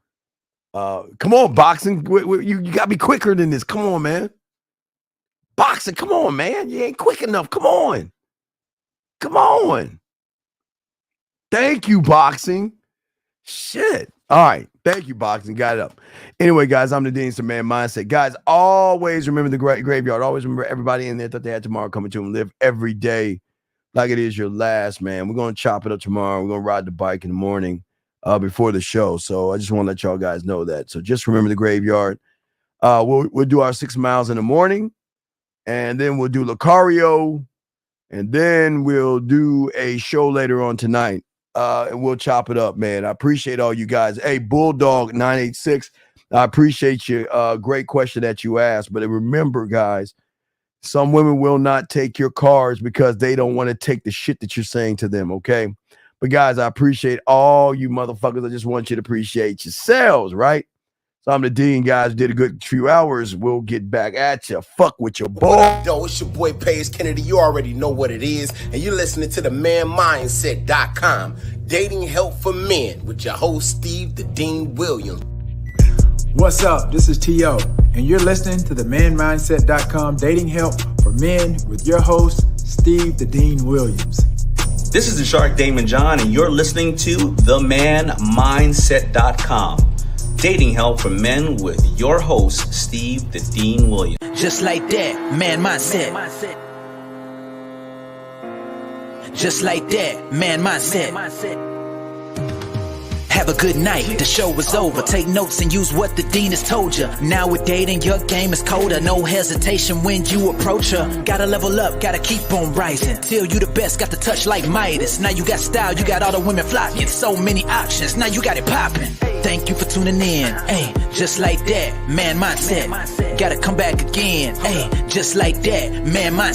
Speaker 12: come on, Boxing, you got to be quicker than this. Come on, man. Boxing, come on, man. You ain't quick enough. Come on. Thank you, Boxing. Shit. All right. Thank you, Boxing. Got it up. Anyway, guys, I'm the Dean, it's the Man Mindset. Guys, always remember the graveyard. Always remember everybody in there that they had tomorrow coming to them. Live every day like it is your last, man. We're going to chop it up tomorrow. We're going to ride the bike in the morning before the show. So I just want to let y'all guys know that. So just remember the graveyard. We'll do our 6 miles in the morning, and then we'll do Lucario, and then we'll do a show later on tonight. And we'll chop it up, man. I appreciate all you guys. Hey, Bulldog 986, I appreciate you. Great question that you asked. But remember, guys, some women will not take your cards because they don't want to take the shit that you're saying to them, okay? But guys, I appreciate all you motherfuckers. I just want you to appreciate yourselves, right? So I'm the Dean, guys. Did a good few hours. We'll get back at you. Fuck with your boy.
Speaker 7: Yo, it's your boy Paige Kennedy. You already know what it is. And you're listening to the manmindset.com. Dating help for men with your host, Steve the Dean Williams.
Speaker 14: What's up? This is T.O. And you're listening to the manmindset.com dating help for men with your host, Steve the Dean Williams.
Speaker 15: This is the Shark Damon John, and you're listening to themanmindset.com. Dating help for men with your host, Steve the Dean Williams.
Speaker 10: Just like that, man mindset. Just like that, man mindset. Have a good night, the show is over. Take notes and use what the Dean has told you. Now with dating, your game is colder. No hesitation when you approach her. Gotta level up, gotta keep on rising. Till you the best, got the touch like Midas. Now you got style, you got all the women flocking. So many options, now you got it popping. Thank you for tuning in. Hey, just like that, man mindset. Gotta come back again. Hey, just like that, man mindset.